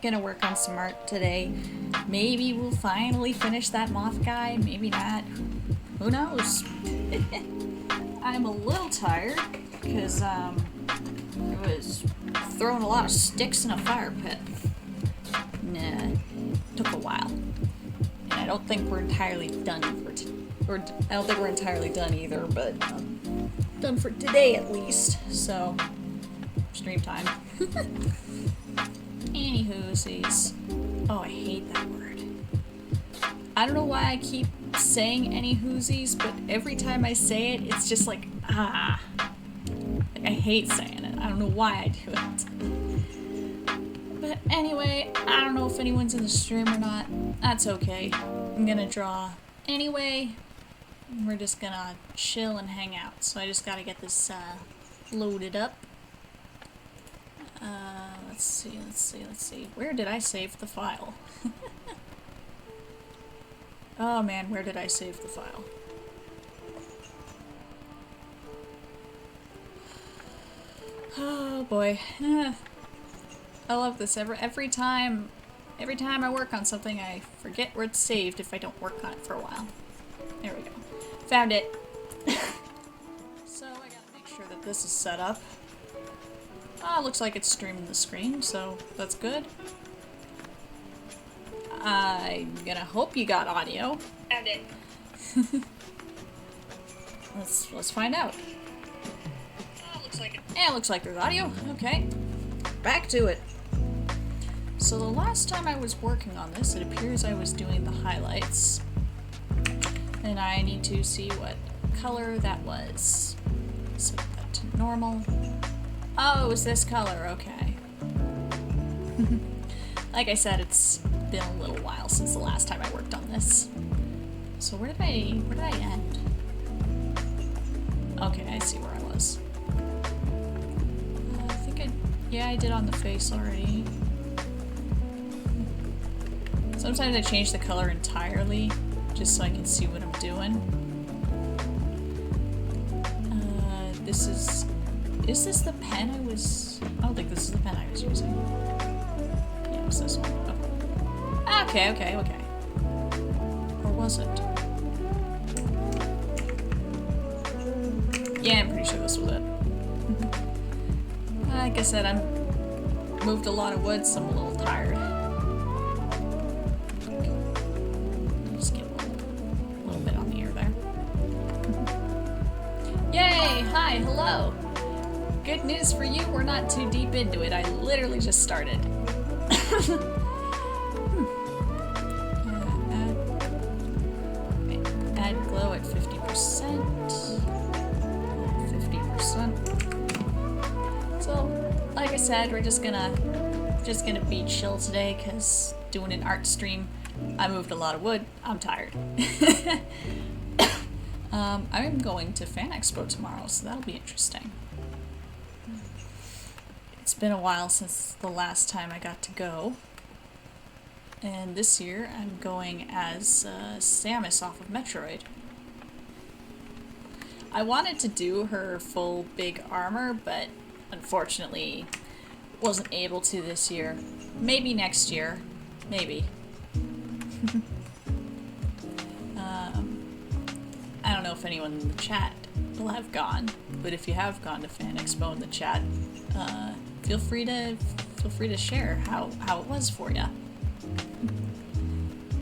gonna work on some art today. Maybe we'll finally finish that moth guy, maybe not. Who knows? I'm a little tired because I was throwing a lot of sticks in a fire pit. Nah, took a while. And I don't think we're entirely done or I don't think we're entirely done either, but done for today at least. So stream time. Anywhoosies. Oh, I hate that word. I don't know why I keep saying anywhoosies, but every time I say it, it's just like, ah. Like, I hate saying it. I don't know why I do it. But anyway, I don't know if anyone's in the stream or not. That's okay. I'm gonna draw anyway. We're just gonna chill and hang out. So I just gotta get this loaded up. Let's see. Where did I save the file? Oh man, where did I save the file? Oh boy. I love this. Every time I work on something, I forget where it's saved if I don't work on it for a while. There we go. Found it. So I gotta make sure that this is set up. Oh, looks like it's streaming the screen, so that's good. I'm gonna hope you got audio. Found it. Let's find out. Oh, looks like there's audio. Okay. Back to it. So the last time I was working on this, it appears I was doing the highlights. And I need to see what color that was. Set that to normal. Oh, it was this color, okay. Like I said, it's been a little while since the last time I worked on this. So where did I end? Okay, I see where I was. Yeah, I did on the face already. Sometimes I change the color entirely, just so I can see what I'm doing. Is this the pen I don't think this is the pen I was using. Yeah, it was this one. Okay. Okay. Or was it? Yeah, I'm pretty sure this was it. Like I said, I moved a lot of wood, so I'm a little tired. Just get a little bit on the ear there. Yay! Hi, hello! Good news for you, we're not too deep into it. I literally just started. Add glow at 50%. 50%. So, like I said, we're just gonna be chill today, cause doing an art stream, I moved a lot of wood. I'm tired. I'm going to Fan Expo tomorrow, so that'll be interesting. It's been a while since the last time I got to go. And this year, I'm going as Samus off of Metroid. I wanted to do her full big armor, but unfortunately wasn't able to this year. Maybe next year. Maybe. I don't know if anyone in the chat will have gone, but if you have gone to Fan Expo in the chat, feel free to share how it was for you.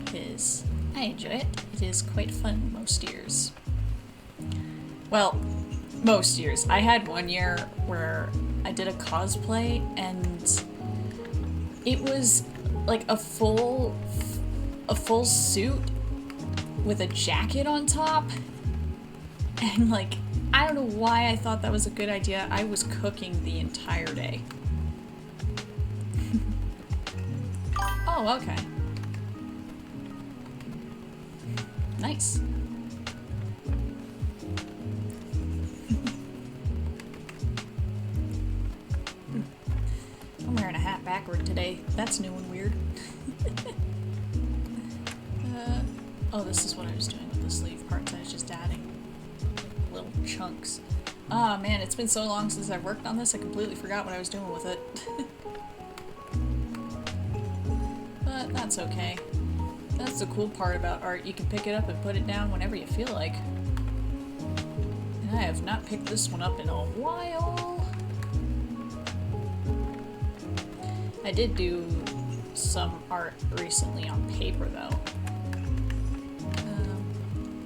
Because I enjoy it. It is quite fun most years. Well, most years. I had one year where I did a cosplay and it was like a full suit with a jacket on top, and like, I don't know why I thought that was a good idea. I was cooking the entire day. Oh, okay. Nice. I'm wearing a hat backward today. That's new and weird. Oh, this is what I was doing with the sleeve parts. I was just adding little chunks. Ah, man, it's been so long since I've worked on this, I completely forgot what I was doing with it. but that's okay. That's the cool part about art. You can pick it up and put it down whenever you feel like. And I have not picked this one up in a while. I did do some art recently on paper though.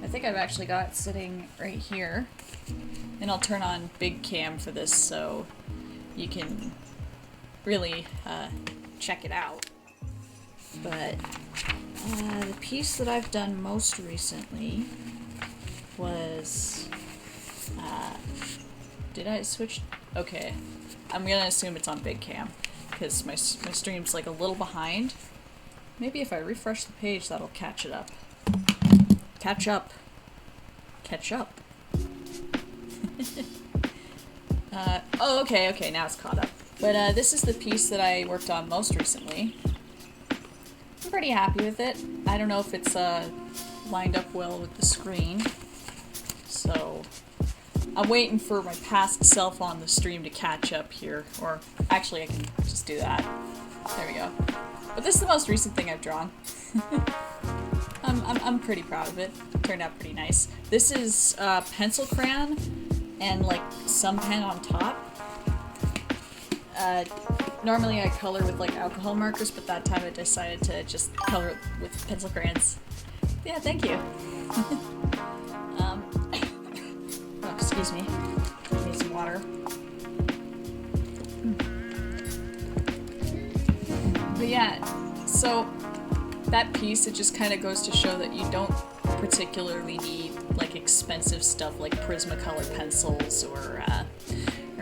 I think I've actually got it sitting right here. And I'll turn on big cam for this so you can really check it out. But the piece that I've done most recently was, did I switch? Okay, I'm gonna assume it's on big cam because my stream's like a little behind. Maybe if I refresh the page that'll catch it up. Catch up. Catch up. Oh, okay, now it's caught up. But this is the piece that I worked on most recently. I'm pretty happy with it. I don't know if it's lined up well with the screen. So I'm waiting for my past self on the stream to catch up here. Or actually I can just do that. There we go. But this is the most recent thing I've drawn. I'm pretty proud of it. It turned out pretty nice. This is pencil crayon and like some pen on top. Normally I color with like alcohol markers, but that time I decided to just color with pencil crayons. Yeah, thank you. Oh, excuse me. Need some water. But yeah, so that piece, it just kind of goes to show that you don't particularly need like expensive stuff like Prismacolor pencils or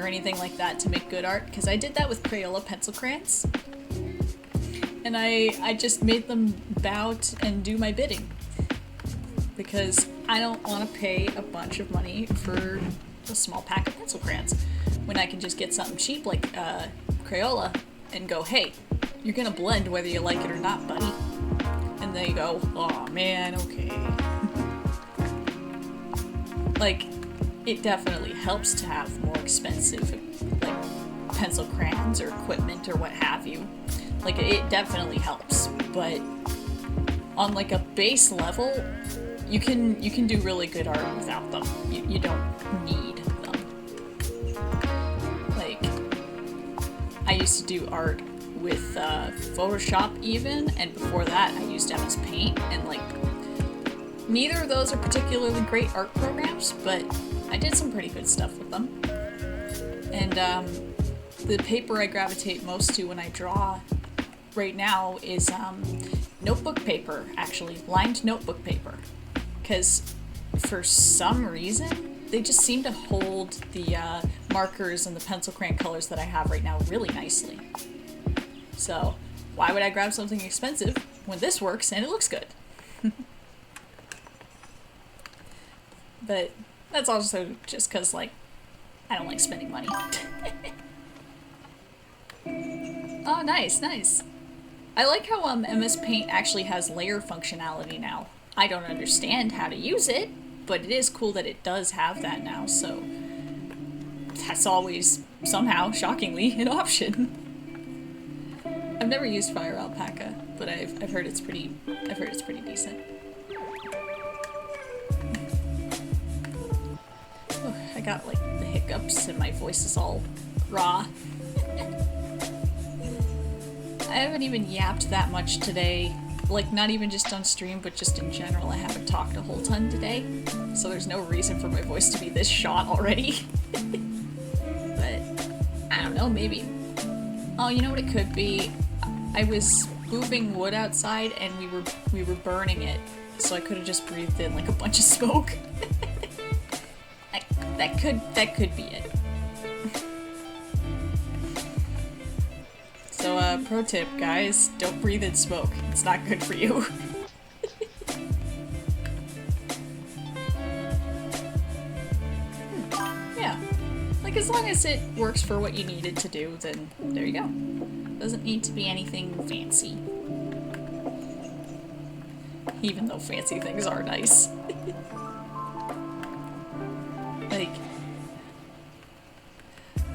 anything like that to make good art, because I did that with Crayola pencil crayons and I just made them bow and do my bidding because I don't want to pay a bunch of money for a small pack of pencil crayons when I can just get something cheap like Crayola and go, hey, you're gonna blend whether you like it or not, buddy. And they go, oh man, okay. Like, it definitely helps to have more expensive, like, pencil crayons or equipment or what have you. Like, it definitely helps, but on, like, a base level, you can do really good art without them. You don't need them. Like, I used to do art with Photoshop even, and before that I used MS Paint, and like neither of those are particularly great art programs, but I did some pretty good stuff with them. And the paper I gravitate most to when I draw right now is notebook paper, actually, lined notebook paper, because for some reason they just seem to hold the markers and the pencil crayon colors that I have right now really nicely. So, why would I grab something expensive when this works and it looks good? But that's also just because, like, I don't like spending money. Oh, nice, nice. I like how MS Paint actually has layer functionality now. I don't understand how to use it, but it is cool that it does have that now, so that's always, somehow, shockingly, an option. I've never used Fire Alpaca, but I've heard it's pretty decent. Oh, I got like the hiccups and my voice is all raw. I haven't even yapped that much today, like not even just on stream, but just in general. I haven't talked a whole ton today, so there's no reason for my voice to be this shot already. But I don't know, maybe. Oh, you know what it could be? I was moving wood outside and we were burning it, so I could have just breathed in like a bunch of smoke. that could be it. So pro tip, guys, don't breathe in smoke. It's not good for you. Yeah. Like, as long as it works for what you need it to do, then there you go. Doesn't need to be anything fancy. Even though fancy things are nice. Like,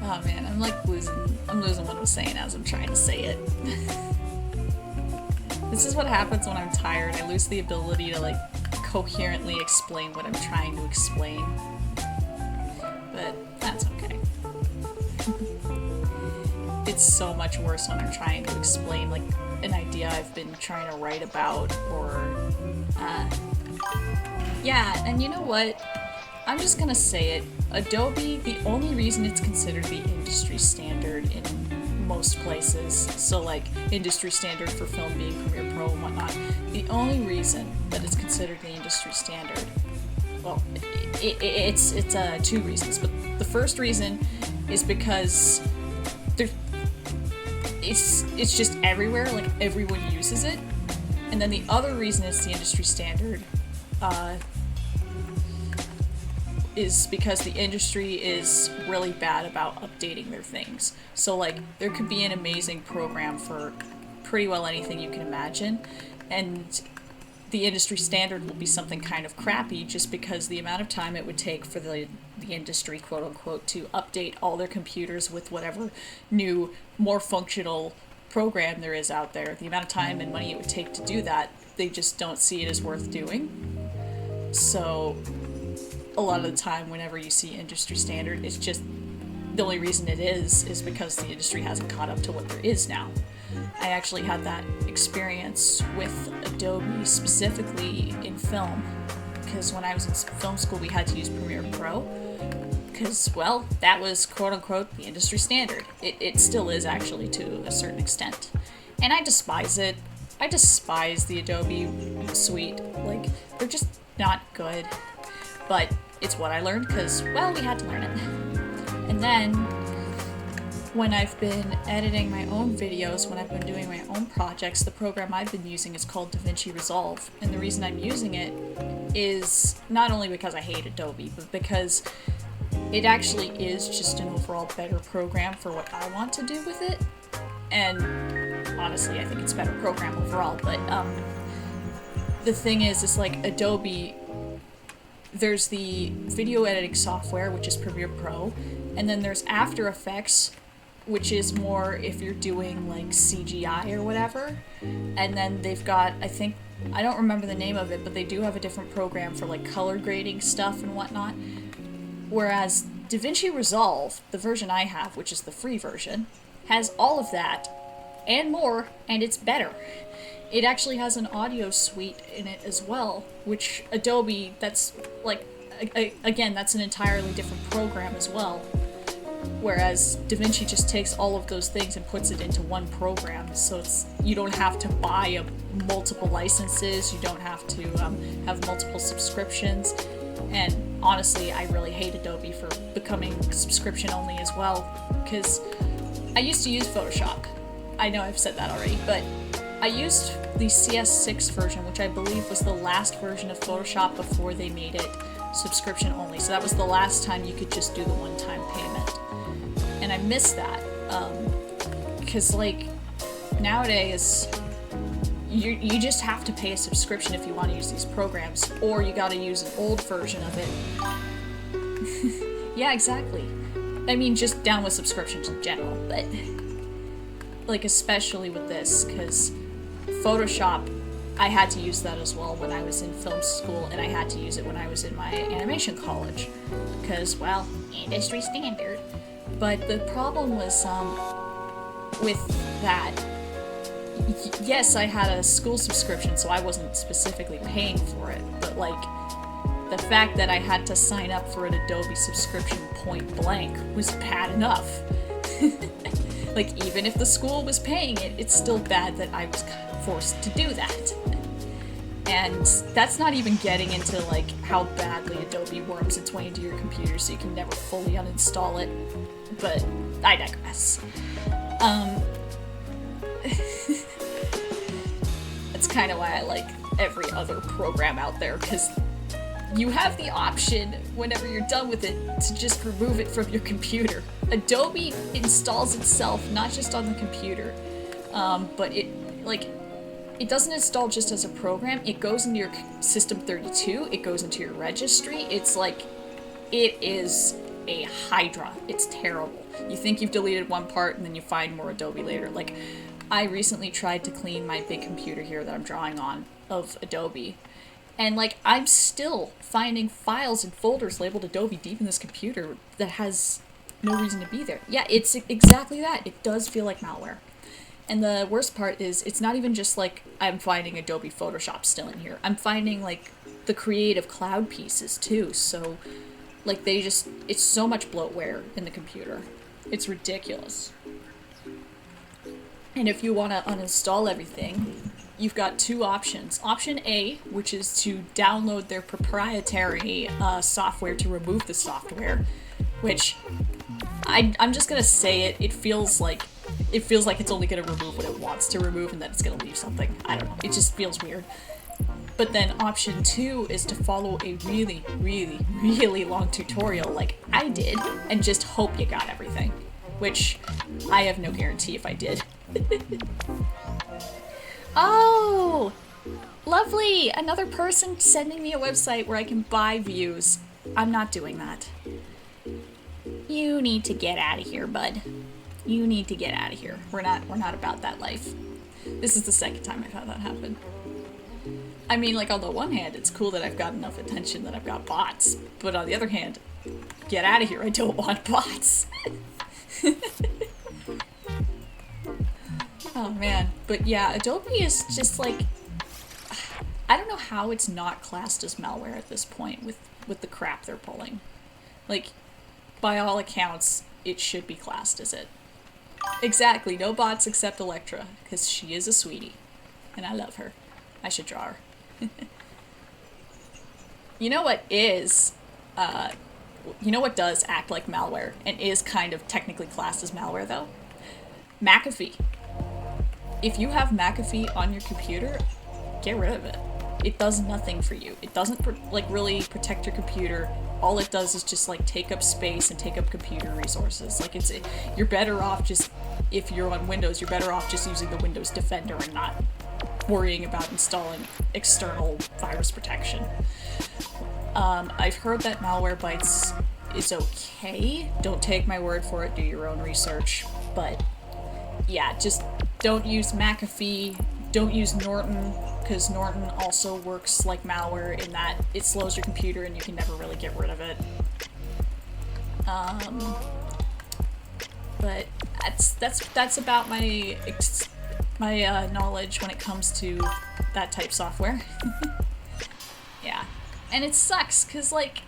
oh man, I'm losing what I'm saying as I'm trying to say it. This is what happens when I'm tired. I lose the ability to, like, coherently explain what I'm trying to explain. But that's okay. It's so much worse when I'm trying to explain, like, an idea I've been trying to write about, or, yeah, and you know what? I'm just gonna say it. Adobe, the only reason it's considered the industry standard in most places, so like industry standard for film being Premiere Pro and whatnot, the only reason that it's considered the industry standard, well, it's two reasons, but the first reason is because it's just everywhere, like everyone uses it, and then the other reason it's the industry standard is because the industry is really bad about updating their things. So like there could be an amazing program for pretty well anything you can imagine, and the industry standard will be something kind of crappy just because the amount of time it would take for the industry, quote unquote, to update all their computers with whatever new, more functional program there is out there, the amount of time and money it would take to do that, they just don't see it as worth doing. So a lot of the time whenever you see industry standard, it's just the only reason it is because the industry hasn't caught up to what there is now. I actually had that experience with Adobe specifically in film, because when I was in film school we had to use Premiere Pro because, well, that was quote unquote the industry standard. It still is actually to a certain extent, and I despise it. I despise the Adobe suite. Like, they're just not good, but it's what I learned because, well, we had to learn it. And then when I've been editing my own videos, when I've been doing my own projects, the program I've been using is called DaVinci Resolve. And the reason I'm using it is not only because I hate Adobe, but because it actually is just an overall better program for what I want to do with it. And honestly, I think it's a better program overall, but the thing is like Adobe, there's the video editing software, which is Premiere Pro, and then there's After Effects, which is more if you're doing like CGI or whatever. And then they've got, I don't remember the name of it, but they do have a different program for like color grading stuff and whatnot. Whereas DaVinci Resolve, the version I have, which is the free version, has all of that and more, and it's better. It actually has an audio suite in it as well, which Adobe, that's like, again, that's an entirely different program as well. Whereas DaVinci just takes all of those things and puts it into one program, so you don't have to buy multiple licenses, you don't have to have multiple subscriptions. And honestly, I really hate Adobe for becoming subscription only as well, because I used to use Photoshop. I know I've said that already, but I used the CS6 version, which I believe was the last version of Photoshop before they made it subscription only. So that was the last time you could just do the one-time payment. And I miss that, because like nowadays you just have to pay a subscription if you want to use these programs, or you got to use an old version of it. Yeah, exactly. I mean, just down with subscriptions in general, but like especially with this, because Photoshop, I had to use that as well when I was in film school, and I had to use it when I was in my animation college, because, well, industry standard. But the problem was with that, yes, I had a school subscription, so I wasn't specifically paying for it, but like the fact that I had to sign up for an Adobe subscription point blank was bad enough. Like, even if the school was paying it, it's still bad that I was forced to do that. And that's not even getting into like how badly Adobe worms its way into your computer so you can never fully uninstall it. But I digress. That's kind of why I like every other program out there, because you have the option, whenever you're done with it, to just remove it from your computer. Adobe installs itself not just on the computer, but it doesn't install just as a program. It goes into your System32, it goes into your registry. It's like, it is a hydra. It's terrible. You think you've deleted one part and then you find more Adobe later. Like, I recently tried to clean my big computer here that I'm drawing on of Adobe. And like, I'm still finding files and folders labeled Adobe deep in this computer that has no reason to be there. Yeah, it's exactly that. It does feel like malware. And the worst part is, it's not even just like I'm finding Adobe Photoshop still in here. I'm finding like the Creative Cloud pieces too. So like it's so much bloatware in the computer. It's ridiculous. And if you want to uninstall everything, you've got two options. Option A, which is to download their proprietary software to remove the software, which I'm just gonna say it. It feels like it's only gonna remove what it wants to remove, and then it's gonna leave something. I don't know. It just feels weird. But then option 2 is to follow a really, really, really long tutorial like I did, and just hope you got everything. Which I have no guarantee if I did. Oh! Lovely! Another person sending me a website where I can buy views. I'm not doing that. You need to get out of here, bud. You need to get out of here. We're not about that life. This is the second time I've had that happen. I mean, like, on the one hand, it's cool that I've got enough attention that I've got bots. But on the other hand, get out of here, I don't want bots. Oh man. But yeah, Adobe is just like, I don't know how it's not classed as malware at this point with the crap they're pulling. Like, by all accounts, it should be classed as it. Exactly, no bots except Electra, because she is a sweetie. And I love her. I should draw her. You know what is, you know what does act like malware and is kind of technically classed as malware though? McAfee. If you have McAfee on your computer, get rid of it. It does nothing for you. It doesn't really protect your computer. All it does is just like take up space and take up computer resources. Like you're better off just, if you're on Windows, you're better off just using the Windows Defender and not worrying about installing external virus protection. I've heard that Malwarebytes is okay. Don't take my word for it, do your own research. But yeah, just don't use McAfee, don't use Norton, because Norton also works like malware in that it slows your computer and you can never really get rid of it. But that's about my knowledge when it comes to that type software. Yeah, and it sucks because like,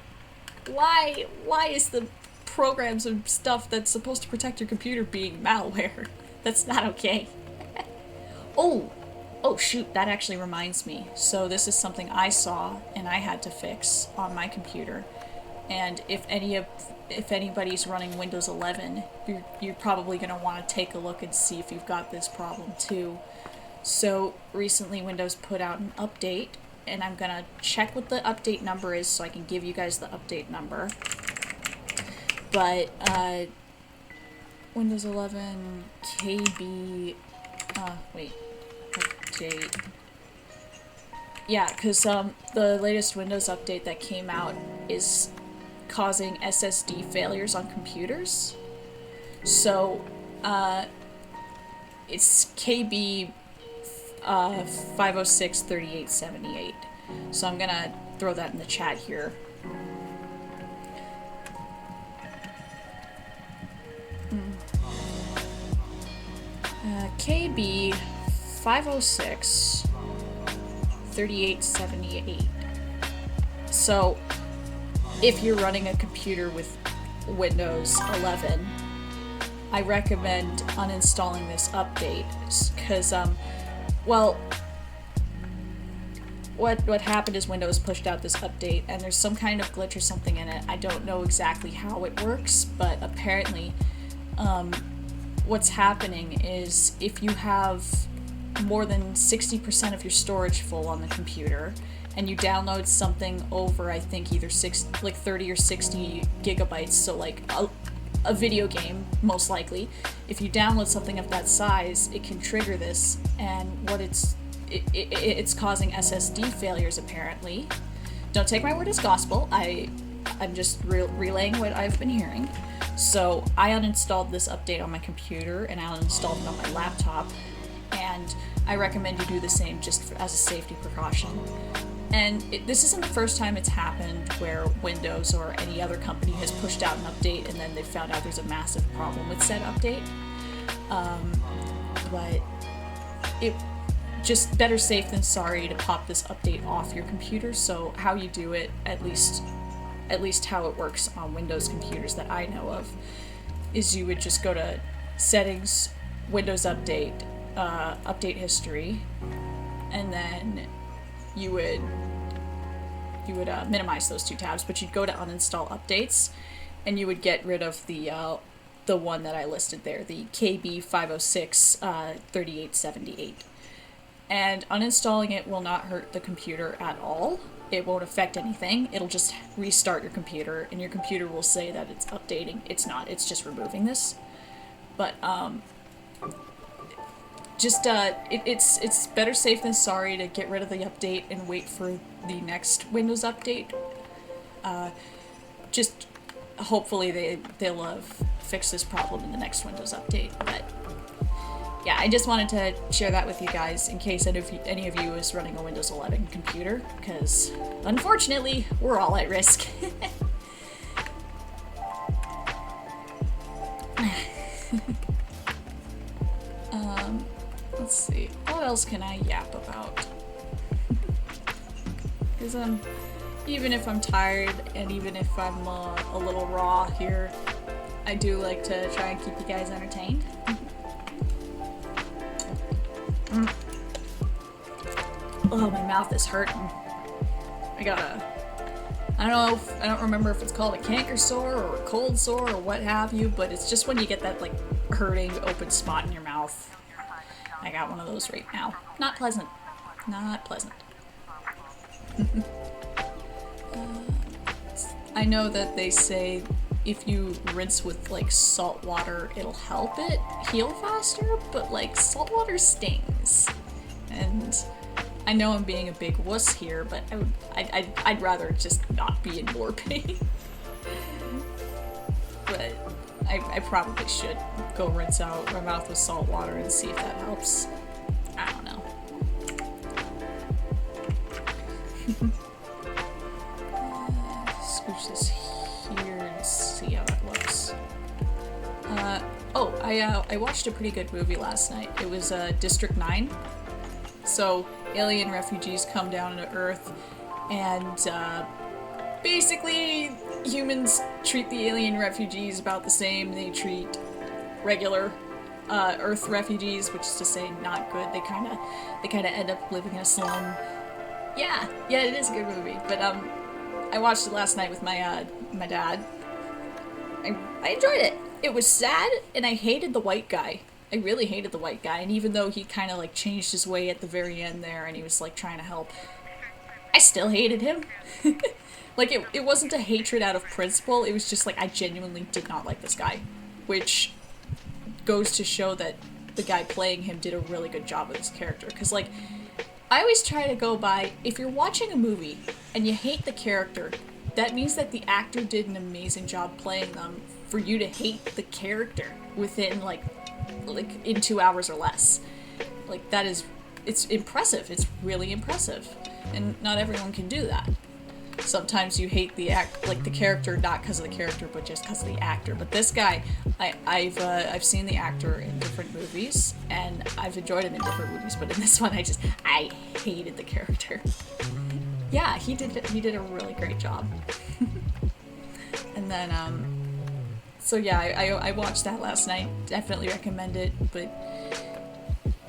why is the programs and stuff that's supposed to protect your computer being malware? That's not okay. Oh shoot, that actually reminds me. So this is something I saw and I had to fix on my computer. And if anybody's running Windows 11, you're probably going to want to take a look and see if you've got this problem too. So recently Windows put out an update, and I'm going to check what the update number is so I can give you guys the update number. But Windows 11 KB, wait, update. Yeah, because the latest Windows update that came out is causing SSD failures on computers. So, it's KB 506-3878. So I'm gonna throw that in the chat here. KB 506-3878. So, if you're running a computer with Windows 11, I recommend uninstalling this update, because, well, what happened is Windows pushed out this update, and there's some kind of glitch or something in it. I don't know exactly how it works, but apparently, what's happening is if you have more than 60% of your storage full on the computer, and you download something over, I think, either 30 or 60 gigabytes, so like a video game, most likely. If you download something of that size, it can trigger this, and it's causing SSD failures, apparently. Don't take my word as gospel, I'm just relaying what I've been hearing. So I uninstalled this update on my computer, and I uninstalled it on my laptop, and I recommend you do the same just as a safety precaution. And this isn't the first time it's happened where Windows or any other company has pushed out an update and then they found out there's a massive problem with said update. But it just better safe than sorry to pop this update off your computer. So how you do it, at least how it works on Windows computers that I know of, is you would just go to Settings, Windows Update, Update History, and then you would minimize those two tabs, but you'd go to Uninstall Updates, and you would get rid of the one that I listed there, the KB506 3878. And uninstalling it will not hurt the computer at all. It won't affect anything. It'll just restart your computer, and your computer will say that it's updating. It's not. It's just removing this. But it's better safe than sorry to get rid of the update and wait for the next Windows update. Just hopefully they'll have fixed this problem in the next Windows update. But yeah, I just wanted to share that with you guys in case any of you is running a Windows 11 computer, because unfortunately we're all at risk. Let's see, what else can I yap about? Because even if I'm tired and even if I'm a little raw here, I do like to try and keep you guys entertained. Oh, my mouth is hurting. I don't remember if it's called a canker sore or a cold sore or what have you, but it's just when you get that like hurting open spot in your mouth. I got one of those right now. Not pleasant. Not pleasant. I know that they say if you rinse with like salt water, it'll help it heal faster, but like salt water stings. And I know I'm being a big wuss here, but I'd rather just not be in more pain. But I probably should go rinse out my mouth with salt water and see if that helps. I don't know. Scooch this here and see how that looks. I watched a pretty good movie last night. It was District 9. So alien refugees come down to Earth, and basically humans treat the alien refugees about the same they treat regular Earth refugees, which is to say not good. They kind of end up living in a slum. Yeah, it is a good movie. But I watched it last night with my dad. I enjoyed it. It was sad, and I hated the white guy. I really hated the white guy, and even though he kind of like changed his way at the very end there, and he was like trying to help, I still hated him. Like it wasn't a hatred out of principle. It was just like I genuinely did not like this guy, which goes to show that the guy playing him did a really good job with his character. Because like I always try to go by, if you're watching a movie and you hate the character, that means that the actor did an amazing job playing them for you to hate the character within like in 2 hours or less. Like it's impressive. It's really impressive. And not everyone can do that. Sometimes you hate the character not because of the character, but just because of the actor. But this guy, I've seen the actor in different movies, and I've enjoyed him in different movies. But in this one, I hated the character. Yeah, he did a really great job. And then so yeah, I watched that last night. Definitely recommend it. But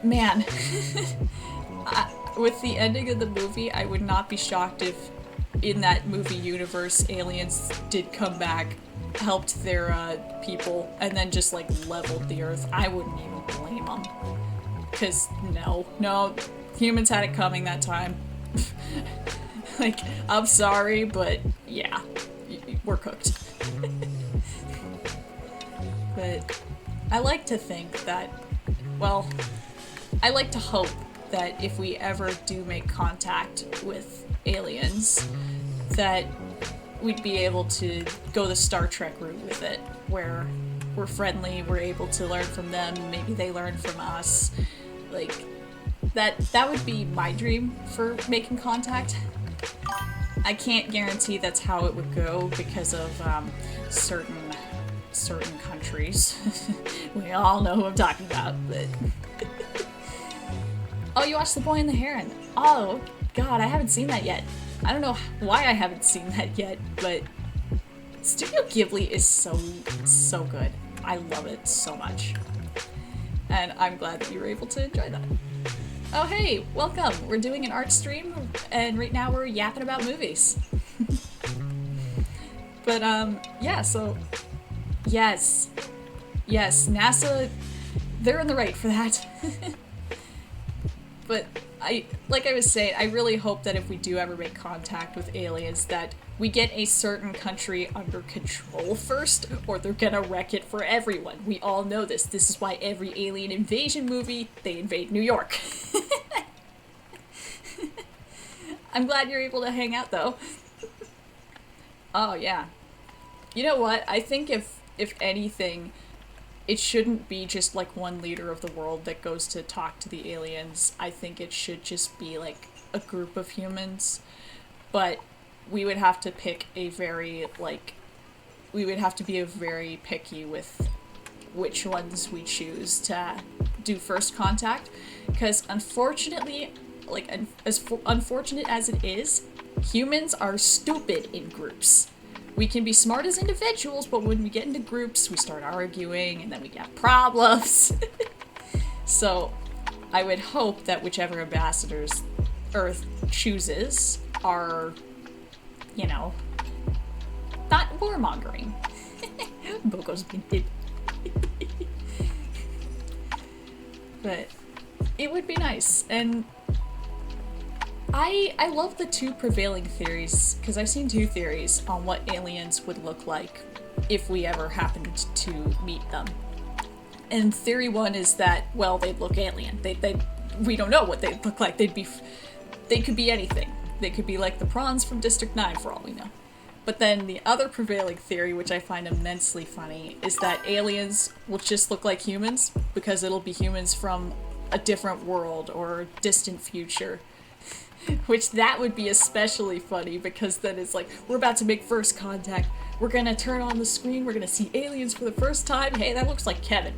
man, with the ending of the movie, I would not be shocked if in that movie universe, aliens did come back, helped their people, and then just like leveled the Earth. I wouldn't even blame them. Because no, humans had it coming that time. Like, I'm sorry, but yeah, we're cooked. But I like to think that, well, I like to hope that if we ever do make contact with aliens, that we'd be able to go the Star Trek route with it, where we're friendly, we're able to learn from them, maybe they learn from us, Like, that would be my dream for making contact. I can't guarantee that's how it would go because of certain countries. We all know who I'm talking about, but oh, you watched The Boy and the Heron. Oh god, I haven't seen that yet. I don't know why I haven't seen that yet, but Studio Ghibli is so good. I love it so much. And I'm glad that you were able to enjoy that. Oh hey, welcome! We're doing an art stream, and right now we're yapping about movies. But yeah, so yes, NASA, they're in the right for that. But like I was saying, I really hope that if we do ever make contact with aliens, that we get a certain country under control first, or they're gonna wreck it for everyone. We all know this. This is why every alien invasion movie, they invade New York. I'm glad you're able to hang out, though. Oh, yeah. You know what? I think if anything, it shouldn't be just like one leader of the world that goes to talk to the aliens. I think it should just be like a group of humans. But we would have to pick a very, like, we would have to be very picky with which ones we choose to do first contact. Because unfortunately, like, as unfortunate as it is, humans are stupid in groups. We can be smart as individuals, but when we get into groups, we start arguing, and then we get problems. So, I would hope that whichever ambassadors Earth chooses are, you know, not warmongering. Bogo's been hit. But it would be nice, and I love the two prevailing theories, because I've seen two theories on what aliens would look like if we ever happened to meet them. And theory one is that, well, they'd look alien. We don't know what they'd look like. They could be anything. They could be like the prawns from District 9 for all we know. But then the other prevailing theory, which I find immensely funny, is that aliens will just look like humans, because it'll be humans from a different world or a distant future. Which that would be especially funny, because then it's like, we're about to make first contact, we're gonna turn on the screen, we're gonna see aliens for the first time, hey, that looks like Kevin.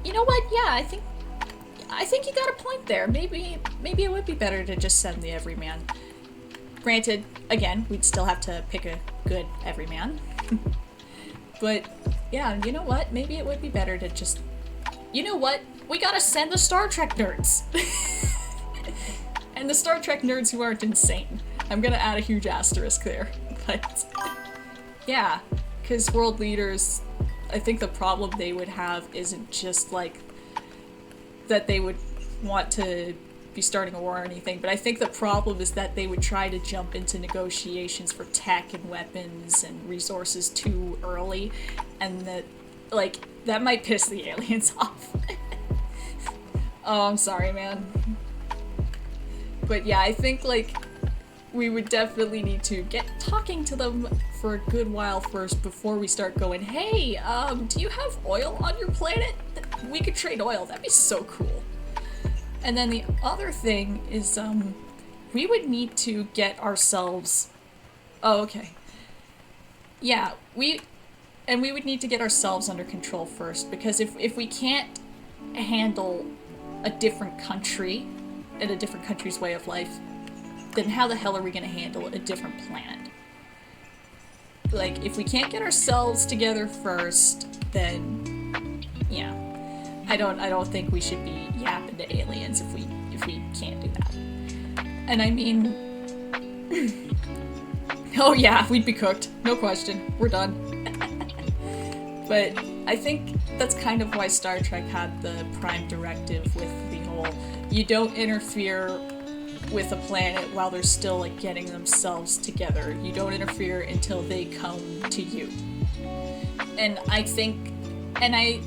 You know what, yeah, I think you got a point there. Maybe it would be better to just send the everyman. Granted, again, we'd still have to pick a good everyman. But, yeah, you know what, maybe it would be better to just, you know what? We gotta send the Star Trek nerds! And the Star Trek nerds who aren't insane. I'm gonna add a huge asterisk there. But, yeah, because world leaders, I think the problem they would have isn't just, like, that they would want to be starting a war or anything, but I think the problem is that they would try to jump into negotiations for tech and weapons and resources too early, and that, like, that might piss the aliens off. Oh, I'm sorry, man. But yeah, I think, like, we would definitely need to get talking to them for a good while first before we start going, hey, do you have oil on your planet? We could trade oil, that'd be so cool. And then the other thing is, we would need to get ourselves... Oh, okay. Yeah, we would need to get ourselves under control first, because if we can't handle a different country and a different country's way of life, then how the hell are we gonna handle a different planet? Like, if we can't get ourselves together first, then, yeah. I don't think we should be yapping to aliens if we can't do that. And I mean... oh yeah, we'd be cooked. No question. We're done. But I think that's kind of why Star Trek had the prime directive with the whole, you don't interfere with a planet while they're still, like, getting themselves together. You don't interfere until they come to you. And I think, and I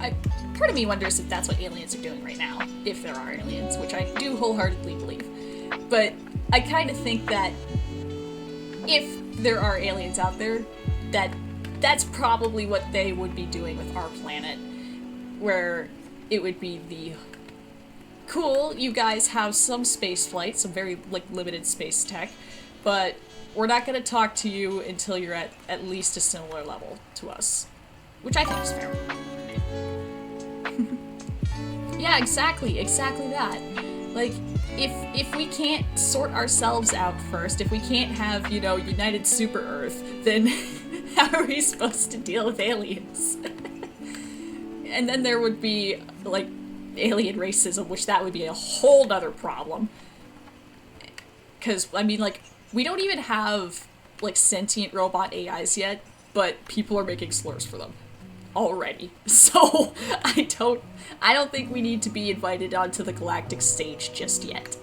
part of me wonders if that's what aliens are doing right now, if there are aliens, which I do wholeheartedly believe. But I kind of think that if there are aliens out there, that's probably what they would be doing with our planet. where it would be the cool, you guys have some space flight, some very like limited space tech, but we're not going to talk to you until you're at least a similar level to us, which I think is fair. Yeah, exactly that. Like, if we can't sort ourselves out first, if we can't have, you know, United Super Earth, then how are we supposed to deal with aliens? And then there would be, like, alien racism, which that would be a whole nother problem. Because, I mean, like, we don't even have, like, sentient robot AIs yet, but people are making slurs for them already. So, I don't think we need to be invited onto the galactic stage just yet.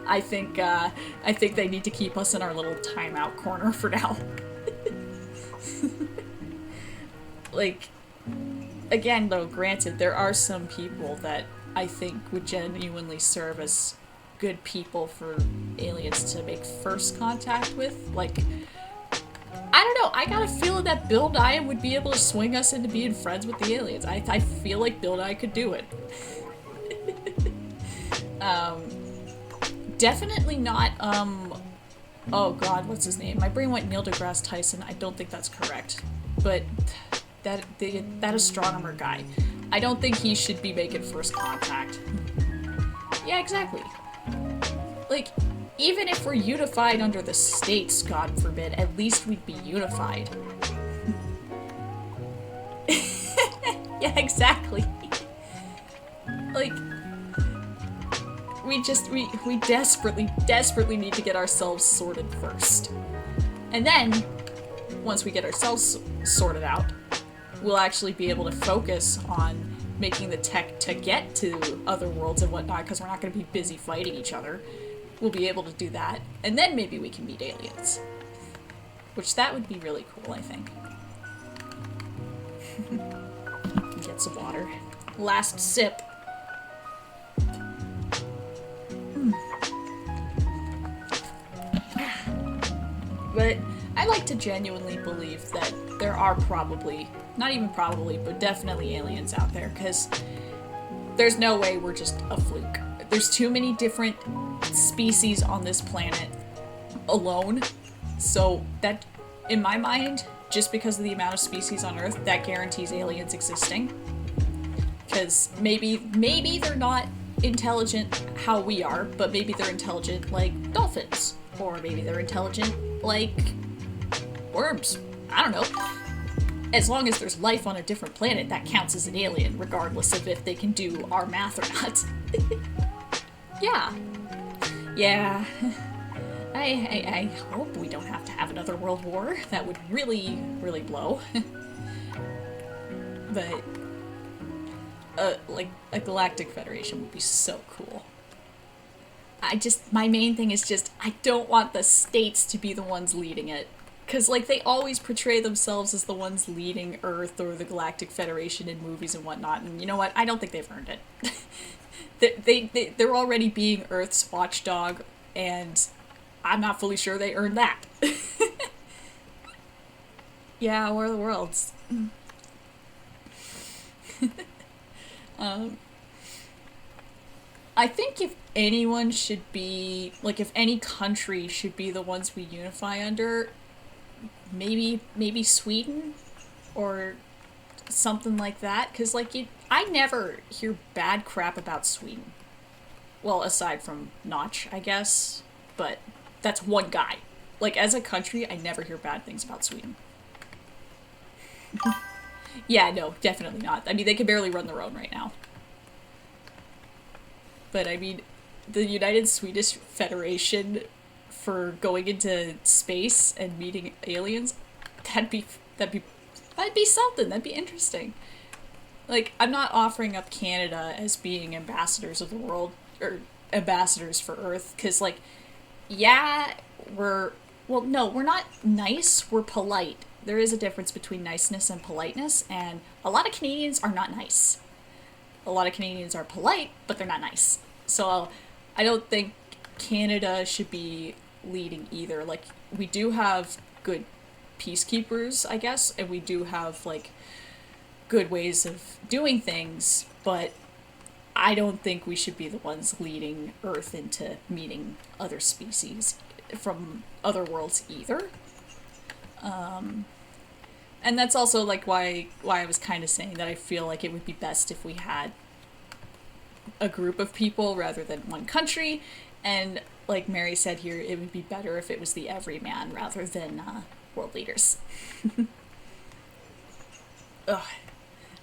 I think they need to keep us in our little timeout corner for now. Like, again, though, granted, there are some people that I think would genuinely serve as good people for aliens to make first contact with. Like, I don't know, I got a feeling that Bill Nye would be able to swing us into being friends with the aliens. I feel like Bill Nye could do it. Definitely not, oh god, what's his name? My brain went Neil deGrasse Tyson. I don't think that's correct. But that astronomer guy, I don't think he should be making first contact. Yeah, exactly. Like, even if we're unified under the states, God forbid, at least we'd be unified. Yeah, exactly. Like, we desperately need to get ourselves sorted first. And then, once we get ourselves sorted out, we'll actually be able to focus on making the tech to get to other worlds and whatnot, because we're not going to be busy fighting each other. We'll be able to do that, and then maybe we can meet aliens. Which, that would be really cool, I think. Get some water. Last sip. But I like to genuinely believe that there are probably, not even probably, but definitely aliens out there, because there's no way we're just a fluke. There's too many different species on this planet alone, so that, in my mind, just because of the amount of species on Earth, that guarantees aliens existing. Because maybe they're not intelligent how we are, but maybe they're intelligent like dolphins. Or maybe they're intelligent like worms. I don't know. As long as there's life on a different planet, that counts as an alien, regardless of if they can do our math or not. Yeah. Yeah. I hope we don't have to have another world war. That would really, really blow. But, like, a galactic federation would be so cool. My main thing is just, I don't want the states to be the ones leading it. Because, like, they always portray themselves as the ones leading Earth or the Galactic Federation in movies and whatnot, and you know what? I don't think they've earned it. They're already being Earth's watchdog, and I'm not fully sure they earned that. Yeah, War of the Worlds. I think if anyone should be, like, if any country should be the ones we unify under, maybe Sweden or something like that, because, like, I never hear bad crap about Sweden. Well, aside from Notch, I guess, but that's one guy. Like, as a country, I never hear bad things about Sweden. Yeah, no, definitely not. I mean, they can barely run their own right now. But, I mean, the United Swedish Federation for going into space and meeting aliens, that'd be something. That'd be interesting. Like, I'm not offering up Canada as being ambassadors of the world, or ambassadors for Earth, because, like, yeah, we're not nice, we're polite. There is a difference between niceness and politeness, and a lot of Canadians are not nice. A lot of Canadians are polite, but they're not nice. So I don't think Canada should be leading either. Like, we do have good peacekeepers, I guess, and we do have, like, good ways of doing things, but I don't think we should be the ones leading Earth into meeting other species from other worlds either. And that's also like why I was kind of saying that I feel like it would be best if we had a group of people rather than one country, and like Mary said here, it would be better if it was the everyman rather than world leaders. Ugh.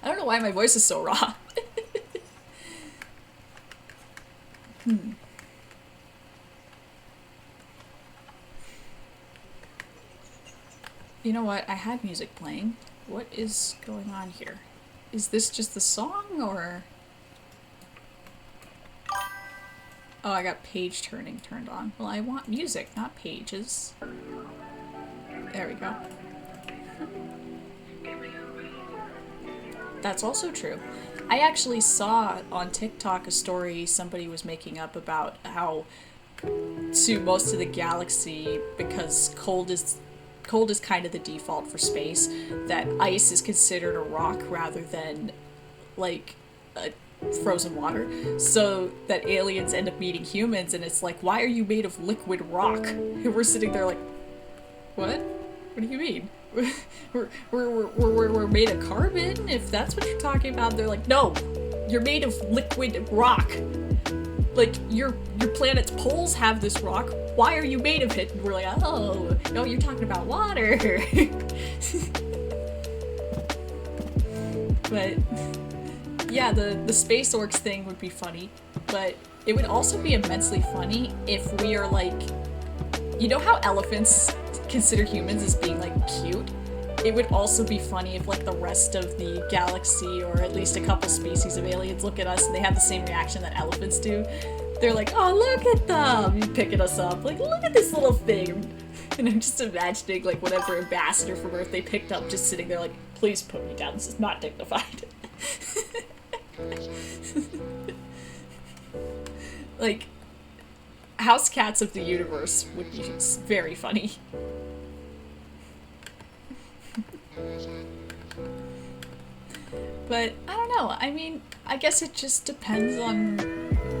I don't know why my voice is so raw. You know what? I had music playing. What is going on here? Is this just the song, or... Oh, I got page turning turned on. Well, I want music, not pages. There we go. That's also true. I actually saw on TikTok a story somebody was making up about how to most of the galaxy, because cold is kind of the default for space, that ice is considered a rock rather than like a frozen water, so that aliens end up meeting humans and it's like, why are you made of liquid rock? And we're sitting there like, what do you mean? we're made of carbon, if that's what you're talking about. They're like, no, you're made of liquid rock. Like, your planet's poles have this rock. Why are you made of it? And we're like, oh, no, you're talking about water. But yeah, the space orcs thing would be funny, but it would also be immensely funny if we are like, you know how elephants consider humans as being like cute? It would also be funny if like the rest of the galaxy, or at least a couple species of aliens, look at us and they have the same reaction that elephants do. They're like, oh, look at them, picking us up, like, look at this little thing. And I'm just imagining like whatever ambassador from Earth they picked up just sitting there like, please put me down, this is not dignified. Like, house cats of the universe would be very funny. But I don't know, I mean, I guess it just depends on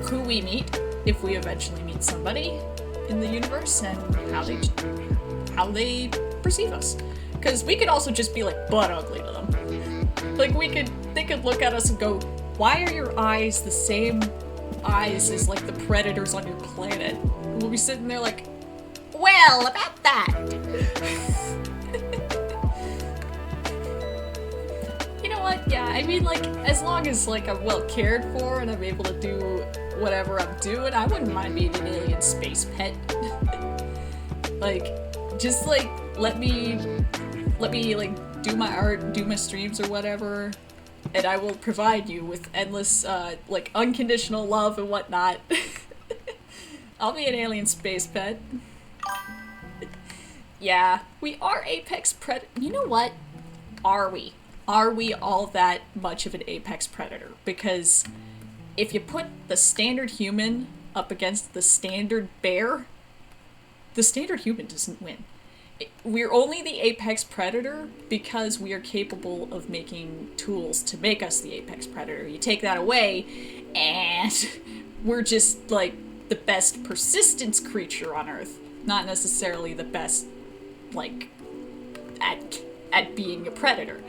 who we meet, if we eventually meet somebody in the universe, and how they perceive us. Because we could also just be like butt ugly to them. Like they could look at us and go, why are your eyes the same eyes as like the predators on your planet? And we'll be sitting there like, well, about that. You know what? Yeah, I mean, like, as long as like I'm well cared for and I'm able to do whatever I'm doing, I wouldn't mind being an alien space pet. Like, just like let me like do my art, do my streams or whatever, and I will provide you with endless like unconditional love and whatnot. I'll be an alien space pet. Yeah, we are apex predator. You know what? Are we? Are we all that much of an apex predator? Because if you put the standard human up against the standard bear, the standard human doesn't win. We're only the apex predator because we are capable of making tools to make us the apex predator. You take that away, and we're just like the best persistence creature on Earth, not necessarily the best like at being a predator.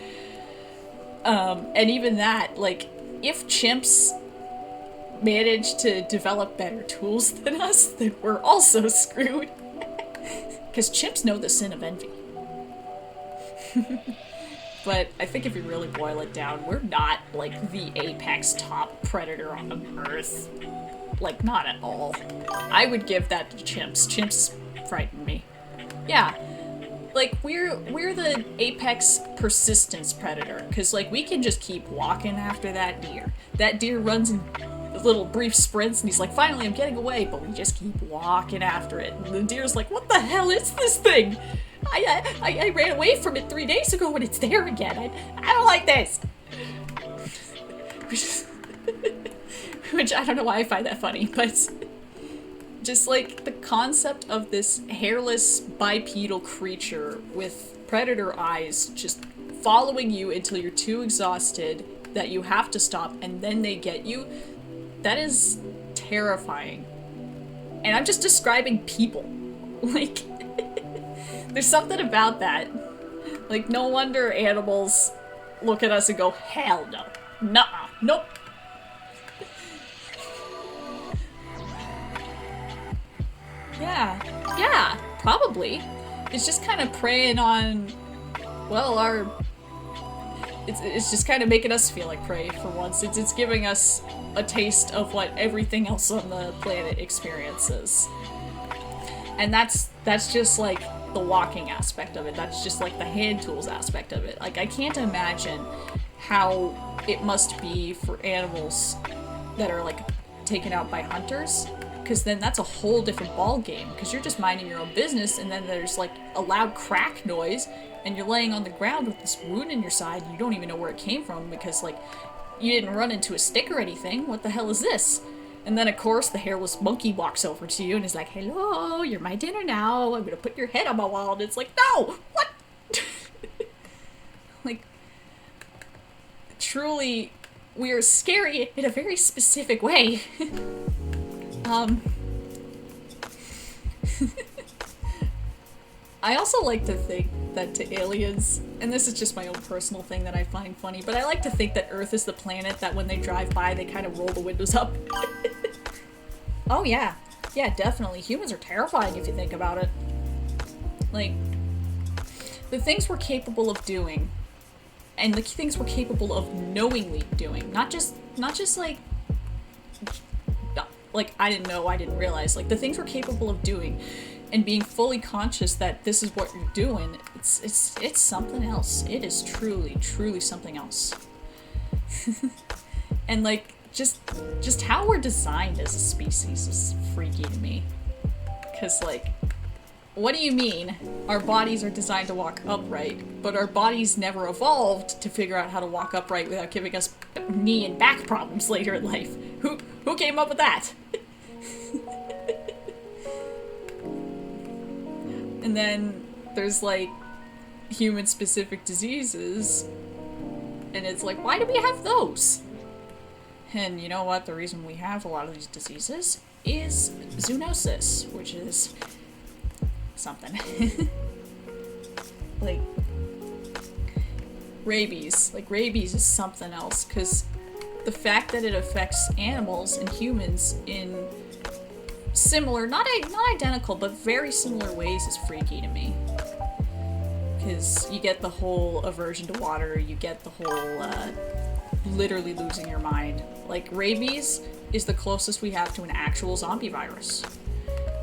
And even that, like, if chimps manage to develop better tools than us, then we're also screwed. Because chimps know the sin of envy. But I think if you really boil it down, we're not, like, the apex top predator on Earth. Like, not at all. I would give that to chimps. Chimps frighten me. Yeah. Like, we're the apex persistence predator, because, like, we can just keep walking after that deer. That deer runs in little brief sprints, and he's like, finally, I'm getting away, but we just keep walking after it. And the deer's like, what the hell is this thing? I ran away from it 3 days ago, and it's there again. I don't like this. Which I don't know why I find that funny, but just like the concept of this hairless bipedal creature with predator eyes just following you until you're too exhausted that you have to stop, and then they get you, that is terrifying. And I'm just describing people. Like, there's something about that. Like, no wonder animals look at us and go, hell no. Nuh-uh. Nope. Yeah, probably. It's just kind of preying on, well, it's just kind of making us feel like prey for once. It's giving us a taste of what everything else on the planet experiences. And that's just like the walking aspect of it. That's just like the hand tools aspect of it. Like, I can't imagine how it must be for animals that are like taken out by hunters, because then that's a whole different ball game, because you're just minding your own business, and then there's like a loud crack noise and you're laying on the ground with this wound in your side. You don't even know where it came from, because like you didn't run into a stick or anything. What the hell is this? And then of course the hairless monkey walks over to you and is like, hello, you're my dinner now, I'm gonna put your head on my wall. And it's like, no, what? Like, truly, we are scary in a very specific way. I also like to think that to aliens, and this is just my own personal thing that I find funny, but I like to think that Earth is the planet that when they drive by, they kind of roll the windows up. Oh yeah. Yeah, definitely. Humans are terrifying if you think about it. Like, the things we're capable of doing, and the things we're capable of knowingly doing, not just like, I didn't know, I didn't realize, like, the things we're capable of doing and being fully conscious that this is what you're doing, it's something else. It is truly, truly something else. And like, just how we're designed as a species is freaky to me. 'Cause like, what do you mean our bodies are designed to walk upright, but our bodies never evolved to figure out how to walk upright without giving us knee and back problems later in life? Who came up with that? And then there's like human-specific diseases, and it's like, why do we have those? And you know what? The reason we have a lot of these diseases is zoonosis, which is something. Like rabies. Like, rabies is something else, because the fact that it affects animals and humans in similar, not identical, but very similar ways is freaky to me. Because you get the whole aversion to water, you get the whole, literally losing your mind. Like, rabies is the closest we have to an actual zombie virus.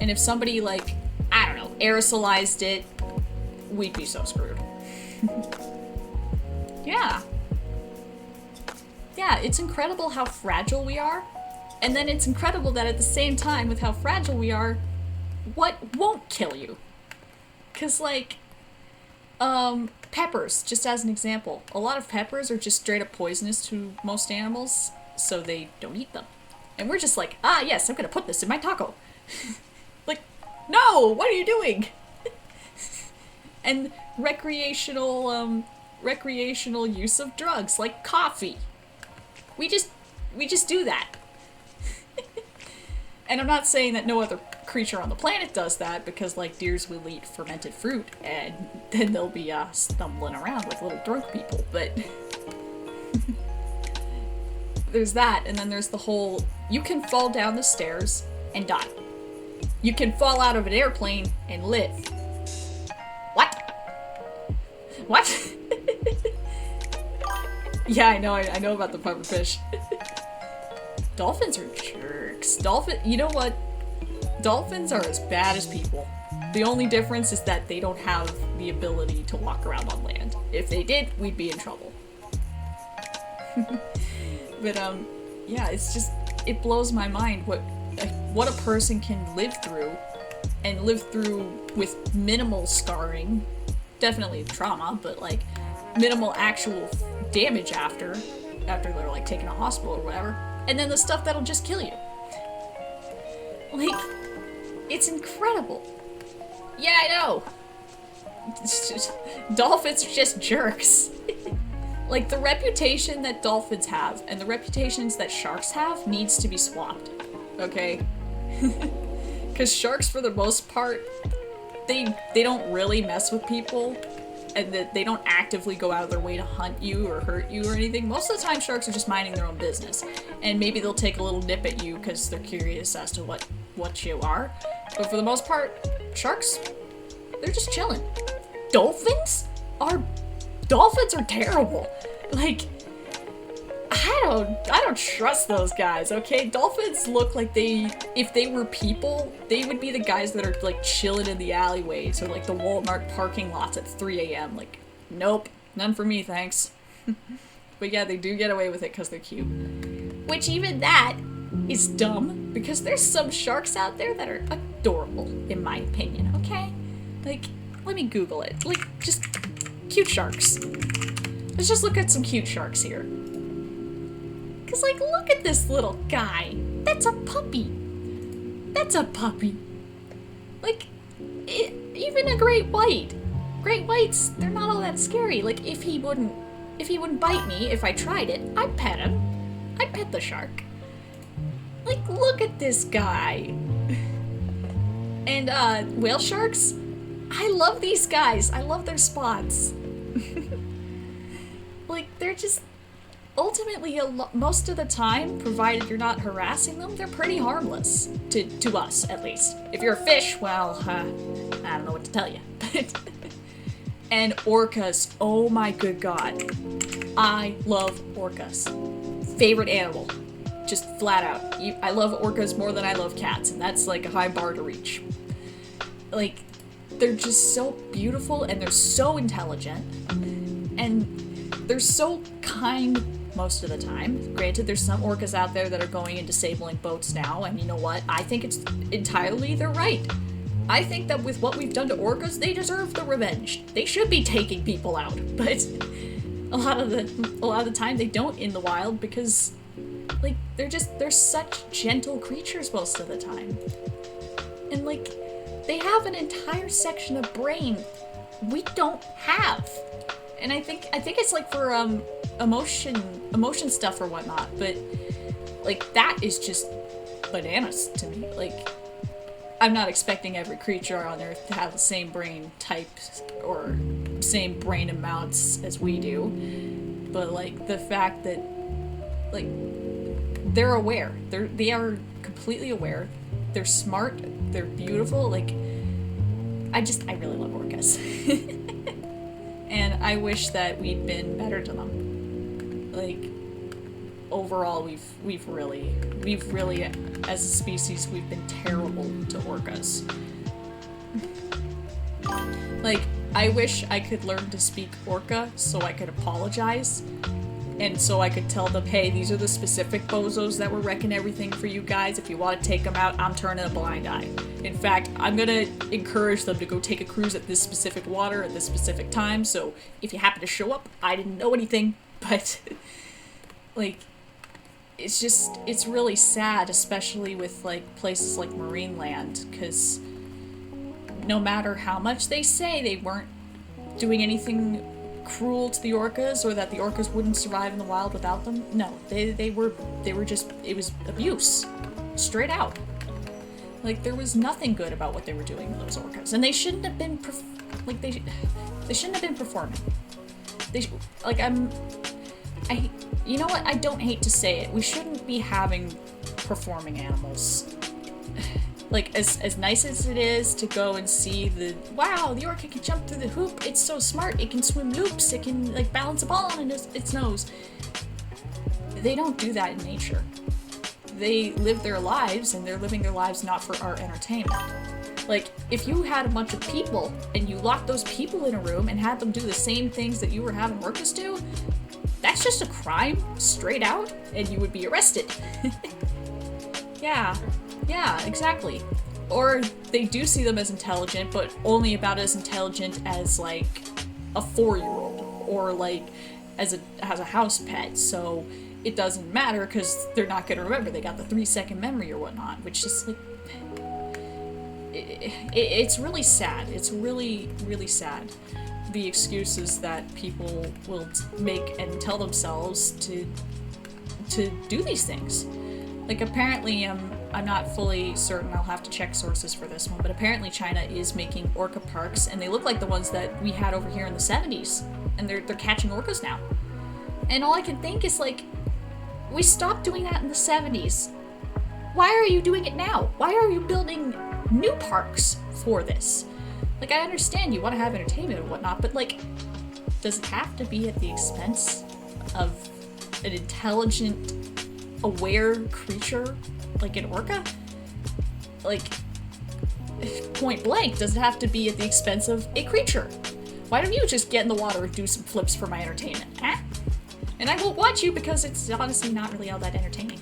And if somebody, like, I don't know, aerosolized it, we'd be so screwed. Yeah. Yeah, it's incredible how fragile we are. And then it's incredible that at the same time, with how fragile we are, what won't kill you? 'Cause like, peppers, just as an example. A lot of peppers are just straight up poisonous to most animals, so they don't eat them. And we're just like, ah yes, I'm gonna put this in my taco. Like, no, what are you doing? And recreational use of drugs, like coffee. We just do that. And I'm not saying that no other creature on the planet does that, because like deers will eat fermented fruit and then they'll be stumbling around with little drunk people, but there's that. And then there's the whole, you can fall down the stairs and die. You can fall out of an airplane and live. What? Yeah, I know about the pufferfish. Dolphins are jerks. You know what? Dolphins are as bad as people. The only difference is that they don't have the ability to walk around on land. If they did, we'd be in trouble. But yeah, it blows my mind what a person can live through, and live through with minimal scarring, definitely trauma, but like minimal actual damage after they're like taken to hospital or whatever. And then the stuff that'll just kill you. Like, it's incredible. Yeah, I know. dolphins are just jerks. Like, the reputation that dolphins have and the reputations that sharks have needs to be swapped, okay? Because sharks, for the most part, they don't really mess with people, and that they don't actively go out of their way to hunt you or hurt you or anything. Most of the time, sharks are just minding their own business, and maybe they'll take a little nip at you because they're curious as to what you are. But for the most part, sharks, they're just chilling. Dolphins are terrible. Like, I don't trust those guys, okay? Dolphins look like if they were people, they would be the guys that are, like, chilling in the alleyways or, like, the Walmart parking lots at 3 a.m. Like, nope, none for me, thanks. But yeah, they do get away with it because they're cute. Which even that is dumb, because there's some sharks out there that are adorable, in my opinion, okay? Like, let me Google it. Like, just cute sharks. Let's just look at some cute sharks here. Cause, like, look at this little guy. That's a puppy. That's a puppy. Like, even a great white. Great whites, they're not all that scary. Like, if he wouldn't bite me if I tried it, I'd pet him. I'd pet the shark. Like, look at this guy. And, whale sharks? I love these guys. I love their spots. Like, they're just... Ultimately, most of the time, provided you're not harassing them, they're pretty harmless. To us, at least. If you're a fish, well, I don't know what to tell you. And orcas, oh my good god. I love orcas. Favorite animal. Just flat out. I love orcas more than I love cats, and that's like a high bar to reach. Like, they're just so beautiful, and they're so intelligent, and they're so kind most of the time. Granted, there's some orcas out there that are going and disabling boats now, and you know what? I think it's entirely their right. I think that with what we've done to orcas, they deserve the revenge. They should be taking people out, but a lot of the time they don't in the wild because, like, they're such gentle creatures most of the time. And, like, they have an entire section of brain we don't have. And I think it's like for emotion stuff or whatnot, but like that is just bananas to me. Like, I'm not expecting every creature on Earth to have the same brain types or same brain amounts as we do, but like the fact that like they're aware, they are completely aware, they're smart, they're beautiful. Like, I really love orcas. And I wish that we'd been better to them. Like, overall, we've really, as a species, we've been terrible to orcas. Like, I wish I could learn to speak orca so I could apologize, and so I could tell them, hey, these are the specific bozos that were wrecking everything for you guys. If you want to take them out, I'm turning a blind eye. In fact, I'm gonna encourage them to go take a cruise at this specific water at this specific time, so if you happen to show up, I didn't know anything, but, like, it's really sad, especially with, like, places like Marineland, because no matter how much they say they weren't doing anything cruel to the orcas or that the orcas wouldn't survive in the wild without them, no, they were just, it was abuse. Straight out. Like, there was nothing good about what they were doing to those orcas, and they shouldn't have been, they shouldn't have been performing. You know what, I don't hate to say it, we shouldn't be having performing animals. Like, as nice as it is to go and see wow, the orca can jump through the hoop, it's so smart, it can swim loops, it can, like, balance a ball on its nose. They don't do that in nature. They live their lives, and they're living their lives not for our entertainment. Like, if you had a bunch of people, and you locked those people in a room and had them do the same things that you were having orcas do, that's just a crime, straight out, and you would be arrested. Yeah, exactly. Or they do see them as intelligent, but only about as intelligent as, like, a 4-year-old, or, like, as a house pet, so it doesn't matter because they're not going to remember. They got the 3-second memory or whatnot, which is, like, it's really sad. It's really, really sad. The excuses that people will make and tell themselves to do these things. Like, apparently, I'm not fully certain, I'll have to check sources for this one, but apparently China is making orca parks, and they look like the ones that we had over here in the 70s, and they're catching orcas now. And all I can think is, like, we stopped doing that in the 70s. Why are you doing it now? Why are you building new parks for this? Like, I understand you want to have entertainment and whatnot, but, like, does it have to be at the expense of an intelligent, aware creature like an orca? Like, point blank, does it have to be at the expense of a creature? Why don't you just get in the water and do some flips for my entertainment, huh? And I won't watch you because it's honestly not really all that entertaining.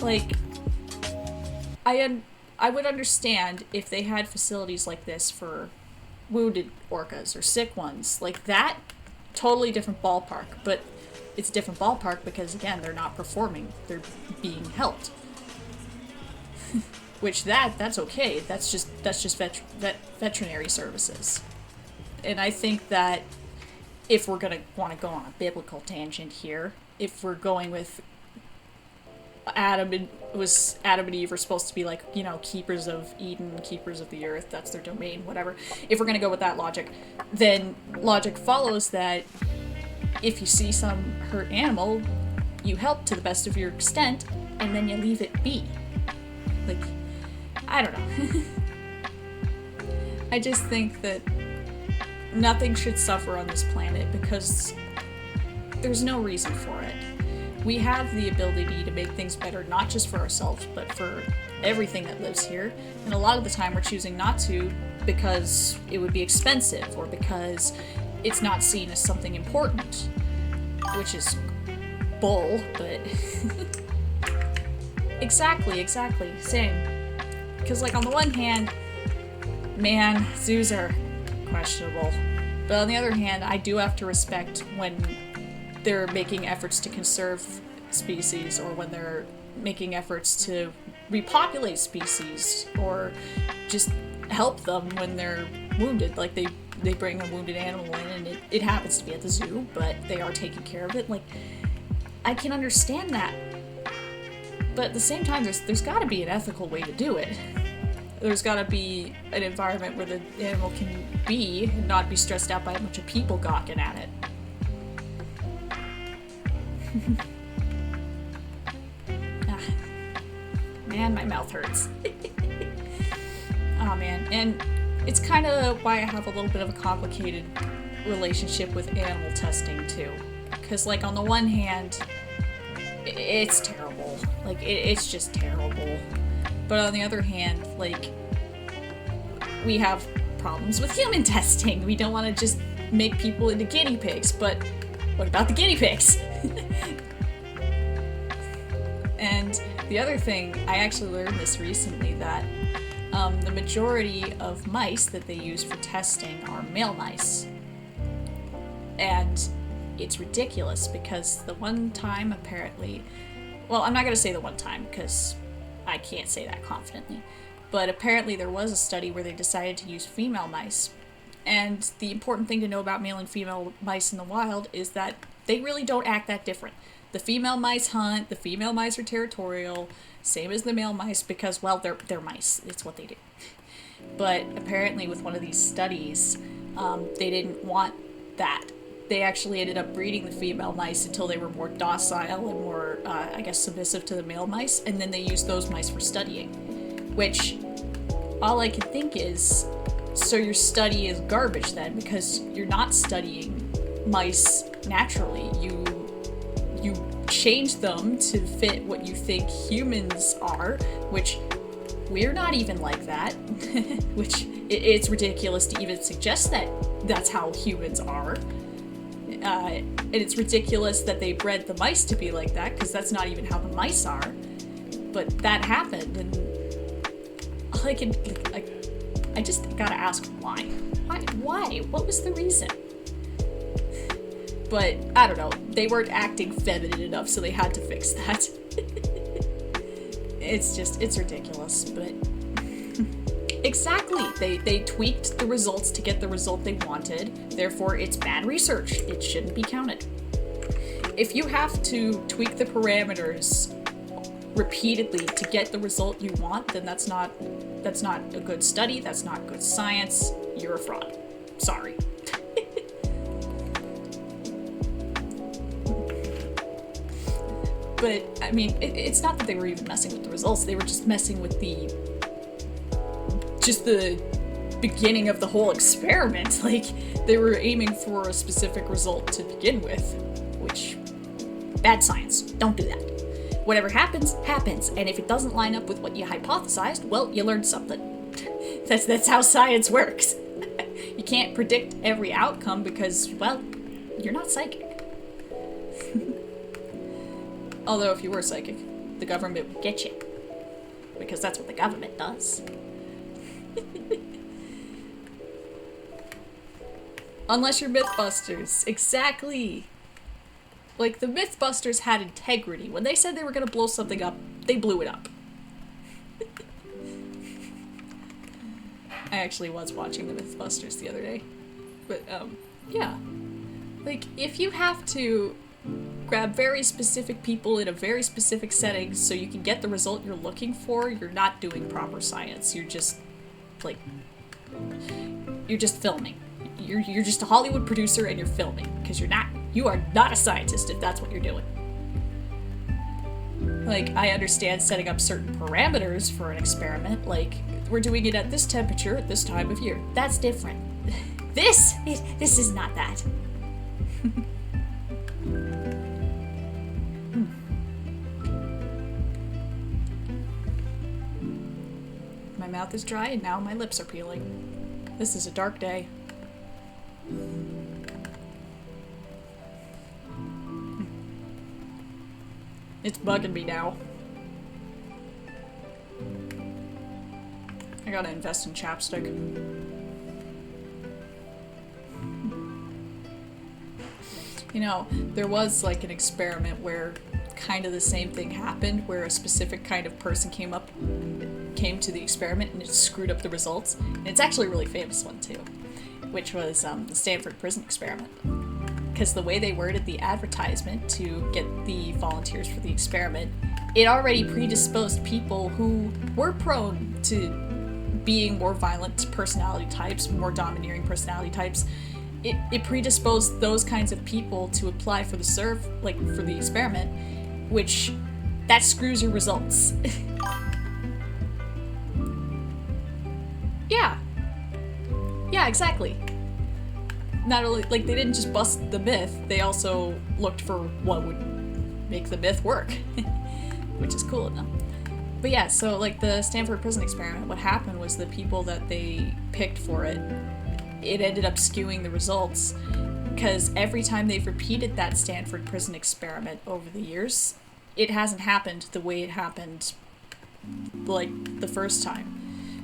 Like, I would understand if they had facilities like this for wounded orcas or sick ones. Like that, totally different ballpark. But it's a different ballpark because, again, they're not performing. They're being helped. Which that's okay. That's just veterinary services. And I think that if we're going to want to go on a biblical tangent here, if we're going with Adam and Eve are supposed to be like, you know, keepers of Eden, keepers of the earth, that's their domain, whatever. If we're going to go with that logic, then logic follows that if you see some hurt animal, you help to the best of your extent, and then you leave it be. Like, I don't know. I just think that nothing should suffer on this planet because there's no reason for it. We have the ability to make things better, not just for ourselves, but for everything that lives here. And a lot of the time we're choosing not to because it would be expensive or because it's not seen as something important, which is bull, but exactly, same. Because, like, on the one hand, man, zoos are questionable. But on the other hand, I do have to respect when they're making efforts to conserve species, or when they're making efforts to repopulate species, or just help them when they're wounded. Like, they bring a wounded animal in, and it happens to be at the zoo, but they are taking care of it. Like, I can understand that. But at the same time, there's gotta be an ethical way to do it. There's gotta be an environment where the animal can be and not be stressed out by a bunch of people gawking at it. Man, my mouth hurts. Oh man, and it's kind of why I have a little bit of a complicated relationship with animal testing too. Because, like, on the one hand, it's terrible. Like, it's just terrible. But on the other hand, like, we have problems with human testing. We don't want to just make people into guinea pigs, but what about the guinea pigs? And the other thing, I actually learned this recently, that the majority of mice that they use for testing are male mice. And it's ridiculous because the one time apparently, well, I'm not going to say the one time because I can't say that confidently, but apparently there was a study where they decided to use female mice. And the important thing to know about male and female mice in the wild is that they really don't act that different. The female mice hunt, the female mice are territorial, same as the male mice because, well, they're mice. It's what they do. But apparently with one of these studies, they didn't want that. They actually ended up breeding the female mice until they were more docile and more, I guess, submissive to the male mice, and then they used those mice for studying. Which, all I can think is, so your study is garbage then, because you're not studying mice naturally. You change them to fit what you think humans are, which we're not even like that. Which, it's ridiculous to even suggest that that's how humans are. And it's ridiculous that they bred the mice to be like that, because that's not even how the mice are. But that happened, and I just gotta ask why? Why? What was the reason? But, I don't know, they weren't acting feminine enough, so they had to fix that. It's ridiculous, but Exactly. They tweaked the results to get the result they wanted. Therefore, it's bad research. It shouldn't be counted. If you have to tweak the parameters repeatedly to get the result you want, then that's not a good study. That's not good science. You're a fraud. Sorry. But, I mean, it's not that they were even messing with the results. They were just messing with the beginning of the whole experiment. Like, they were aiming for a specific result to begin with, which, bad science. Don't do that. Whatever happens, happens. And if it doesn't line up with what you hypothesized, well, you learned something. That's how science works. You can't predict every outcome because, well, you're not psychic. Although if you were psychic, the government would get you. Because that's what the government does. Unless you're Mythbusters. Exactly! Like, the Mythbusters had integrity. When they said they were gonna blow something up, they blew it up. I actually was watching the Mythbusters the other day. But, yeah. Like, if you have to grab very specific people in a very specific setting so you can get the result you're looking for, you're not doing proper science. You're just, like, you're just filming. You're just a Hollywood producer and you're filming, because you are not a scientist if that's what you're doing. Like, I understand setting up certain parameters for an experiment, like, we're doing it at this temperature at this time of year. That's different. This is not that. My mouth is dry and now my lips are peeling. This is a dark day. It's bugging me now. I gotta invest in chapstick. You know, there was like an experiment where kind of the same thing happened, where a specific kind of person came to the experiment and it screwed up the results. And it's actually a really famous one too, which was the Stanford prison experiment. Because the way they worded the advertisement to get the volunteers for the experiment, it already predisposed people who were prone to being more violent personality types, more domineering personality types. It predisposed those kinds of people to apply for the experiment, which that screws your results. Yeah, exactly. Not only, like, they didn't just bust the myth, they also looked for what would make the myth work, which is cool enough. But yeah, so, like, the Stanford prison experiment, what happened was the people that they picked for it ended up skewing the results, because every time they've repeated that Stanford prison experiment over the years, it hasn't happened the way it happened, like, the first time.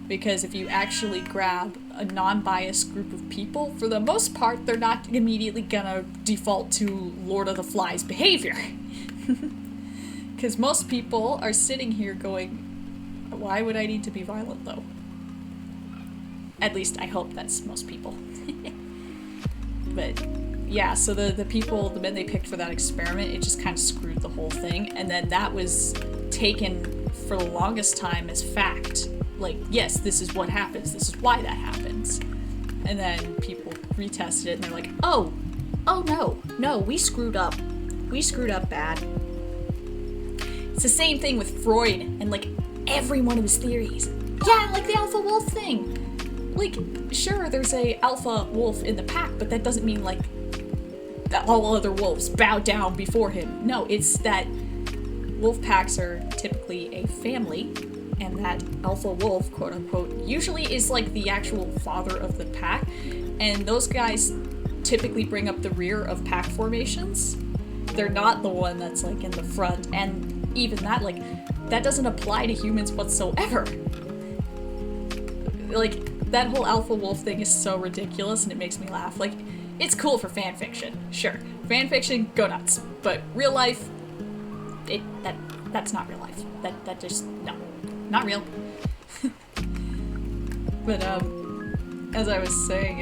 Because if you actually grab a non-biased group of people, for the most part, they're not immediately gonna default to Lord of the Flies behavior. Because most people are sitting here going, why would I need to be violent, though? At least I hope that's most people. But yeah, so the men they picked for that experiment, it just kind of screwed the whole thing. And then that was taken for the longest time as fact. Like, yes, this is what happens. This is why that happens. And then people retested it and they're like, oh no, we screwed up. We screwed up bad. It's the same thing with Freud and, like, every one of his theories. Yeah, like the alpha wolf thing. Like, sure, there's a alpha wolf in the pack, but that doesn't mean, like, that all other wolves bow down before him. No, it's that wolf packs are typically a family, and that alpha wolf, quote unquote, usually is like the actual father of the pack, and those guys typically bring up the rear of pack formations. They're not the one that's, like, in the front, and even that, like, that doesn't apply to humans whatsoever. Like, that whole alpha wolf thing is so ridiculous and it makes me laugh. Like, it's cool for fan fiction, sure. Fan fiction, go nuts. But real life, that's not real life. That just, no. Not real. But as I was saying,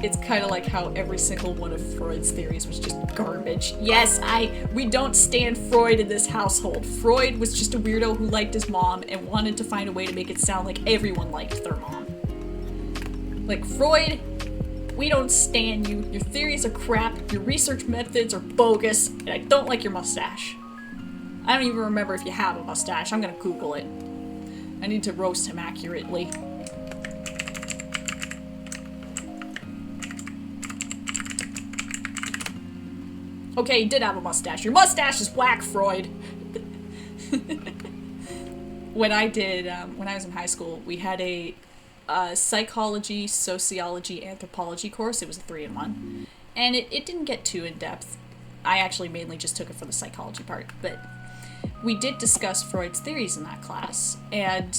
it's kind of like how every single one of Freud's theories was just garbage. Yes, we don't stand Freud in this household. Freud was just a weirdo who liked his mom and wanted to find a way to make it sound like everyone liked their mom. Like, Freud, we don't stand you. Your theories are crap. Your research methods are bogus. And I don't like your mustache. I don't even remember if you have a mustache. I'm gonna Google it. I need to roast him accurately. Okay, he did have a mustache. Your mustache is whack, Freud. When I was in high school, we had a psychology, sociology, anthropology course. It was a 3-in-1. And it didn't get too in-depth. I actually mainly just took it for the psychology part. But we did discuss Freud's theories in that class. And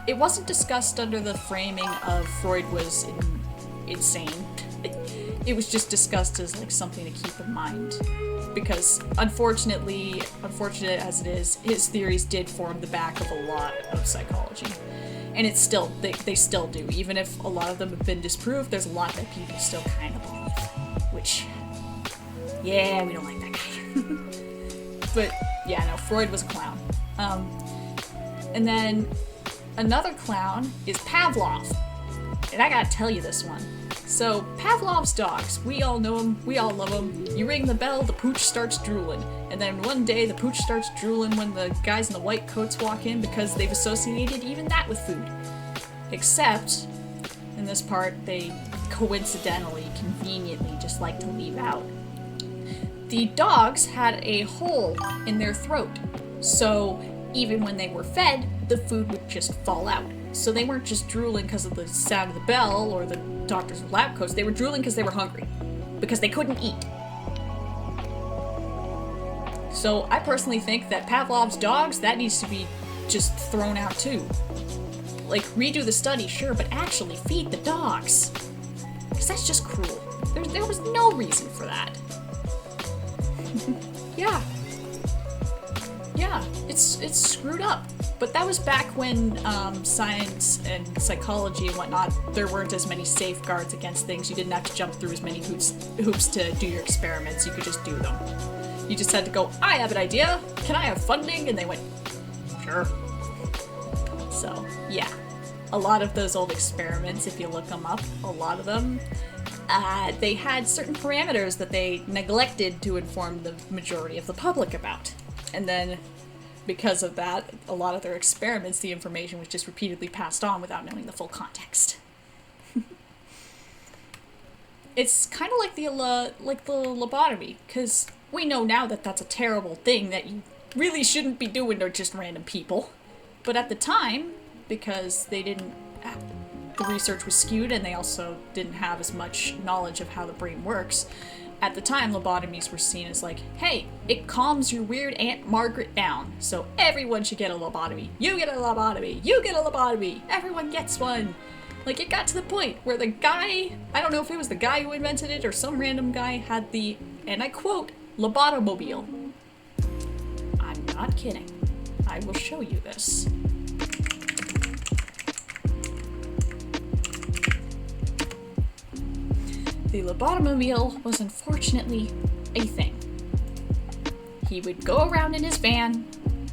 it wasn't discussed under the framing of Freud was insane. It was just discussed as like something to keep in mind. Because unfortunate as it is, his theories did form the back of a lot of psychology. And it's still, they still do. Even if a lot of them have been disproved, there's a lot that people still kind of believe. Which, yeah, we don't like that guy. But, yeah, no, Freud was a clown. And then another clown is Pavlov. And I gotta tell you this one. So, Pavlov's dogs, we all know him, we all love him. You ring the bell, the pooch starts drooling. And then one day, the pooch starts drooling when the guys in the white coats walk in because they've associated even that with food. Except, in this part, they coincidentally, conveniently, just like to leave out. The dogs had a hole in their throat. So, even when they were fed, the food would just fall out. So they weren't just drooling because of the sound of the bell or the doctor's lab coats, they were drooling because they were hungry. Because they couldn't eat. So I personally think that Pavlov's dogs, that needs to be just thrown out too. Like, redo the study, sure, but actually feed the dogs. Because that's just cruel. There was no reason for that. Yeah. Yeah, it's screwed up. But that was back when science and psychology and whatnot, there weren't as many safeguards against things. You didn't have to jump through as many hoops to do your experiments. You could just do them. You just had to go, I have an idea. Can I have funding? And they went, sure. So, yeah. A lot of those old experiments, if you look them up, a lot of them, they had certain parameters that they neglected to inform the majority of the public about. And then, because of that, a lot of their experiments, the information was just repeatedly passed on without knowing the full context. It's kind of like the lobotomy, because we know now that that's a terrible thing that you really shouldn't be doing to just random people. But at the time, because the research was skewed and they also didn't have as much knowledge of how the brain works, at the time, lobotomies were seen as like, hey, it calms your weird Aunt Margaret down, so everyone should get a lobotomy. You get a lobotomy. You get a lobotomy. Everyone gets one. Like, it got to the point where the guy, I don't know if it was the guy who invented it or some random guy, had the, and I quote, lobotomobile. I'm not kidding. I will show you this. The lobotomobile was unfortunately a thing. He would go around in his van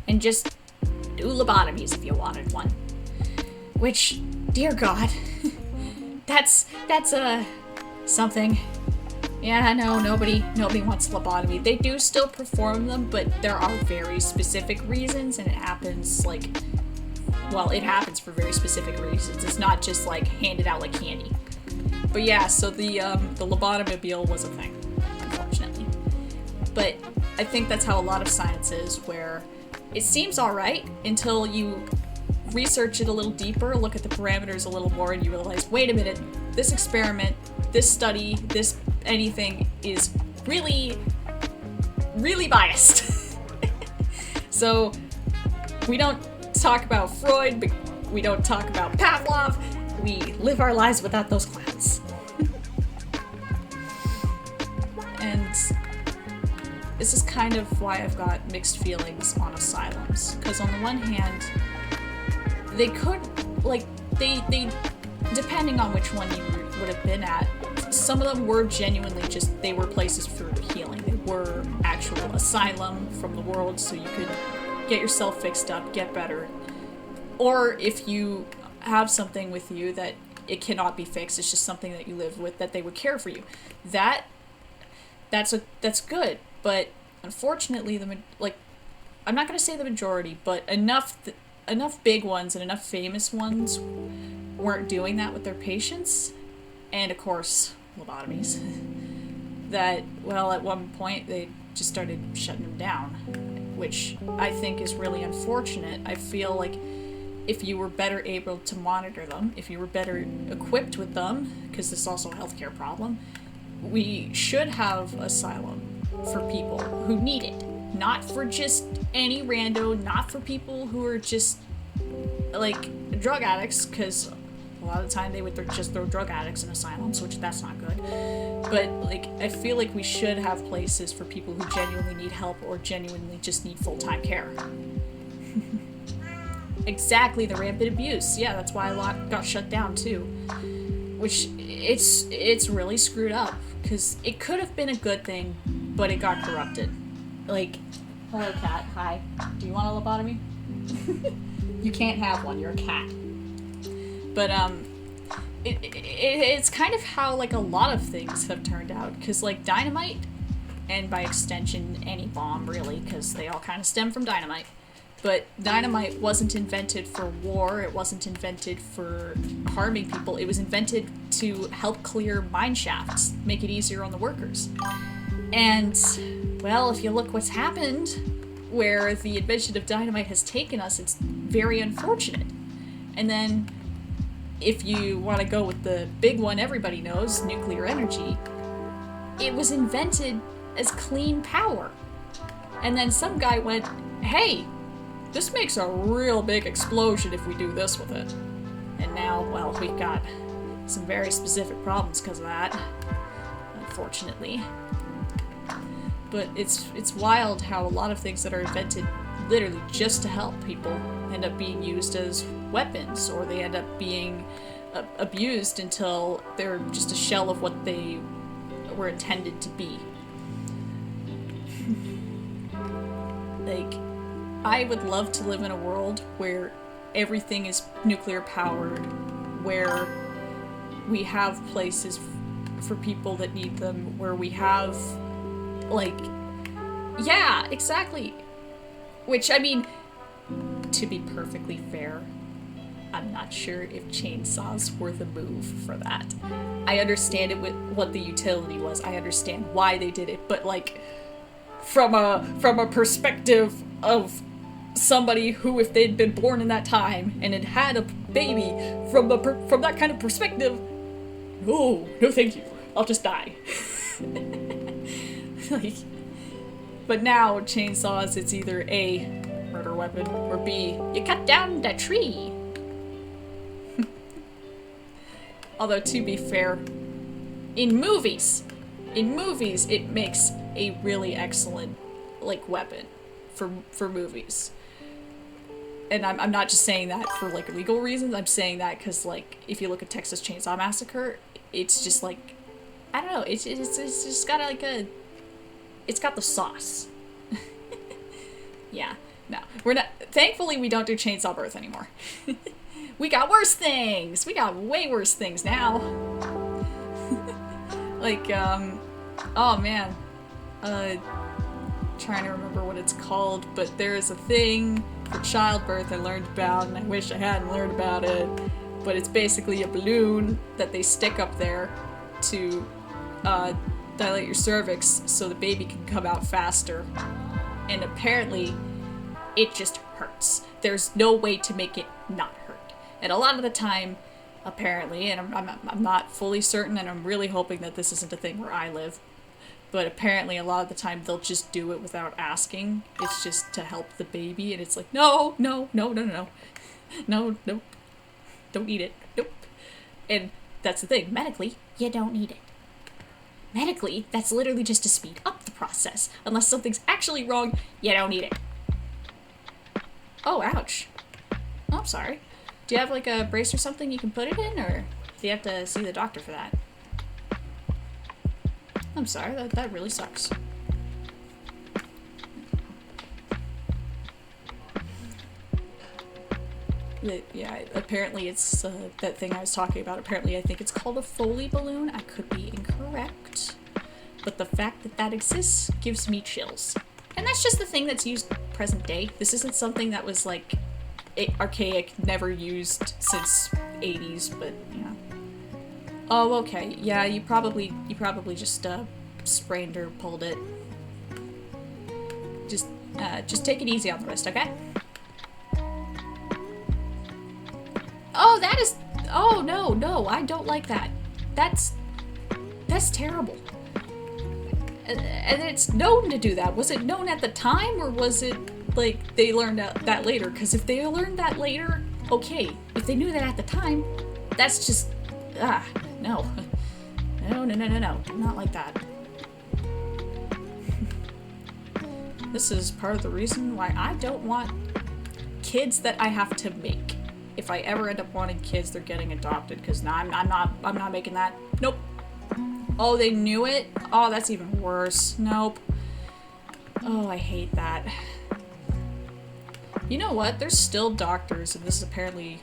and just do lobotomies if you wanted one. Which, dear God, that's something. Yeah, no, nobody wants lobotomy. They do still perform them, but there are very specific reasons, and it happens it happens for very specific reasons. It's not just like handed out like candy. But yeah, so the lobotomobile was a thing, unfortunately. But I think that's how a lot of science is, where it seems alright until you research it a little deeper, look at the parameters a little more, and you realize, wait a minute, this experiment, this study, this anything is really, really biased. So, we don't talk about Freud, we don't talk about Pavlov, we live our lives without those clowns. And this is kind of why I've got mixed feelings on asylums. Because on the one hand, they could, they depending on which one you would have been at, some of them were genuinely just, they were places for healing. They were actual asylum from the world, so you could get yourself fixed up, get better. Or if you have something with you that it cannot be fixed, it's just something that you live with, that they would care for you. That's good, but unfortunately, I'm not gonna say the majority, but enough big ones and enough famous ones weren't doing that with their patients, and of course, lobotomies, that, well, at one point they just started shutting them down, which I think is really unfortunate. I feel like if you were better able to monitor them, if you were better equipped with them, because this is also a healthcare problem, we should have asylum for people who need it. Not for just any rando, not for people who are just, like, drug addicts, because a lot of the time they would just throw drug addicts in asylums, which that's not good. But, like, I feel like we should have places for people who genuinely need help or genuinely just need full-time care. Exactly, the rampant abuse. Yeah, that's why a lot got shut down, too. Which, it's really screwed up, because it could have been a good thing, but it got corrupted. Like, hello cat, hi. Do you want a lobotomy? You can't have one, you're a cat. But, it's kind of how, like, a lot of things have turned out, because, like, dynamite, and by extension, any bomb, really, because they all kind of stem from dynamite, but dynamite wasn't invented for war, it wasn't invented for harming people, it was invented to help clear mine shafts, make it easier on the workers. And, well, if you look what's happened, where the invention of dynamite has taken us, it's very unfortunate. And then, if you want to go with the big one everybody knows, nuclear energy, it was invented as clean power. And then some guy went, hey, this makes a real big explosion if we do this with it. And now, well, we've got some very specific problems because of that, unfortunately. But it's wild how a lot of things that are invented literally just to help people end up being used as weapons, or they end up being abused until they're just a shell of what they were intended to be. Like, I would love to live in a world where everything is nuclear powered, where we have places for people that need them, where we have, like, yeah, exactly. Which, I mean, to be perfectly fair, I'm not sure if chainsaws were the move for that. I understand it with what the utility was. I understand why they did it, but, like, from a perspective of somebody who, if they'd been born in that time and had had a baby, from that kind of perspective, no thank you, I'll just die. Like, but now chainsaws, it's either A, murder weapon, or B, you cut down the tree. Although, to be fair, in movies, it makes a really excellent, like, weapon for movies. And I'm not just saying that for, like, legal reasons, I'm saying that because, like, if you look at Texas Chainsaw Massacre, it's just, like, I don't know, it's just got, like, it's got the sauce. Yeah, no, we're not, thankfully we don't do chainsaw birth anymore. We got worse things! We got way worse things now. Like, oh man, trying to remember what it's called, but there is a thing for childbirth I learned about, and I wish I hadn't learned about it, but it's basically a balloon that they stick up there to, dilate your cervix so the baby can come out faster. And apparently, it just hurts. There's no way to make it not hurt. And a lot of the time, apparently, and I'm not fully certain, and I'm really hoping that this isn't a thing where I live, but apparently a lot of the time they'll just do it without asking. It's just to help the baby, and it's like, no, nope, don't eat it, nope. And that's the thing, medically, you don't need it. Medically, that's literally just to speed up the process. Unless something's actually wrong, you don't need it. Oh, ouch. Oh, I'm sorry. Do you have like a brace or something you can put it in, or do you have to see the doctor for that? I'm sorry, that really sucks. Yeah, apparently it's that thing I was talking about. Apparently I think it's called a Foley balloon. I could be incorrect. But the fact that that exists gives me chills. And that's just the thing that's used present day. This isn't something that was like archaic, never used since 80s, but yeah. Oh, okay. Yeah, you probably just sprained or pulled it. Just take it easy on the wrist, okay? Oh, that is... Oh, no, I don't like that. That's terrible. And it's known to do that. Was it known at the time, or was it, like, they learned that later? Because if they learned that later, okay. If they knew that at the time, that's just... no. No. Not like that. This is part of the reason why I don't want kids that I have to make. If I ever end up wanting kids, they're getting adopted, because I'm not making that. Nope. Oh, they knew it? Oh, that's even worse. Nope. Oh, I hate that. You know what? There's still doctors, and this is apparently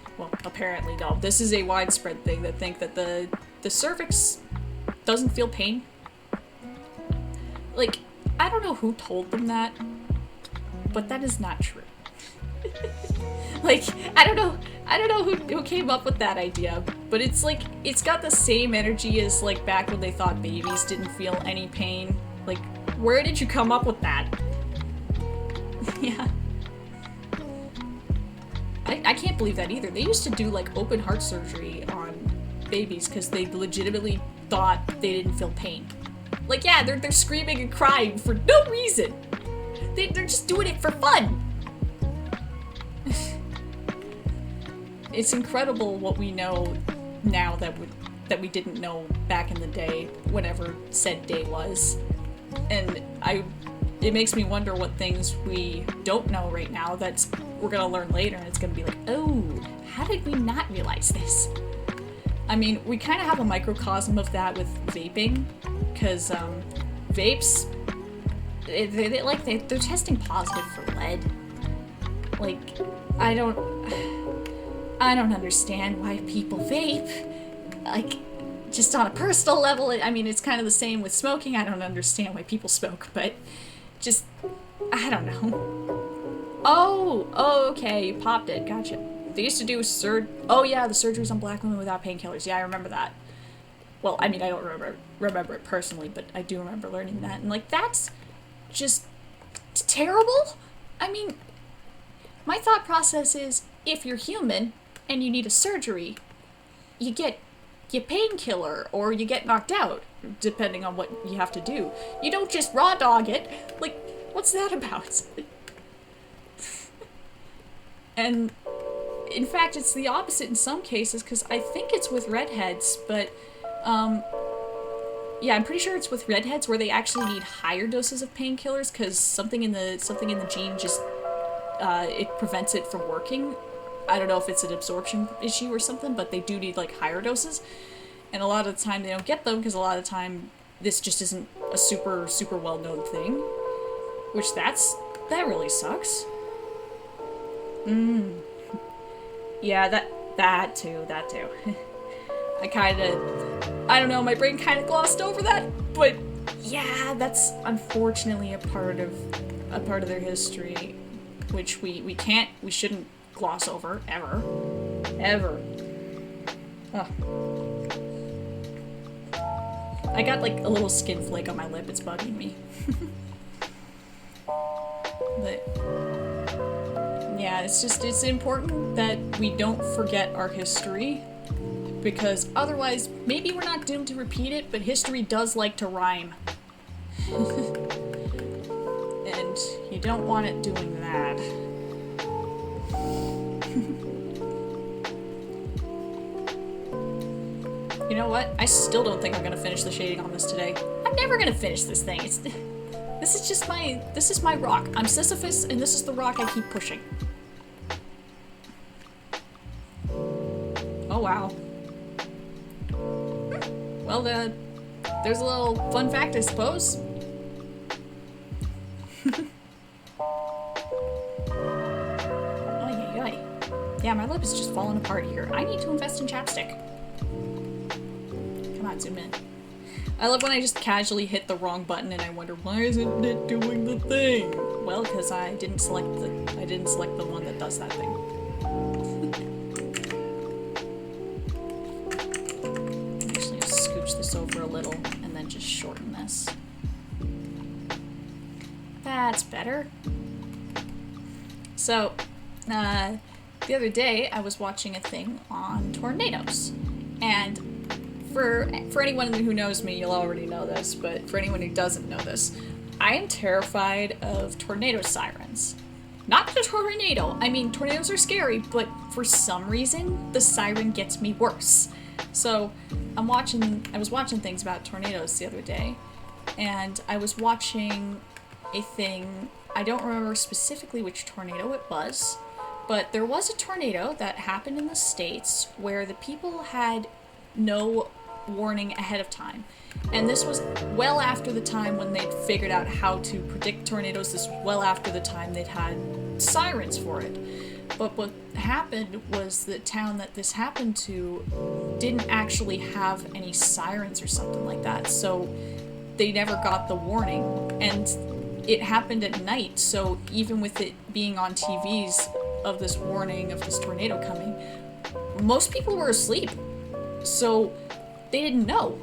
no, this is a widespread thing, that think that the cervix doesn't feel pain. Like, I don't know who told them that, but that is not true. Like, I don't know who came up with that idea, but it's like, it's got the same energy as like back when they thought babies didn't feel any pain. Like, where did you come up with that? Yeah. I can't believe that either. They used to do like open heart surgery on babies because they legitimately thought they didn't feel pain. Like, yeah, they're screaming and crying for no reason. They're just doing it for fun. It's incredible what we know now that we didn't know back in the day, whenever said day was. And it makes me wonder what things we don't know right now that we're gonna learn later, and it's gonna be like, oh, how did we not realize this? I mean, we kind of have a microcosm of that with vaping, because vapes, they're testing positive for lead. Like, I don't understand why people vape. Like, just on a personal level, I mean, it's kind of the same with smoking. I don't understand why people smoke, but just, I don't know. Oh, okay, you popped it, gotcha. They used to do oh yeah, the surgeries on black women without painkillers. Yeah, I remember that. Well, I mean, I don't remember it personally, but I do remember learning that. And like, that's just terrible. I mean, my thought process is, if you're human and you need a surgery, you get your painkiller or you get knocked out, depending on what you have to do. You don't just raw dog it. Like, what's that about? And in fact, it's the opposite in some cases, because I think it's with redheads, but yeah, I'm pretty sure it's with redheads where they actually need higher doses of painkillers, because something in the gene just it prevents it from working. I don't know if it's an absorption issue or something, but they do need like higher doses, and a lot of the time they don't get them because a lot of the time this just isn't a super well known thing, which that really sucks. Yeah, that too. I don't know, my brain kind of glossed over that, but yeah, that's unfortunately a part of their history, which we shouldn't gloss over, ever. Ugh. I got like a little skin flake on my lip, it's bugging me. But yeah, it's important that we don't forget our history, because otherwise maybe we're not doomed to repeat it, but history does like to rhyme. And you don't want it doing that. You know what? I still don't think I'm gonna finish the shading on this today. I'm never gonna finish this thing. This is my rock. I'm Sisyphus, and this is the rock I keep pushing. Oh wow. Well, there's a little fun fact, I suppose. Ay, ay, ay. Yeah, my lip is just falling apart here. I need to invest in chapstick. Come on, zoom in. I love when I just casually hit the wrong button and I wonder, why isn't it doing the thing? Well, because I didn't select the one that does that thing. I'm actually gonna scooch this over a little and then just shorten this. That's better. So, the other day I was watching a thing on tornadoes, and for anyone who knows me, you'll already know this, but for anyone who doesn't know this, I am terrified of tornado sirens. Not the tornado. I mean, tornadoes are scary, but for some reason, the siren gets me worse. So, I was watching things about tornadoes the other day, and I was watching a thing, I don't remember specifically which tornado it was, but there was a tornado that happened in the States where the people had no warning ahead of time. And this was well after the time when they'd figured out how to predict tornadoes. This was well after the time they'd had sirens for it. But what happened was the town that this happened to didn't actually have any sirens or something like that. So they never got the warning. And it happened at night, so even with it being on TVs of this warning of this tornado coming, most people were asleep. So they didn't know.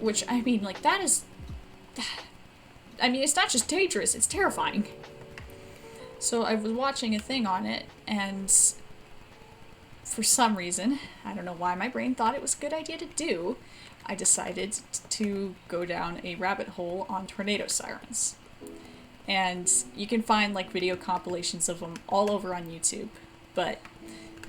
Which, I mean, like, that is... I mean, it's not just dangerous, it's terrifying. So I was watching a thing on it, and for some reason, I don't know why my brain thought it was a good idea to do, I decided to go down a rabbit hole on tornado sirens. And you can find like video compilations of them all over on YouTube, but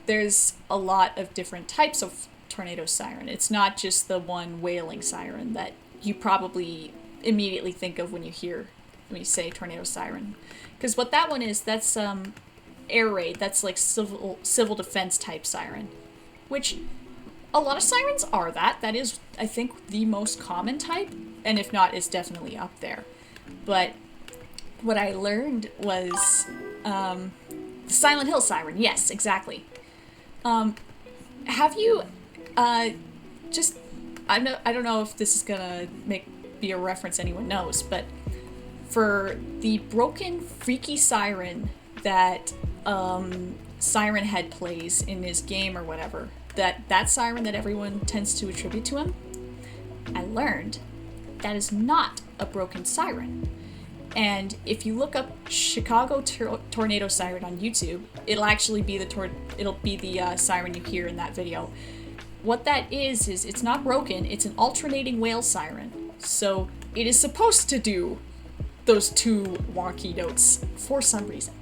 there's a lot of different types of tornado siren. It's not just the one wailing siren that you probably immediately think of when you say tornado siren. Because what that one is, that's air raid, that's like civil defense type siren, which a lot of sirens are that. That is, I think, the most common type, and if not, it's definitely up there. But what I learned was the Silent Hill siren. Yes, exactly. Have you just I don't know if this is gonna be a reference anyone knows, but for the broken freaky siren that Siren Head plays in his game or whatever, that siren that everyone tends to attribute to him, I learned that is not a broken siren. And if you look up Chicago tornado siren on YouTube, it'll actually be the siren you hear in that video. What that is it's not broken, it's an alternating wail siren. So it is supposed to do those two wonky notes for some reason.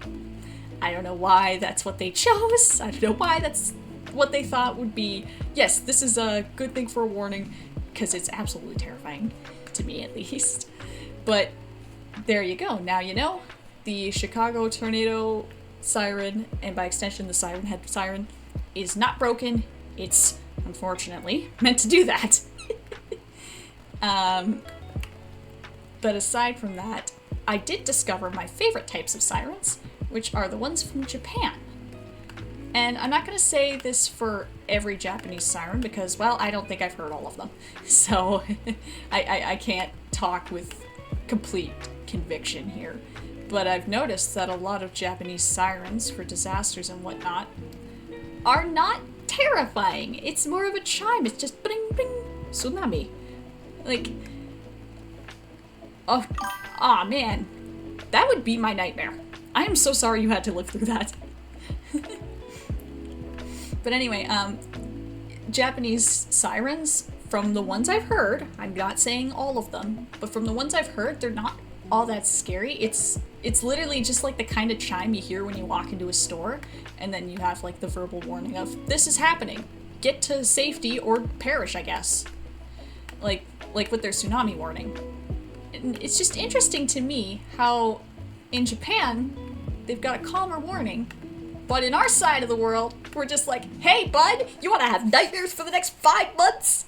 I don't know why that's what they chose. I don't know why that's what they thought would be, yes, this is a good thing for a warning, because it's absolutely terrifying, to me at least. But there you go. Now you know. The Chicago tornado siren, and by extension the Siren Head siren, is not broken. It's, unfortunately, meant to do that. But aside from that, I did discover my favorite types of sirens, which are the ones from Japan. And I'm not going to say this for every Japanese siren because, well, I don't think I've heard all of them. So I can't talk with complete conviction here. But I've noticed that a lot of Japanese sirens for disasters and whatnot are not terrifying. It's more of a chime. It's just bling bling tsunami. Like, oh, man. That would be my nightmare. I am so sorry you had to live through that. But anyway, Japanese sirens, from the ones I've heard, I'm not saying all of them, but from the ones I've heard, they're not all that scary. It's literally just like the kind of chime you hear when you walk into a store, and then you have like the verbal warning of, this is happening, get to safety or perish, I guess. Like with their tsunami warning. And it's just interesting to me how in Japan, they've got a calmer warning, But in our side of the world, we're just like, hey bud, you wanna have nightmares for the next 5 months?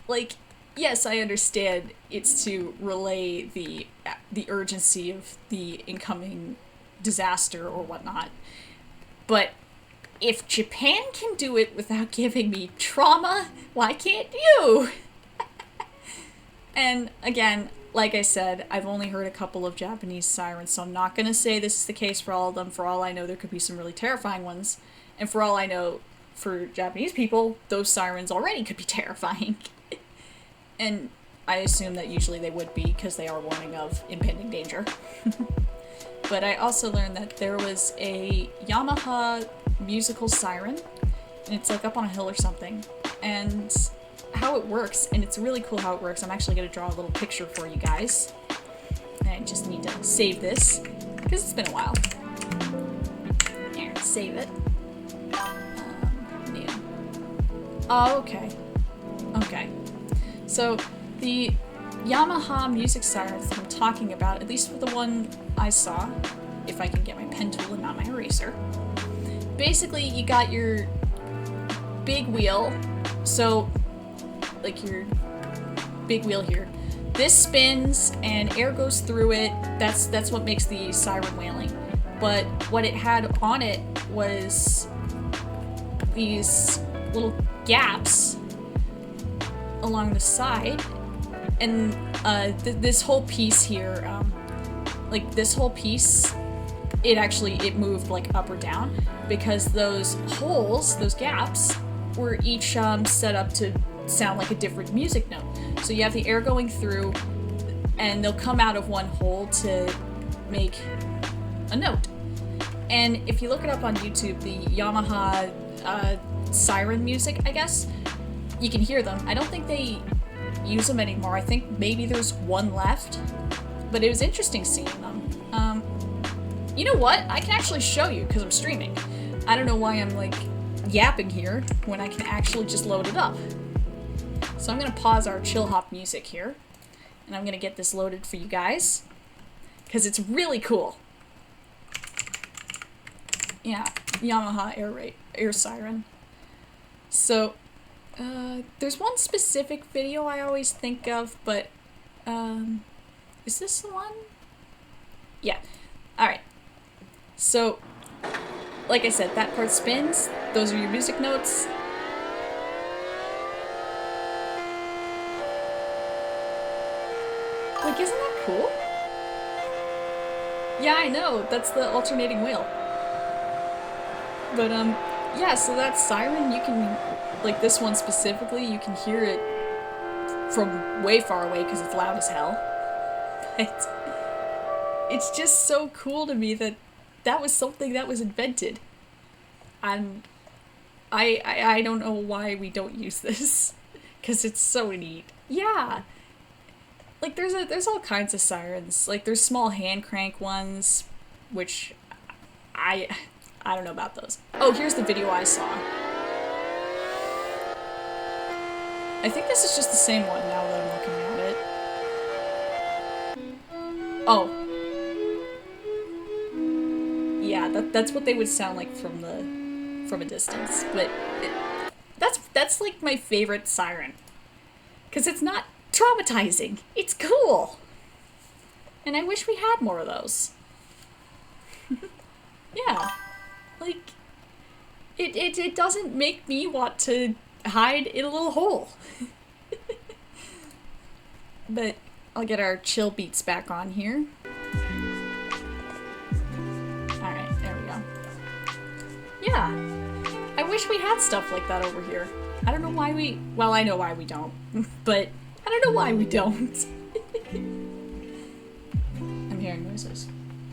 Like, yes, I understand it's to relay the urgency of the incoming disaster or whatnot. But if Japan can do it without giving me trauma, why can't you? And again, like I said, I've only heard a couple of Japanese sirens, so I'm not going to say this is the case for all of them. For all I know, there could be some really terrifying ones. And for all I know, for Japanese people, those sirens already could be terrifying. And I assume that usually they would be, because they are warning of impending danger. But I also learned that there was a Yamaha musical siren, and it's like up on a hill or something. And how it works, and it's really cool how it works. I'm actually going to draw a little picture for you guys. I just need to save this, because it's been a while. Here, save it. Yeah. Oh, okay. Okay. So, the Yamaha music sirens that I'm talking about, at least for the one I saw, if I can get my pen tool and not my eraser. Basically, you got your big wheel, so like your big wheel here. This spins and air goes through it. That's what makes the siren wailing. But what it had on it was these little gaps along the side, and this whole piece here, like this whole piece, it moved like up or down because those holes, those gaps, were each set up to sound like a different music note. So you have the air going through, and they'll come out of one hole to make a note. And if you look it up on YouTube, the Yamaha siren music, I guess, you can hear them. I don't think they use them anymore. I think maybe there's one left, but it was interesting seeing them. You know what? I can actually show you because I'm streaming. I don't know why I'm like yapping here when I can actually just load it up. So I'm gonna pause our chill hop music here, and I'm gonna get this loaded for you guys because it's really cool. Yeah, Yamaha air siren. So there's one specific video I always think of, but is this the one? Yeah. All right. So, like I said, that part spins. Those are your music notes. Like, isn't that cool? Yeah, I know. That's the alternating wheel. But, yeah, so that siren, you can, like this one specifically, you can hear it from way far away because it's loud as hell. But it's just so cool to me that that was something that was invented. And I don't know why we don't use this, because it's so neat. Yeah. Like, there's all kinds of sirens. Like, there's small hand crank ones, which I don't know about those. Oh, here's the video I saw. I think this is just the same one now that I'm looking at it. Oh. Yeah, that's what they would sound like from a distance. But that's like my favorite siren. 'Cause it's not traumatizing. It's cool. And I wish we had more of those. Yeah. Like, it doesn't make me want to hide in a little hole. But I'll get our chill beats back on here. Alright, there we go. Yeah. I wish we had stuff like that over here. I don't know why well, I know why we don't. But I don't know why we don't. I'm hearing noises.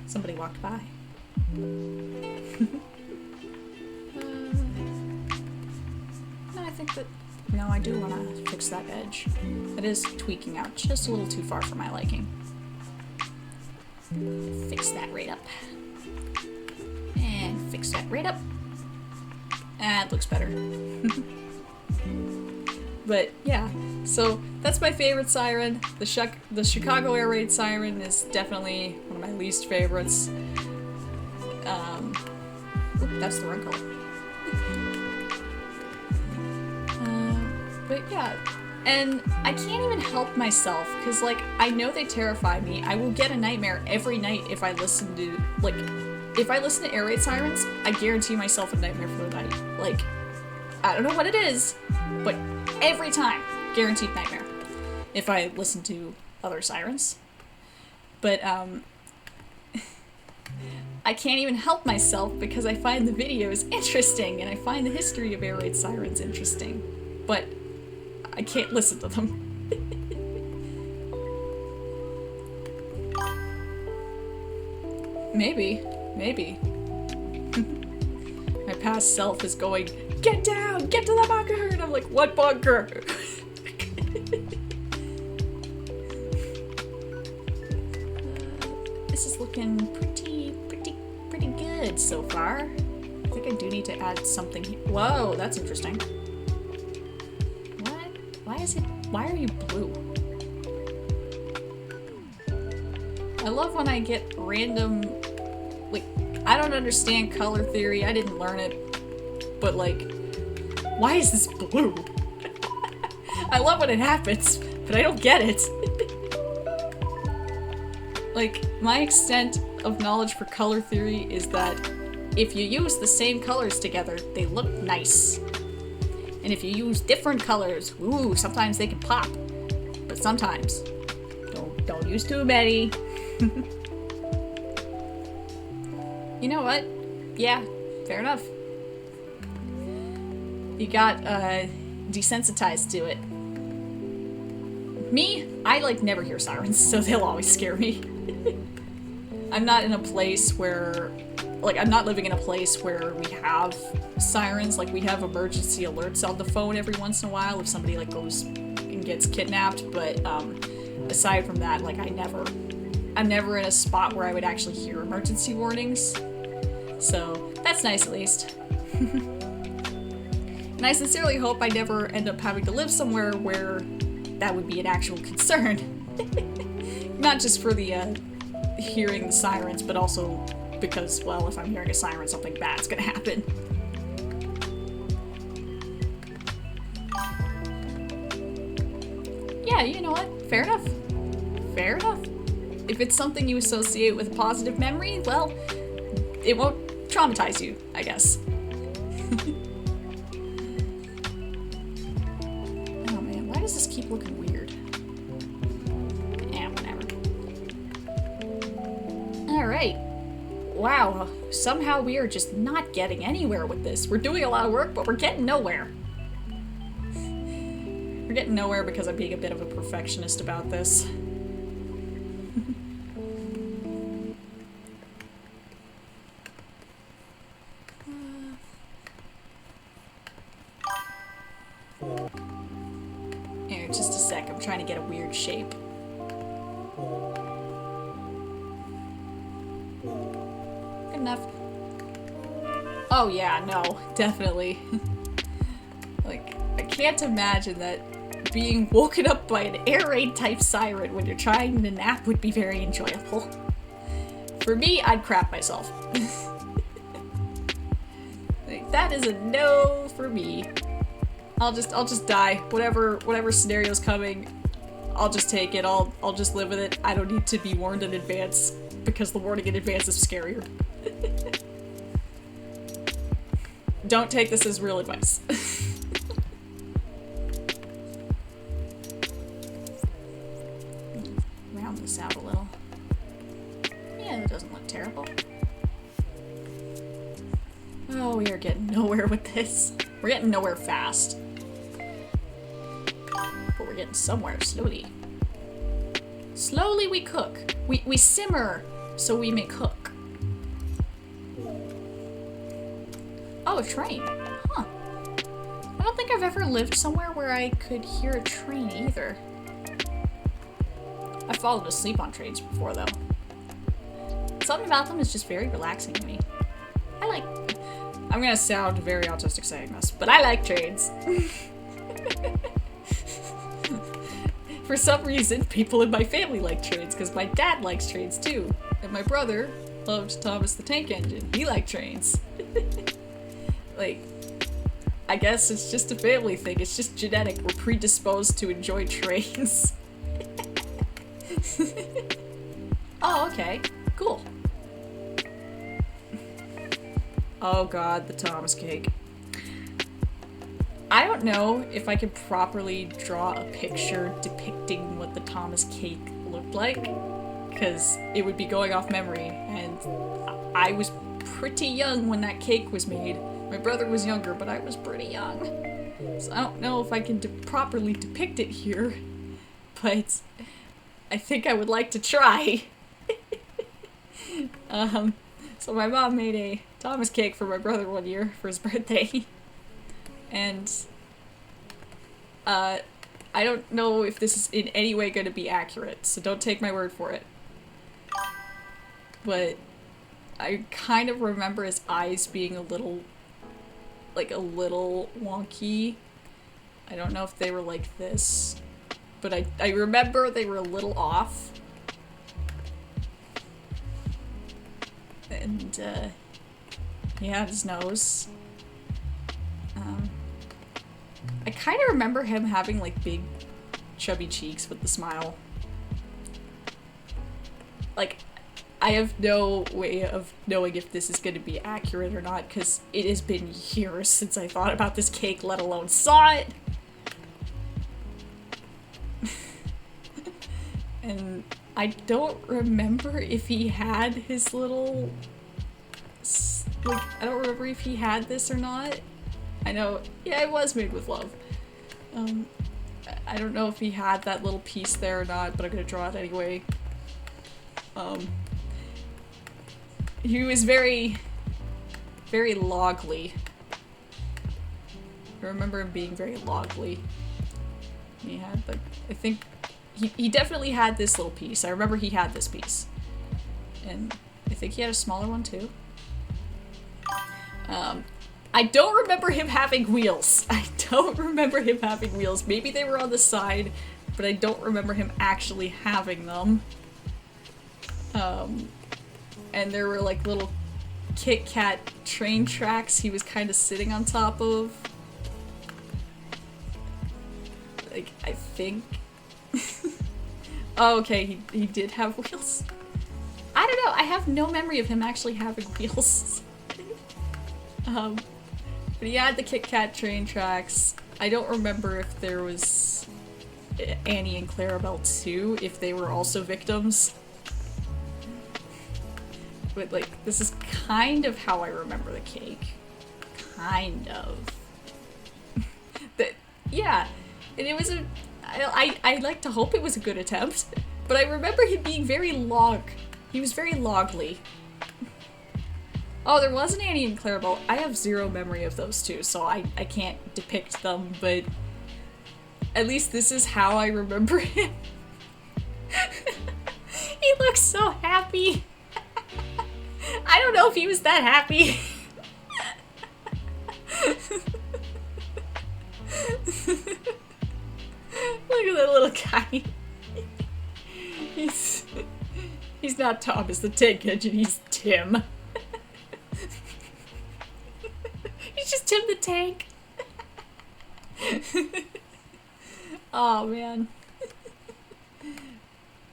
Somebody walked by. No, I think that... No, I do want to fix that edge. It is tweaking out just a little too far for my liking. Fix that right up. And fix that right up. Ah, it looks better. But yeah, so that's my favorite siren. The Chicago Air Raid siren is definitely one of my least favorites. Oop, that's the wrong color. But yeah, and I can't even help myself, because, like, I know they terrify me. I will get a nightmare every night if I listen to, like, if I listen to air raid sirens, I guarantee myself a nightmare for the night. Like, I don't know what it is, but every time, guaranteed nightmare. If I listen to other sirens. But, I can't even help myself because I find the videos interesting and I find the history of air raid sirens interesting. But I can't listen to them. Maybe. My past self is going, get down! Get to the bunker! And I'm like, what bunker? This is looking pretty good so far. I think I do need to add something here. Whoa, that's interesting. What? Why are you blue? I love when I get random, like, I don't understand color theory, I didn't learn it, but, like, why is this blue? I love when it happens, but I don't get it. Like, my extent of knowledge for color theory is that if you use the same colors together, they look nice. And if you use different colors, ooh, sometimes they can pop. But sometimes, don't use too many. You know what? Yeah, fair enough. You got, desensitized to it. Me, I, like, never hear sirens, so they'll always scare me. I'm not in a place where, like, I'm not living in a place where we have sirens. Like, we have emergency alerts on the phone every once in a while if somebody, like, goes and gets kidnapped, but, aside from that, like, I'm never in a spot where I would actually hear emergency warnings. So, that's nice at least. And I sincerely hope I never end up having to live somewhere where that would be an actual concern. Not just for the, hearing the sirens, but also because, well, if I'm hearing a siren, something bad's gonna happen. Yeah, you know what? Fair enough. Fair enough. If it's something you associate with a positive memory, well, it won't traumatize you, I guess. Oh man, why does this keep looking weird? Alright. Wow. Somehow we are just not getting anywhere with this. We're doing a lot of work, but we're getting nowhere. We're getting nowhere because I'm being a bit of a perfectionist about this. Here, just a sec. I'm trying to get a weird shape. Enough. Oh yeah, no, definitely. Like, I can't imagine that being woken up by an air raid type siren when you're trying to nap would be very enjoyable. For me, I'd crap myself. Like, that is a no for me. I'll just die. Whatever scenario's coming, I'll just take it. I'll just live with it. I don't need to be warned in advance because the warning in advance is scarier. Don't take this as real advice. Round this out a little. Yeah, that doesn't look terrible. Oh, we are getting nowhere with this. We're getting nowhere fast. But we're getting somewhere slowly. Slowly we cook. We simmer so we may cook. Oh, a train. Huh. I don't think I've ever lived somewhere where I could hear a train either. I've fallen asleep on trains before, though. Something about them is just very relaxing to me. I'm gonna sound very autistic saying this, but I like trains. For some reason, people in my family like trains, because my dad likes trains too. And my brother loved Thomas the Tank Engine. He liked trains. Like, I guess it's just a family thing. It's just genetic. We're predisposed to enjoy trains. Oh, okay. Cool. Oh god, the Thomas cake. I don't know if I could properly draw a picture depicting what the Thomas cake looked like, because it would be going off memory, and I was pretty young when that cake was made. My brother was younger, but I was pretty young. So I don't know if I can properly depict it here, but I think I would like to try. So my mom made a Thomas cake for my brother one year for his birthday. And, I don't know if this is in any way going to be accurate, so don't take my word for it. But I kind of remember his eyes being a little wonky. I don't know if they were like this, but I remember they were a little off. And, he had his nose. I kind of remember him having, like, big, chubby cheeks with the smile. Like, I have no way of knowing if this is going to be accurate or not, because it has been years since I thought about this cake, let alone saw it! And I don't remember if he had his little... like, I don't remember if he had this or not. I know, yeah, it was made with love. I don't know if he had that little piece there or not, but I'm gonna draw it anyway. He was very, very logly. I remember him being very logly. He had, like, I think, he definitely had this little piece. I remember he had this piece. And I think he had a smaller one too. I don't remember him having wheels. I don't remember him having wheels. Maybe they were on the side, but I don't remember him actually having them. And there were like little Kit Kat train tracks he was kind of sitting on top of. Like, I think... Oh, okay, he did have wheels. I don't know, I have no memory of him actually having wheels. But he had the Kit Kat train tracks. I don't remember if there was Annie and Clarabelle too, if they were also victims. But, like, this is kind of how I remember the cake. Kind of. Yeah, and it was I like to hope it was a good attempt, but I remember him being very he was very logly. Oh, there was an Annie and Clarabelle. I have zero memory of those two, so I can't depict them, but at least this is how I remember him. He looks so happy. I don't know if he was that happy. Look at that little guy. He's not Thomas the Tank Engine, he's Tim. He's just Tim the Tank. Oh man.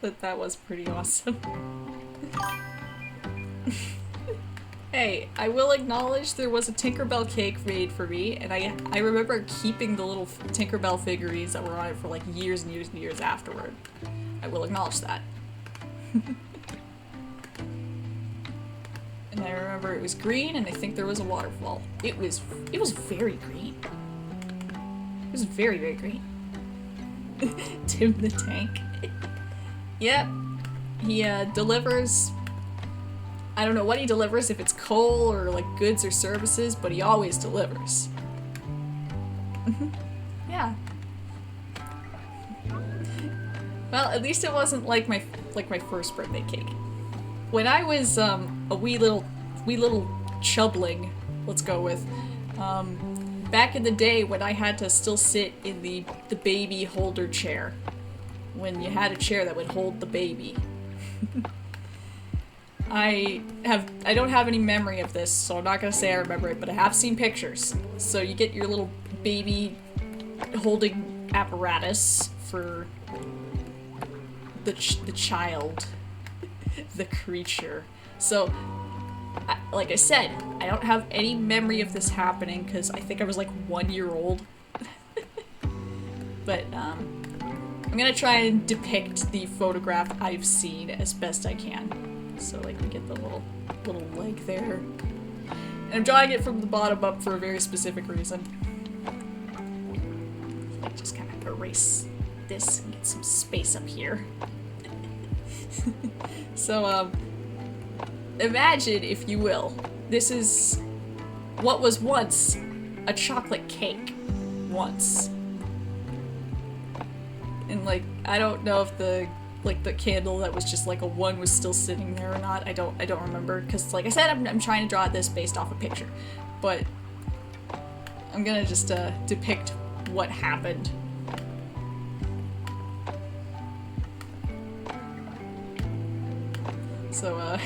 But that was pretty awesome. Hey, I will acknowledge there was a Tinkerbell cake made for me, and I remember keeping the little Tinkerbell figurines that were on it for like years and years and years afterward. I will acknowledge that. And I remember it was green, and I think there was a waterfall. It was very green. It was very, very green. Tim the Tank. Yep. He delivers... I don't know what he delivers, if it's coal or like goods or services, but he always delivers. Yeah. Well, at least it wasn't like my first birthday cake. When I was a wee little chubling, let's go with, back in the day when I had to still sit in the baby holder chair when you had a chair that would hold the baby. I don't have any memory of this, so I'm not gonna say I remember it, but I have seen pictures. So you get your little baby holding apparatus for the child, the creature. So, like I said, I don't have any memory of this happening because I think I was like 1 year old. But I'm gonna try and depict the photograph I've seen as best I can. So like we get the little leg there. And I'm drawing it from the bottom up for a very specific reason. Like just kind of erase this and get some space up here. So imagine, if you will, this is what was once a chocolate cake. Once. And like, I don't know if the candle that was just like a 1 was still sitting there or not. I don't remember, because like I said, I'm trying to draw this based off a picture. But I'm gonna just depict what happened. So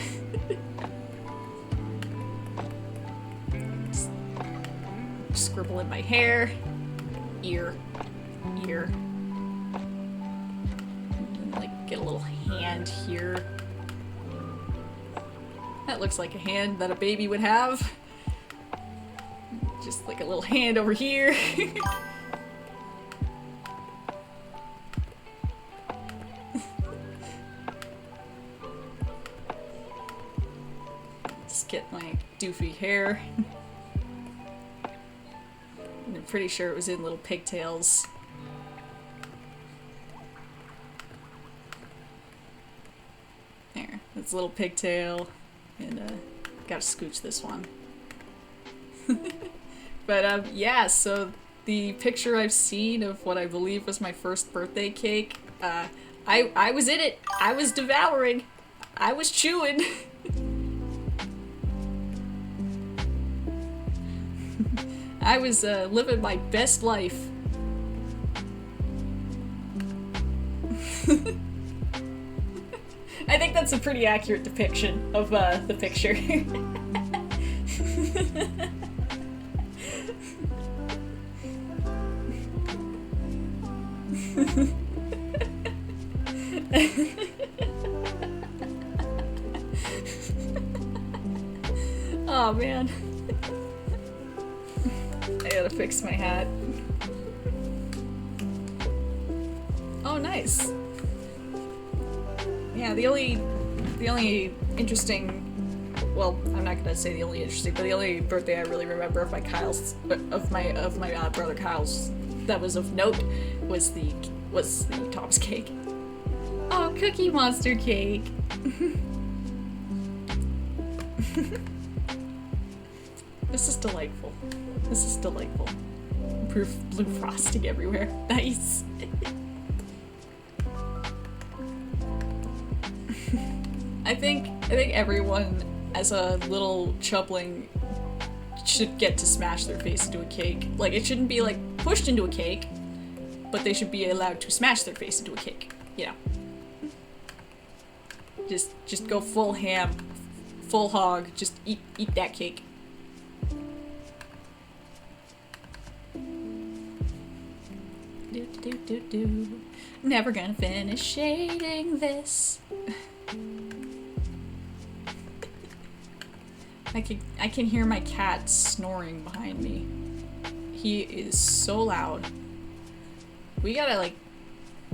just scribble in my hair, ear. Get a little hand here. That looks like a hand that a baby would have. Just like a little hand over here. Just get my doofy hair. And I'm pretty sure it was in little pigtails. There, that's a little pigtail, and gotta scooch this one. But yeah, so the picture I've seen of what I believe was my first birthday cake, I was in it. I was devouring. I was chewing. I was living my best life. I think that's a pretty accurate depiction of the picture. Oh man. I gotta fix my hat. Oh, nice. Yeah, the only interesting, well, I'm not gonna say the only interesting, but the only birthday I really remember of my brother Kyle's that was of note was the Tom's cake. Oh, Cookie Monster cake. This is delightful. This is delightful. Blue frosting everywhere. Nice. I think everyone as a little chubling should get to smash their face into a cake. Like, it shouldn't be like pushed into a cake, but they should be allowed to smash their face into a cake. You know. Just go full ham, full hog. Just eat that cake. Do. Never gonna finish shading this. I can hear my cat snoring behind me. He is so loud. We gotta like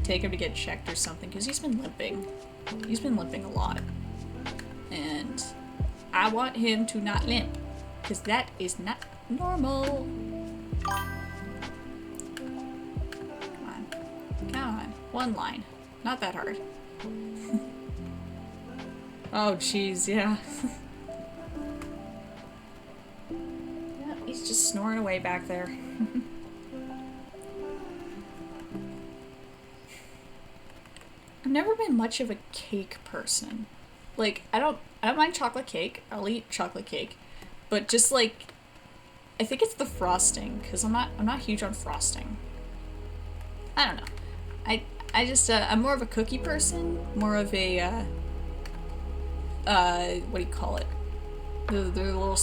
take him to get checked or something because he's been limping. He's been limping a lot. And I want him to not limp because that is not normal. Come on, one line. Not that hard. Oh jeez, yeah. Yeah, he's just snoring away back there. I've never been much of a cake person. Like, I don't mind chocolate cake. I'll eat chocolate cake. But just like, I think it's the frosting, because I'm not huge on frosting. I don't know. I'm more of a cookie person, more of a, what do you call it? The little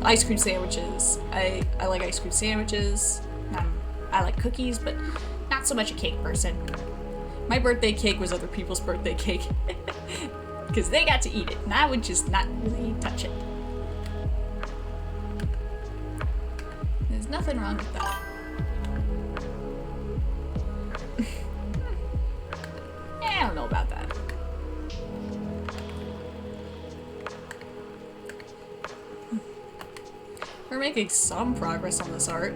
ice cream sandwiches. I like ice cream sandwiches. I like cookies, but not so much a cake person. My birthday cake was other people's birthday cake. Because they got to eat it, and I would just not really touch it. There's nothing wrong with that. I don't know about that. We're making some progress on this art.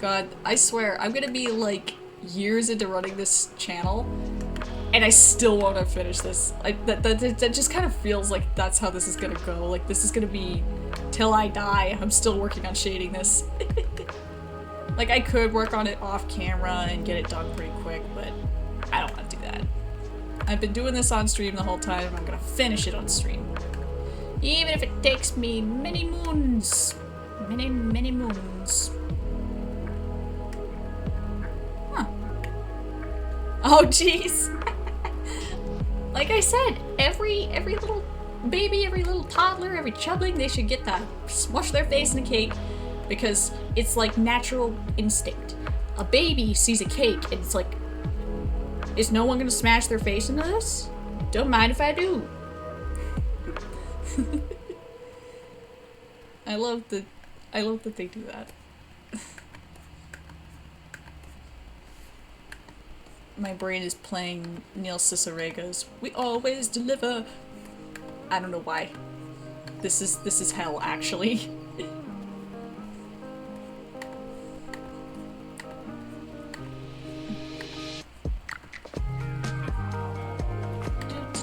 God, I swear, I'm gonna be like years into running this channel, and I still want to finish this. That just kind of feels like that's how this is gonna go. Like, this is gonna be till I die. I'm still working on shading this. Like, I could work on it off camera and get it done pretty quick, but I don't want to do that. I've been doing this on stream the whole time, and I'm gonna finish it on stream. Even if it takes me many moons. Many, many moons. Huh. Oh, jeez. Like I said, every little baby, every little toddler, every chubbling, they should get to smush their face in a cake because it's like natural instinct. A baby sees a cake and it's like, is no one gonna smash their face into this? Don't mind if I do. I love that they do that. My brain is playing Neil Cicerega's "We Always Deliver." I don't know why. This is hell, actually.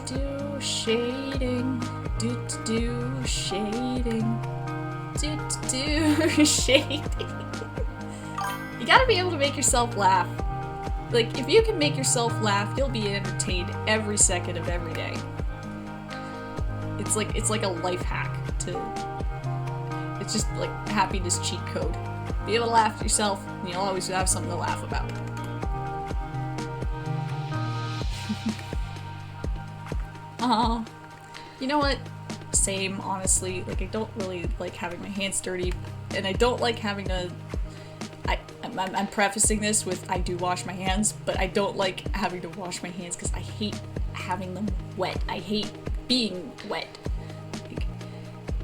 Do shading. Do shading. Do shading. You gotta be able to make yourself laugh. Like, if you can make yourself laugh, you'll be entertained every second of every day. It's like a life hack to... It's just like happiness cheat code. Be able to laugh at yourself, and you'll always have something to laugh about. You know what? Same, honestly. Like, I don't really like having my hands dirty, and I don't like having to... I'm prefacing this with I do wash my hands, but I don't like having to wash my hands because I hate having them wet. I hate being wet.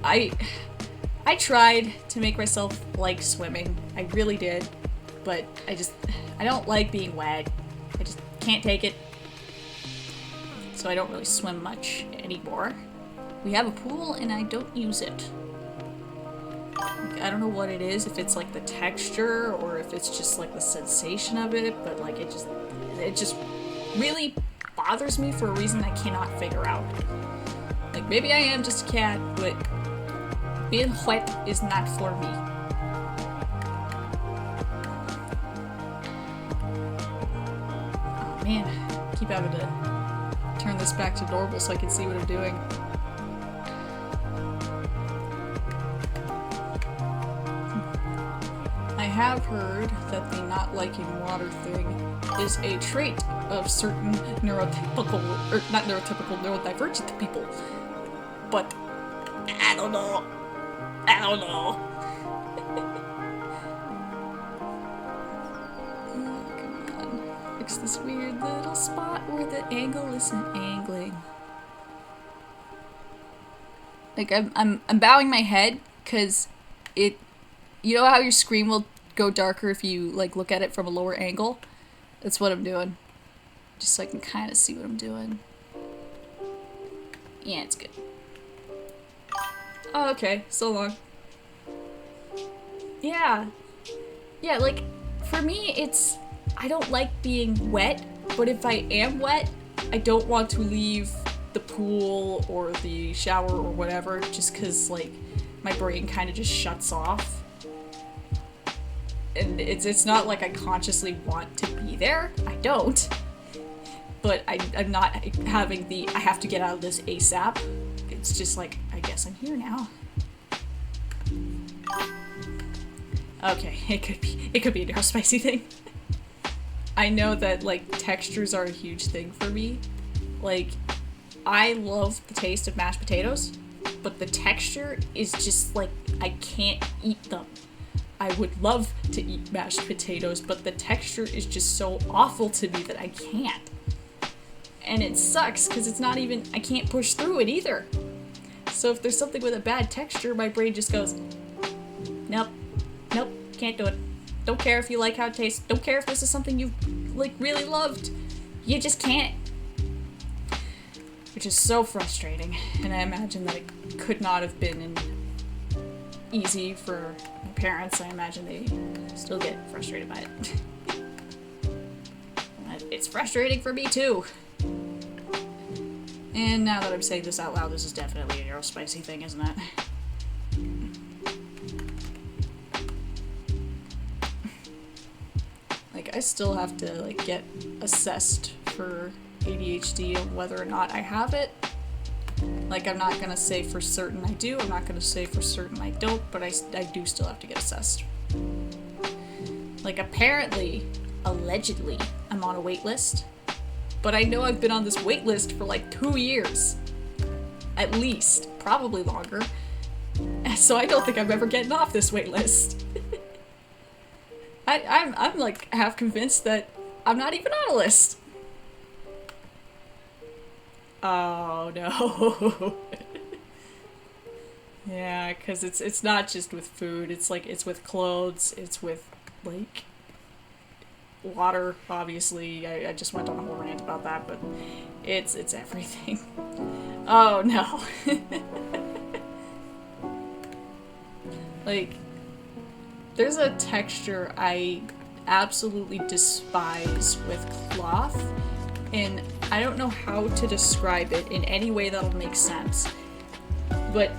Like, I tried to make myself like swimming. I really did, but I don't like being wet. I just can't take it. So I don't really swim much anymore. We have a pool and I don't use it. I don't know what it is, if it's like the texture or if it's just like the sensation of it, but like it just really bothers me for a reason I cannot figure out. Like, maybe I am just a cat, but being wet is not for me. Oh man, I keep having to turn this back to normal so I can see what I'm doing. I have heard that the not liking water thing is a trait of certain neurotypical, or not neurotypical, neurodivergent people. But I don't know. I don't know. Oh, come on. Fix this weird little spot where the angle isn't angling. Like, I'm bowing my head because it, you know how your screen will go darker if you like look at it from a lower angle? That's what I'm doing. Just so I can kind of see what I'm doing. Yeah, it's good. Oh, okay. So long. Yeah. Yeah, like, for me, it's... I don't like being wet, but if I am wet, I don't want to leave the pool or the shower or whatever, just because, like, my brain kind of just shuts off. And it's not like I consciously want to be there. I don't. But I'm not having the, I have to get out of this ASAP. It's just like, I guess I'm here now. Okay, it could be a neurospicy thing. I know that, like, textures are a huge thing for me. Like, I love the taste of mashed potatoes, but the texture is just, like, I can't eat them. I would love to eat mashed potatoes, but the texture is just so awful to me that I can't. And it sucks, because it's not even, I can't push through it either. So if there's something with a bad texture, my brain just goes, nope, nope, can't do it. Don't care if you like how it tastes. Don't care if this is something you've, like, really loved. You just can't. Which is so frustrating. And I imagine that it could not have been easy for my parents. I imagine they still get frustrated by it. It's frustrating for me too. And now that I'm saying this out loud, this is definitely a spicy thing, isn't it? Like, I still have to, like, get assessed for ADHD and whether or not I have it. Like, I'm not gonna say for certain I do, I'm not gonna say for certain I don't, but I do still have to get assessed. Like, apparently, allegedly, I'm on a wait list, but I know I've been on this wait list for like 2 years. At least. Probably longer. So I don't think I'm ever getting off this wait list. I'm like half convinced that I'm not even on a list. Oh no. Yeah, because it's not just with food, it's like, it's with clothes, it's with, like, water, obviously. I just went on a whole rant about that, but it's everything. Oh no. Like, there's a texture I absolutely despise with cloth, and I don't know how to describe it in any way that'll make sense, but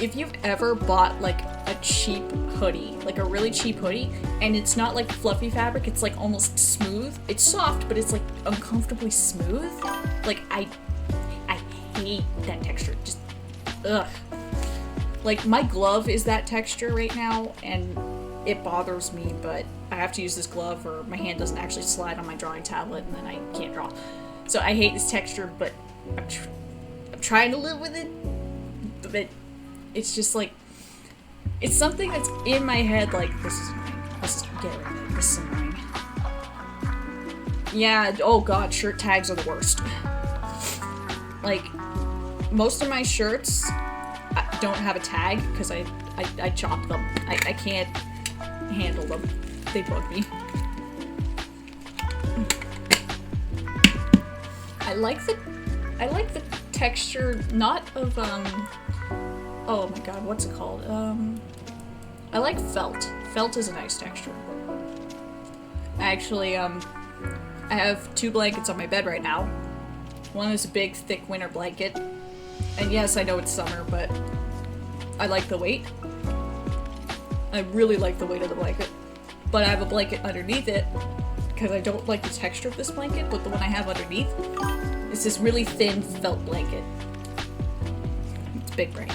if you've ever bought, like, a cheap hoodie, like a really cheap hoodie, and it's not like fluffy fabric, it's like almost smooth. It's soft, but it's like uncomfortably smooth. Like, I hate that texture. Just, ugh. Like, my glove is that texture right now, and it bothers me, but I have to use this glove or my hand doesn't actually slide on my drawing tablet, and then I can't draw. So I hate this texture, but I'm trying to live with it, but it's just like, it's something that's in my head, like, this is annoying. Let's just get rid of it. This is annoying. Yeah, oh god, shirt tags are the worst. Like, most of my shirts don't have a tag because I chop them. I can't handle them. They bug me. I like the texture, not of, oh my god, what's it called? I like felt. Felt is a nice texture. Actually, I have 2 blankets on my bed right now. One is a big, thick winter blanket. And yes, I know it's summer, but I like the weight. I really like the weight of the blanket. But I have a blanket underneath it, because I don't like the texture of this blanket, but the one I have underneath is this really thin felt blanket. It's big brain.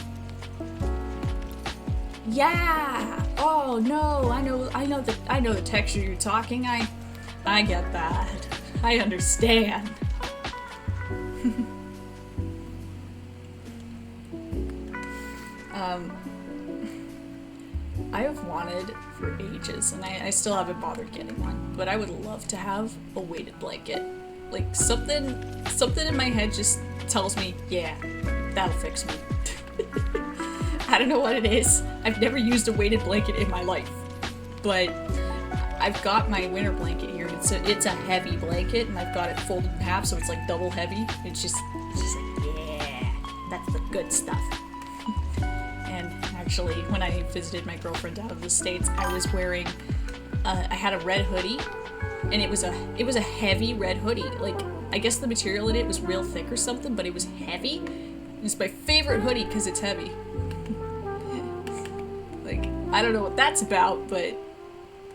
Yeah! Oh no, I know the texture you're talking. I get that. I understand. I have wanted for ages, and I still haven't bothered getting one, but I would love to have a weighted blanket. Like, something in my head just tells me, yeah, that'll fix me. I don't know what it is. I've never used a weighted blanket in my life, but I've got my winter blanket here. It's a heavy blanket, and I've got it folded in half, so it's like double heavy. It's just like, yeah, that's the good stuff. And actually, when I visited my girlfriend out of the States, I was wearing, I had a red hoodie, and it was a heavy red hoodie. Like, I guess the material in it was real thick or something, but it was heavy. It's my favorite hoodie because it's heavy. Like, I don't know what that's about, but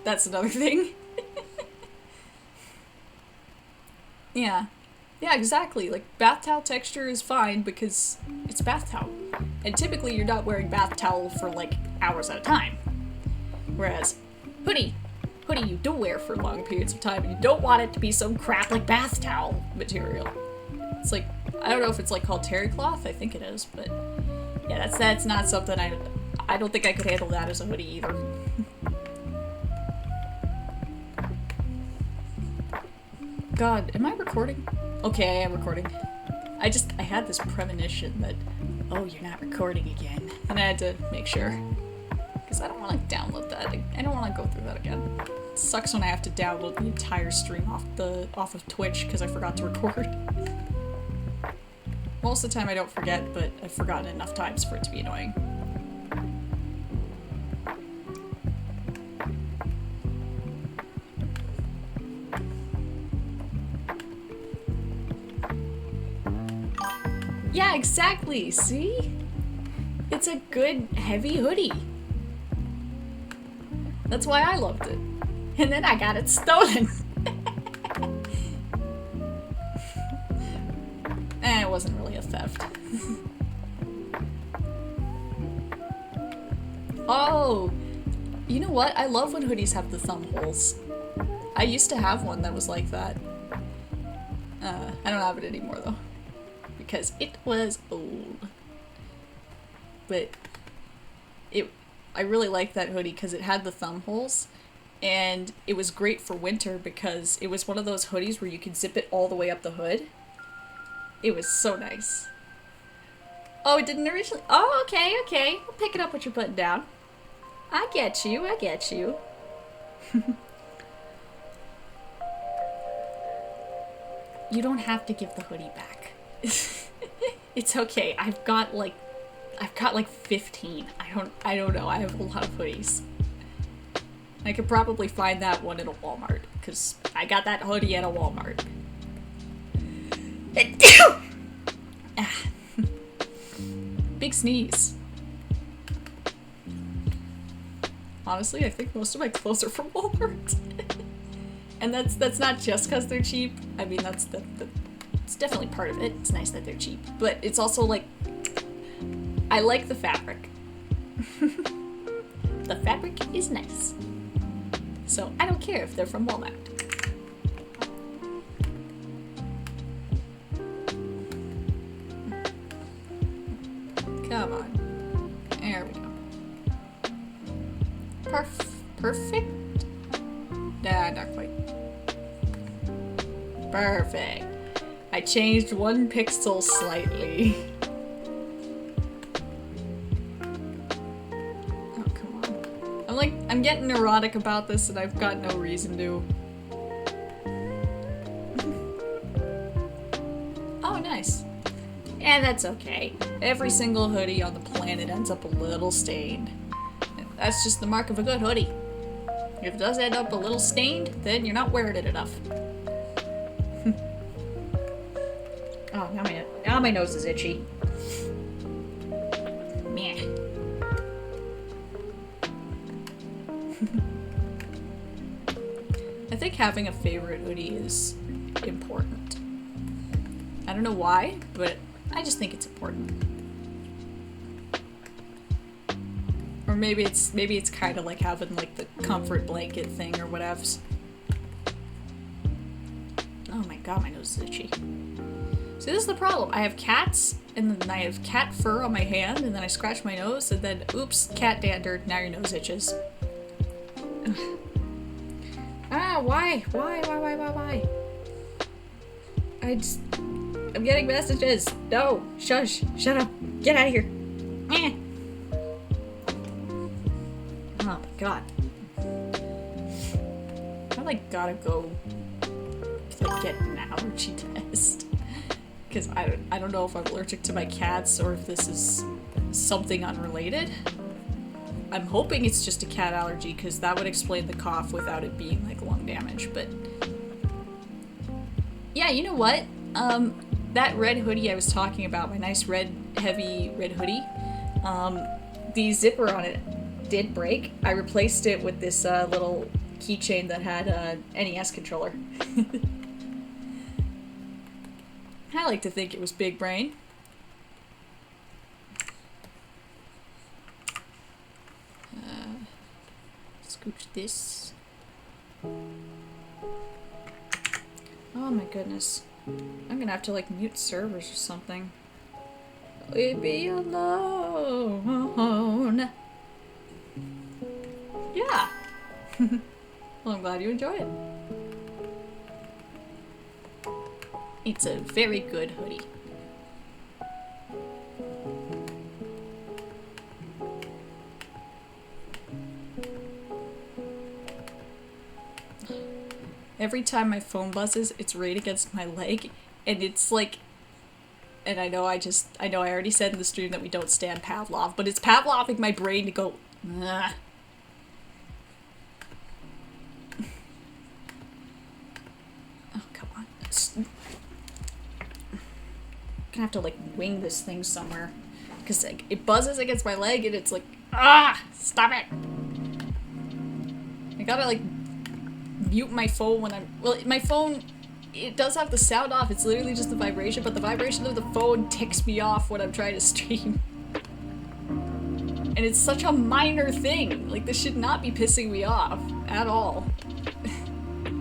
that's another thing. Yeah. Yeah, exactly. Like, bath towel texture is fine because it's bath towel. And typically you're not wearing bath towel for, like, hours at a time. Whereas, hoodie hoodie you do wear for long periods of time, and you don't want it to be some crap like bath towel material. It's like, I don't know if it's like called terry cloth, I think it is, but yeah, that's not something I don't think I could handle that as a hoodie either. God, am I recording? Okay, I am recording. I had this premonition that, oh, you're not recording again. And I had to make sure. Because I don't want to download that. I don't want to go through that again. It sucks when I have to download the entire stream off of Twitch because I forgot to record. Most of the time I don't forget, but I've forgotten enough times for it to be annoying. Yeah, exactly, see? It's a good, heavy hoodie. That's why I loved it. And then I got it stolen. It wasn't really a theft. Oh! You know what? I love when hoodies have the thumb holes. I used to have one that was like that. I don't have it anymore though. Because it was old. But I really liked that hoodie because it had the thumb holes, and it was great for winter because it was one of those hoodies where you could zip it all the way up the hood. It was so nice. Oh, it didn't originally. Oh, okay. I'll pick it up what you're putting down. I get you. You don't have to give the hoodie back. It's okay. I've got like 15. I don't know. I have a lot of hoodies. I could probably find that one at a Walmart because I got that hoodie at a Walmart. Big sneeze. Honestly, I think most of my clothes are from Walmart. And that's not just because they're cheap. I mean, it's definitely part of it. It's nice that they're cheap. But it's also like, I like the fabric. The fabric is nice. So I don't care if they're from Walmart. Come on. There we go. Perfect? Nah, not quite. Perfect. I changed one pixel slightly. Oh, come on. I'm getting neurotic about this and I've got no reason to. Oh, nice. Yeah, that's okay. Every single hoodie on the planet ends up a little stained. That's just the mark of a good hoodie. If it does end up a little stained, then you're not wearing it enough. Oh, now my nose is itchy. Meh. I think having a favorite hoodie is important. I don't know why, but I just think it's important. Or maybe it's kind of like having like the comfort blanket thing or whatevs. Oh my god, my nose is itchy. See, this is the problem. I have cats, and then I have cat fur on my hand, and then I scratch my nose, and then oops, cat dander. Now your nose itches. Ah, why? I'm getting messages. No, shush, shut up, get out of here. Eh. Oh my god. I like gotta go like get an allergy test. Because I don't know if I'm allergic to my cats or if this is something unrelated. I'm hoping it's just a cat allergy because that would explain the cough without it being like lung damage, but yeah, you know what? That red hoodie I was talking about, my nice heavy red hoodie, the zipper on it did break. I replaced it with this little keychain that had a NES controller. I like to think it was big brain. Scooch this. Oh my goodness. I'm gonna have to like mute servers or something. Leave me alone. Yeah. Well, I'm glad you enjoy it. It's a very good hoodie. Every time my phone buzzes, it's right against my leg, and it's like, and I know I already said in the stream that we don't stand Pavlov, but it's Pavloving my brain to go, nah. Oh, come on. I'm gonna have to like wing this thing somewhere, because like, it buzzes against my leg, and it's like, ah, stop it. I gotta like mute my phone when I'm, well, my phone, it does have the sound off, it's literally just the vibration, but the vibration of the phone ticks me off when I'm trying to stream. And it's such a minor thing, like this should not be pissing me off at all.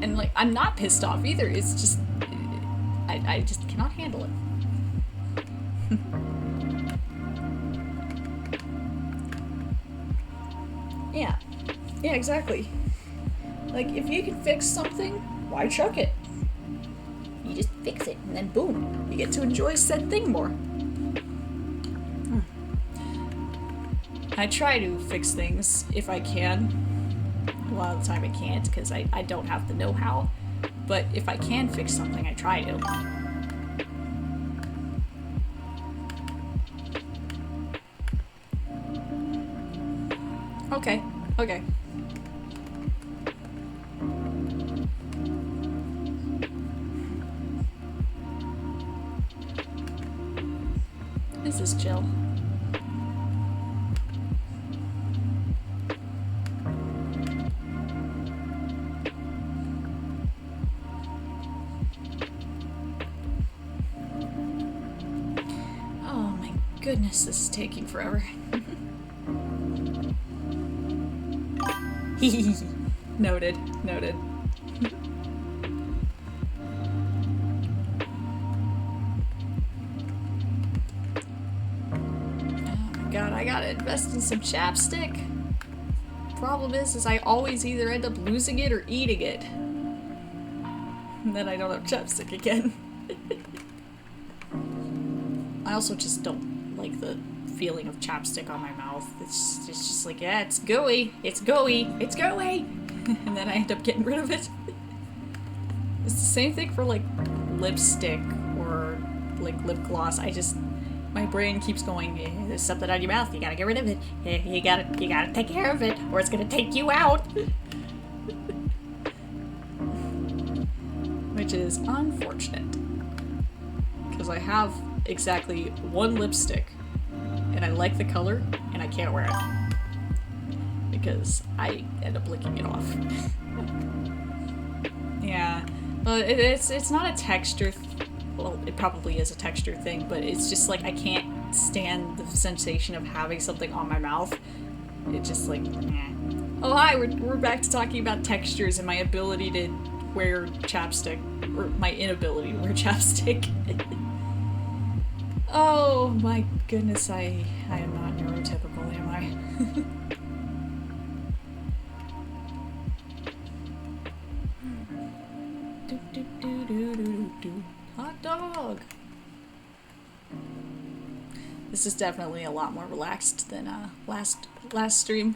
And like, I'm not pissed off either, it's just, I just cannot handle it. Yeah, exactly. Like, if you can fix something, why chuck it? You just fix it, and then boom, you get to enjoy said thing more. I try to fix things if I can. A lot of the time I can't, because I don't have the know-how. But if I can fix something, I try to. Okay. This is chill. Oh my goodness, this is taking forever. Noted. God, I gotta invest in some chapstick. Problem is I always either end up losing it or eating it. And then I don't have chapstick again. I also just don't like the feeling of chapstick on my mouth. It's just like, yeah, it's gooey. And then I end up getting rid of it. It's the same thing for like lipstick or like lip gloss. My brain keeps going, there's something on your mouth, you gotta get rid of it. You gotta take care of it, or it's gonna take you out. Which is unfortunate. Because I have exactly one lipstick, and I like the color, and I can't wear it. Because I end up licking it off. Yeah. Well, it's not a texture well, it probably is a texture thing, but it's just like I can't stand the sensation of having something on my mouth. It's just like, eh. Oh hi, we're back to talking about textures and my ability to wear chapstick, or my inability to wear chapstick. Oh my goodness, I am not neurotypical, am I? Hot dog! This is definitely a lot more relaxed than last stream,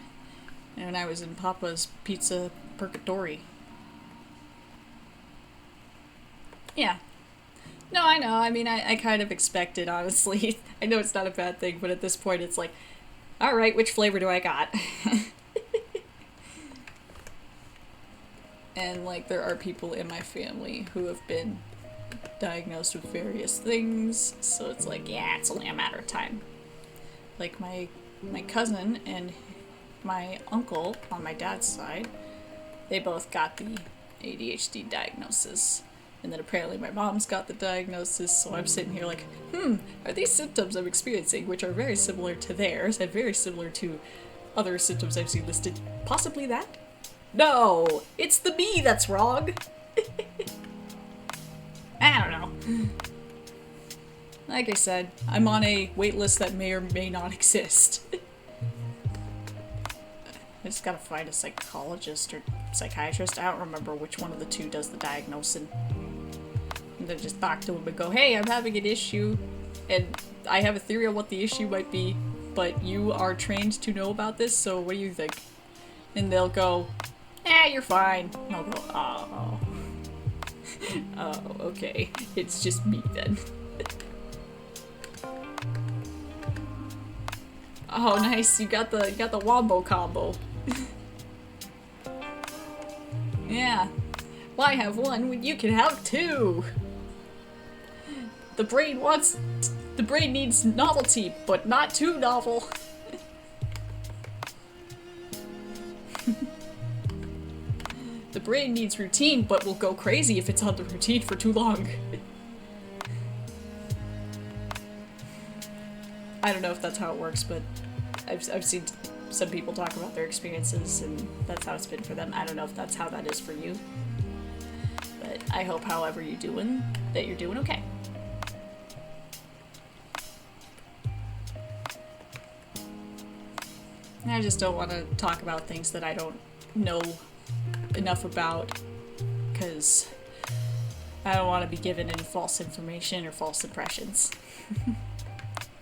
when I was in Papa's Pizza Purgatory. Yeah. No, I know. I mean, I kind of expected, honestly. I know it's not a bad thing, but at this point it's like, alright, which flavor do I got? And, like, there are people in my family who have been diagnosed with various things, so it's like, yeah, it's only a matter of time. Like, my cousin and my uncle on my dad's side, they both got the ADHD diagnosis. And then apparently my mom's got the diagnosis, so I'm sitting here like, are these symptoms I'm experiencing, which are very similar to theirs, and very similar to other symptoms I've seen listed, possibly that? No, it's the me that's wrong. I don't know. Like I said, I'm on a wait list that may or may not exist. I just gotta find a psychologist or psychiatrist. I don't remember which one of the two does the diagnosing. And then just talk to them and go, hey, I'm having an issue, and I have a theory on what the issue might be, but you are trained to know about this, so what do you think? And they'll go, you're fine. And I'll go, oh. Oh, okay. It's just me then. Oh, nice. You got the wombo combo. Yeah. Well, I have one when you can have two. The brain needs novelty, but not too novel. The brain needs routine, but will go crazy if it's on the routine for too long. I don't know if that's how it works, but I've seen some people talk about their experiences, and that's how it's been for them. I don't know if that's how that is for you. But I hope however you're doing, that you're doing okay. I just don't want to talk about things that I don't know enough about, because I don't want to be given any false information or false impressions.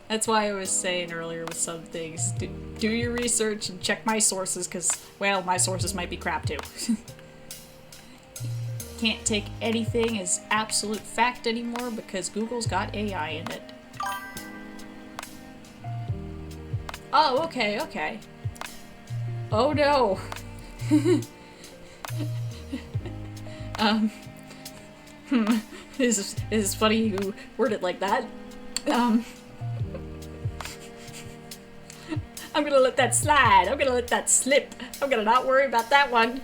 That's why I was saying earlier with some things, do your research and check my sources, because, well, my sources might be crap too. Can't take anything as absolute fact anymore because Google's got AI in it. Oh, okay, okay. Oh no. This is funny you word it like that. I'm gonna let that slide. I'm gonna let that slip. I'm gonna not worry about that one.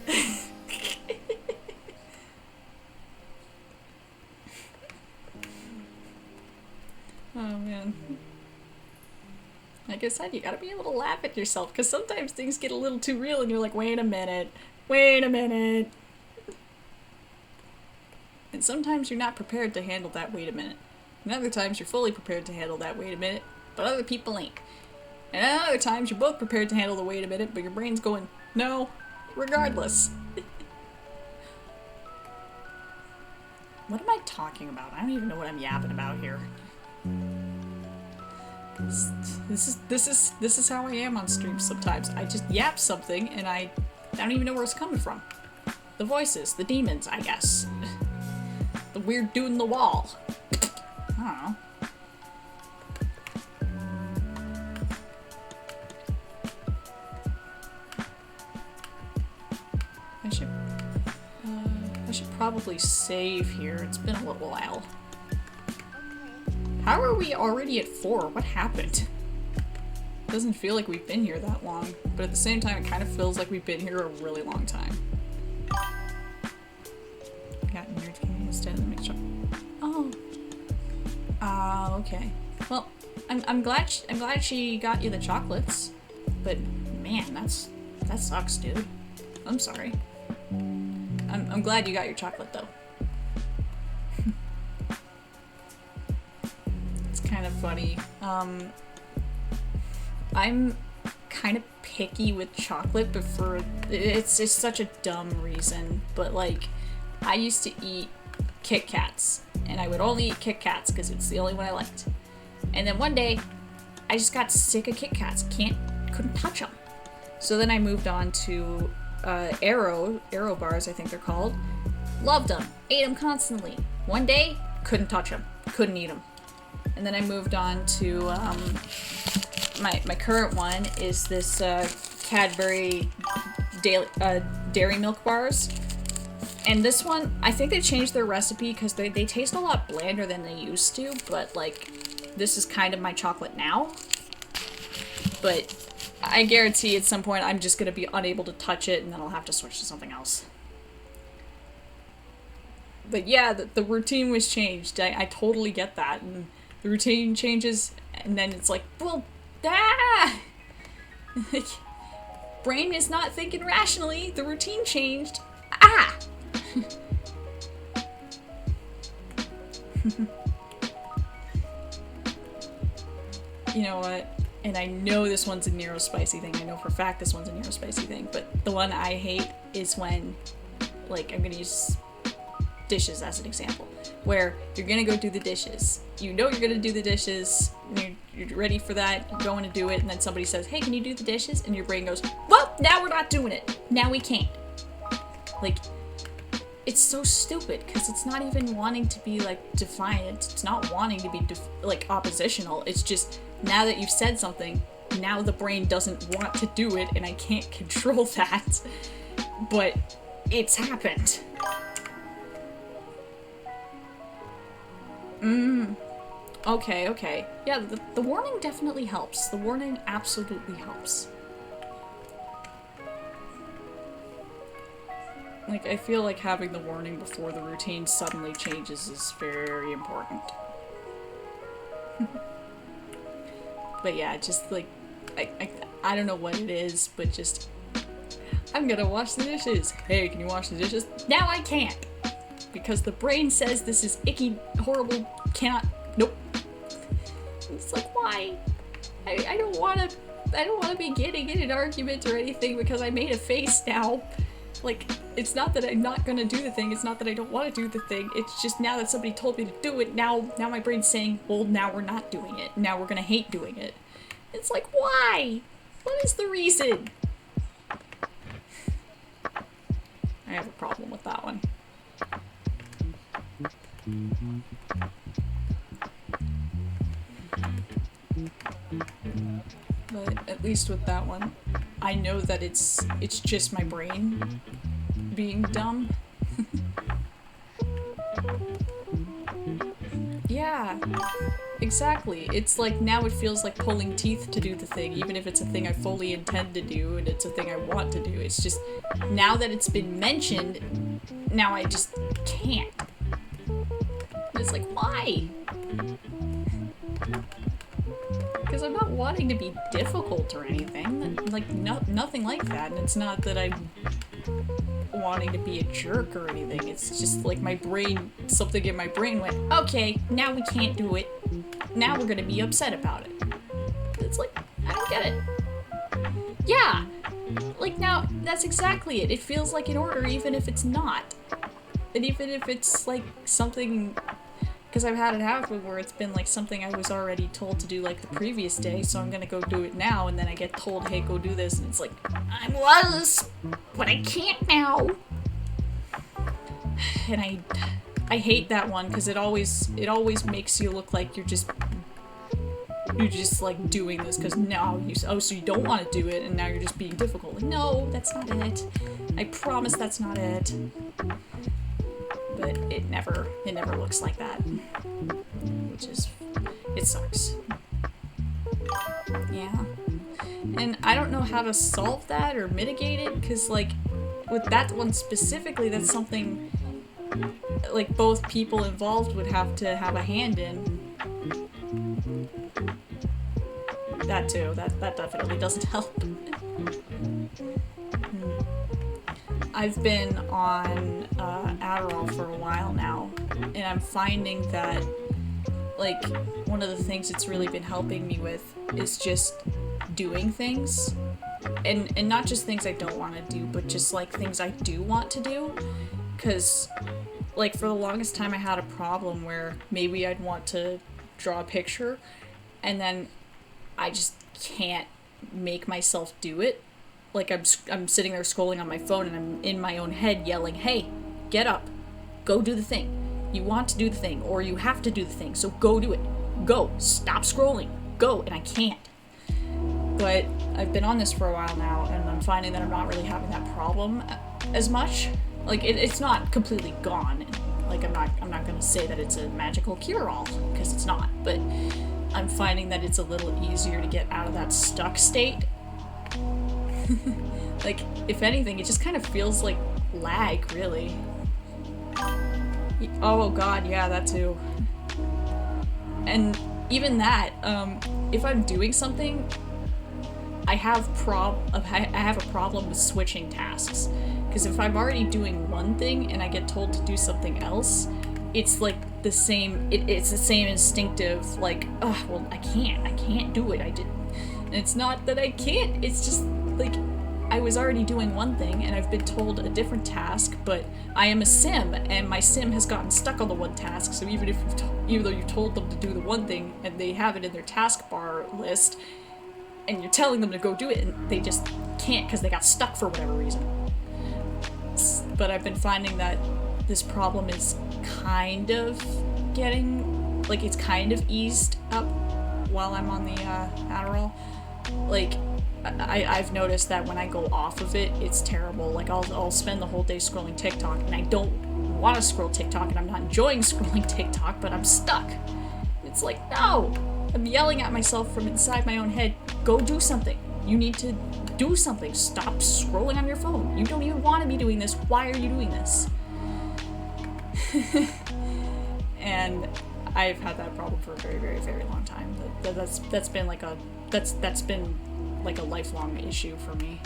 Oh man. Like I said, you gotta be able to laugh at yourself, because sometimes things get a little too real and you're like, wait a minute. Wait a minute. And sometimes you're not prepared to handle that wait a minute. And other times you're fully prepared to handle that wait a minute, but other people ain't. And other times you're both prepared to handle the wait a minute, but your brain's going, no, regardless. What am I talking about? I don't even know what I'm yapping about here. This is how I am on streams sometimes. I just yap something and I don't even know where it's coming from. The voices, the demons, I guess. The weird dude in the wall. I don't know. I should probably save here. It's been a little while. How are we already at 4? What happened? It doesn't feel like we've been here that long, but at the same time it kind of feels like we've been here a really long time. Got entertaining instead of the mixture. Oh. Okay. Well, I'm glad she got you the chocolates, but man, that sucks, dude. I'm sorry. I'm glad you got your chocolate though. It's kind of funny. I'm kind of picky with chocolate, but it's such a dumb reason. But like, I used to eat Kit Kats, and I would only eat Kit Kats because it's the only one I liked. And then one day, I just got sick of Kit Kats. Couldn't touch them. So then I moved on to Aero bars, I think they're called. Loved them, ate them constantly. One day, couldn't touch them, couldn't eat them. And then I moved on to my current one is this Cadbury dairy milk bars. And this one, I think they changed their recipe because they taste a lot blander than they used to, but like, this is kind of my chocolate now. But I guarantee at some point I'm just going to be unable to touch it and then I'll have to switch to something else. But yeah, the routine was changed. I totally get that. And the routine changes and then it's like, well, brain is not thinking rationally. The routine changed. Ah! You know what? And I know this one's a neurospicy thing. I know for a fact this one's a neurospicy thing. But the one I hate is when, like, I'm gonna use dishes as an example. Where you're gonna go do the dishes. You know you're gonna do the dishes. You're ready for that. You're going to do it. And then somebody says, hey, can you do the dishes? And your brain goes, well, now we're not doing it. Now we can't. Like, it's so stupid because it's not even wanting to be, like, defiant. It's not wanting to be, like, oppositional. It's just, now that you've said something, now the brain doesn't want to do it and I can't control that. But it's happened. Okay. Yeah, the warning definitely helps. The warning absolutely helps. Like, I feel like having the warning before the routine suddenly changes is very important. But yeah, just like, I don't know what it is, but just, I'm gonna wash the dishes. Hey, can you wash the dishes? Now I can't! Because the brain says this is icky, horrible, cannot, nope. It's like, why? I don't wanna be getting in an argument or anything because I made a face now. Like, it's not that I'm not gonna do the thing, it's not that I don't want to do the thing, it's just now that somebody told me to do it, now my brain's saying, well, now we're not doing it, now we're gonna hate doing it. It's like, why? What is the reason? I have a problem with that one. But at least with that one, I know that it's just my brain being dumb. Yeah, exactly. It's like now it feels like pulling teeth to do the thing, even if it's a thing I fully intend to do and it's a thing I want to do. It's just, now that it's been mentioned, now I just can't. And it's like, why? Because I'm not wanting to be difficult or anything. Like, nothing like that. And it's not that I'm wanting to be a jerk or anything. It's just like my brain, something in my brain went, okay, now we can't do it. Now we're gonna be upset about it. It's like, I don't get it. Yeah! Like, now, that's exactly it. It feels like an order even if it's not. And even if it's like something, because I've had it happen where it's been like something I was already told to do like the previous day, so I'm gonna go do it now, and then I get told, hey, go do this, and it's like, I was, but I can't now. And I hate that one because it always makes you look like you're just like doing this because now so you don't want to do it and now you're just being difficult. Like, no, that's not it. I promise that's not it. But it never looks like that, which is, it sucks. Yeah, and I don't know how to solve that or mitigate it because like with that one specifically, that's something like both people involved would have to have a hand in. That too, that definitely doesn't help. I've been on Adderall for a while now, and I'm finding that, like, one of the things it's really been helping me with is just doing things. And not just things I don't want to do, but just, like, things I do want to do. Because, like, for the longest time I had a problem where maybe I'd want to draw a picture, and then I just can't make myself do it. Like, I'm sitting there scrolling on my phone and I'm in my own head yelling, hey, get up, go do the thing. You want to do the thing, or you have to do the thing, so go do it. Go, stop scrolling, go, and I can't. But I've been on this for a while now, and I'm finding that I'm not really having that problem as much. Like, it's not completely gone. Like, I'm not gonna say that it's a magical cure-all, because it's not, but I'm finding that it's a little easier to get out of that stuck state. Like, if anything, it just kind of feels like lag, really. Oh god, yeah, that too. And even that, if I'm doing something, I have a problem with switching tasks. Because if I'm already doing one thing and I get told to do something else, it's like the same, it's the same instinctive, like, oh, well, I can't do it, I didn't. And it's not that I can't, it's just, like, I was already doing one thing and I've been told a different task, but I am a sim, and my sim has gotten stuck on the one task, so even though you've told them to do the one thing and they have it in their taskbar list, and you're telling them to go do it, and they just can't because they got stuck for whatever reason. But I've been finding that this problem is kind of getting, like, it's kind of eased up while I'm on the Adderall. Like, I've noticed that when I go off of it, it's terrible. Like, I'll spend the whole day scrolling TikTok, and I don't want to scroll TikTok, and I'm not enjoying scrolling TikTok, but I'm stuck. It's like, no! I'm yelling at myself from inside my own head, go do something. You need to do something. Stop scrolling on your phone. You don't even want to be doing this. Why are you doing this? And I've had that problem for a very, very, very long time. That's been like a lifelong issue for me.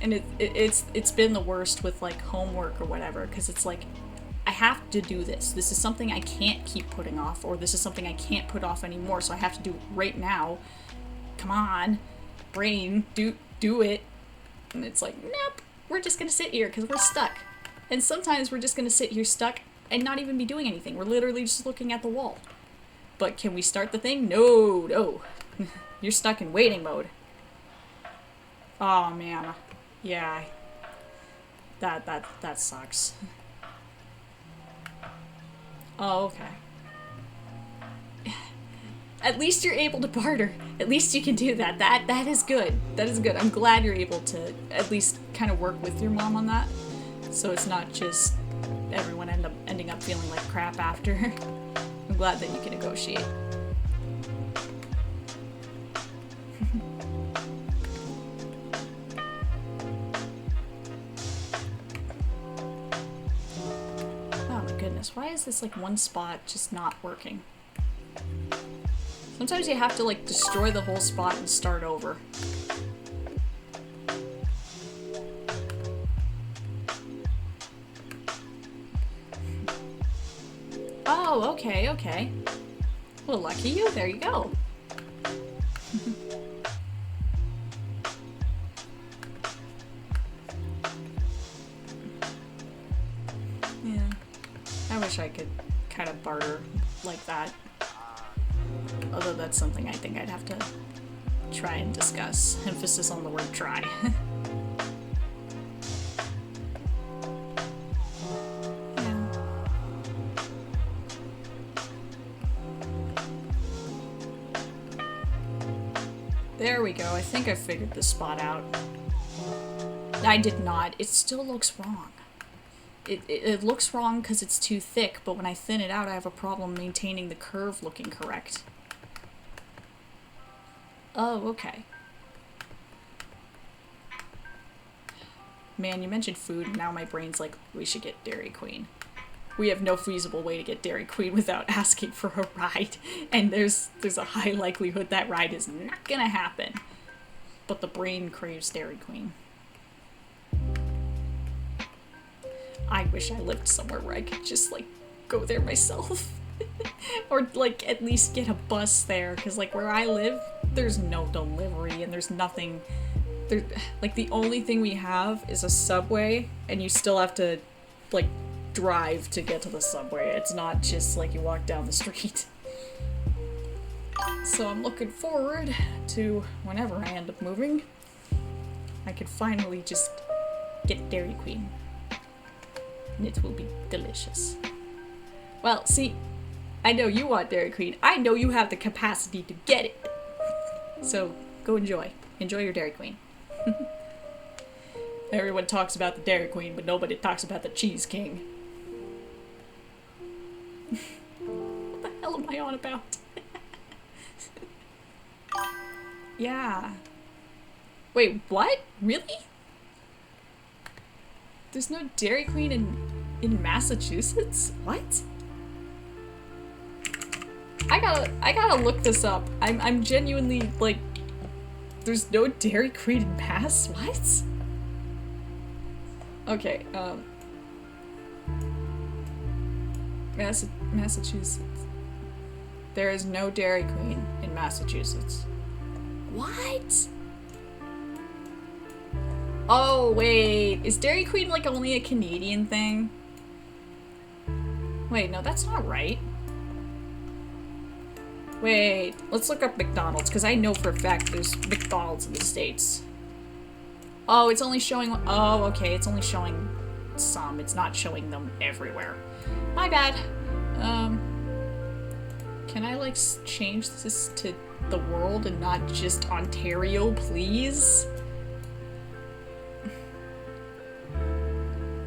And it's been the worst with like homework or whatever, because it's like, I have to do this. This is something I can't keep putting off, or this is something I can't put off anymore, so I have to do it right now. Come on, brain, do it. And it's like, nope, we're just gonna sit here because we're stuck. And sometimes we're just gonna sit here stuck and not even be doing anything. We're literally just looking at the wall. But can we start the thing? No. You're stuck in waiting mode. Oh man, yeah. That sucks. Oh, okay. At least you're able to barter. At least you can do that. That is good. That is good. I'm glad you're able to at least kind of work with your mom on that. So it's not just everyone ending up feeling like crap after. I'm glad that you can negotiate. Why is this like one spot just not working? Sometimes you have to like destroy the whole spot and start over. Oh, okay. Well, lucky you, there you go. I could kind of barter like that. Although that's something I think I'd have to try and discuss. Emphasis on the word try. Yeah. There we go. I think I figured this spot out. I did not. It still looks wrong. It looks wrong because it's too thick, but when I thin it out, I have a problem maintaining the curve looking correct. Oh, okay. Man, you mentioned food, and now my brain's like, we should get Dairy Queen. We have no feasible way to get Dairy Queen without asking for a ride, and there's a high likelihood that ride is not gonna happen. But the brain craves Dairy Queen. I wish I lived somewhere where I could just, like, go there myself. Or, like, at least get a bus there. Because, like, where I live, there's no delivery and there's nothing. Like, the only thing we have is a subway, and you still have to, like, drive to get to the subway. It's not just, like, you walk down the street. So I'm looking forward to whenever I end up moving, I could finally just get Dairy Queen. And it will be delicious. Well, see, I know you want Dairy Queen. I know you have the capacity to get it. So, go enjoy. Enjoy your Dairy Queen. Everyone talks about the Dairy Queen, but nobody talks about the Cheese King. What the hell am I on about? Yeah. Wait, what? Really? There's no Dairy Queen in Massachusetts? What? I I gotta look this up. I'm genuinely, like, there's no Dairy Queen in Mass? What? Okay, Massachusetts. There is no Dairy Queen in Massachusetts. What? Oh, wait. Is Dairy Queen, like, only a Canadian thing? Wait, no, that's not right. Wait, let's look up McDonald's, because I know for a fact there's McDonald's in the States. Oh, it's only showing- oh, okay, it's only showing some. It's not showing them everywhere. My bad. Can I, like, change this to the world and not just Ontario, please?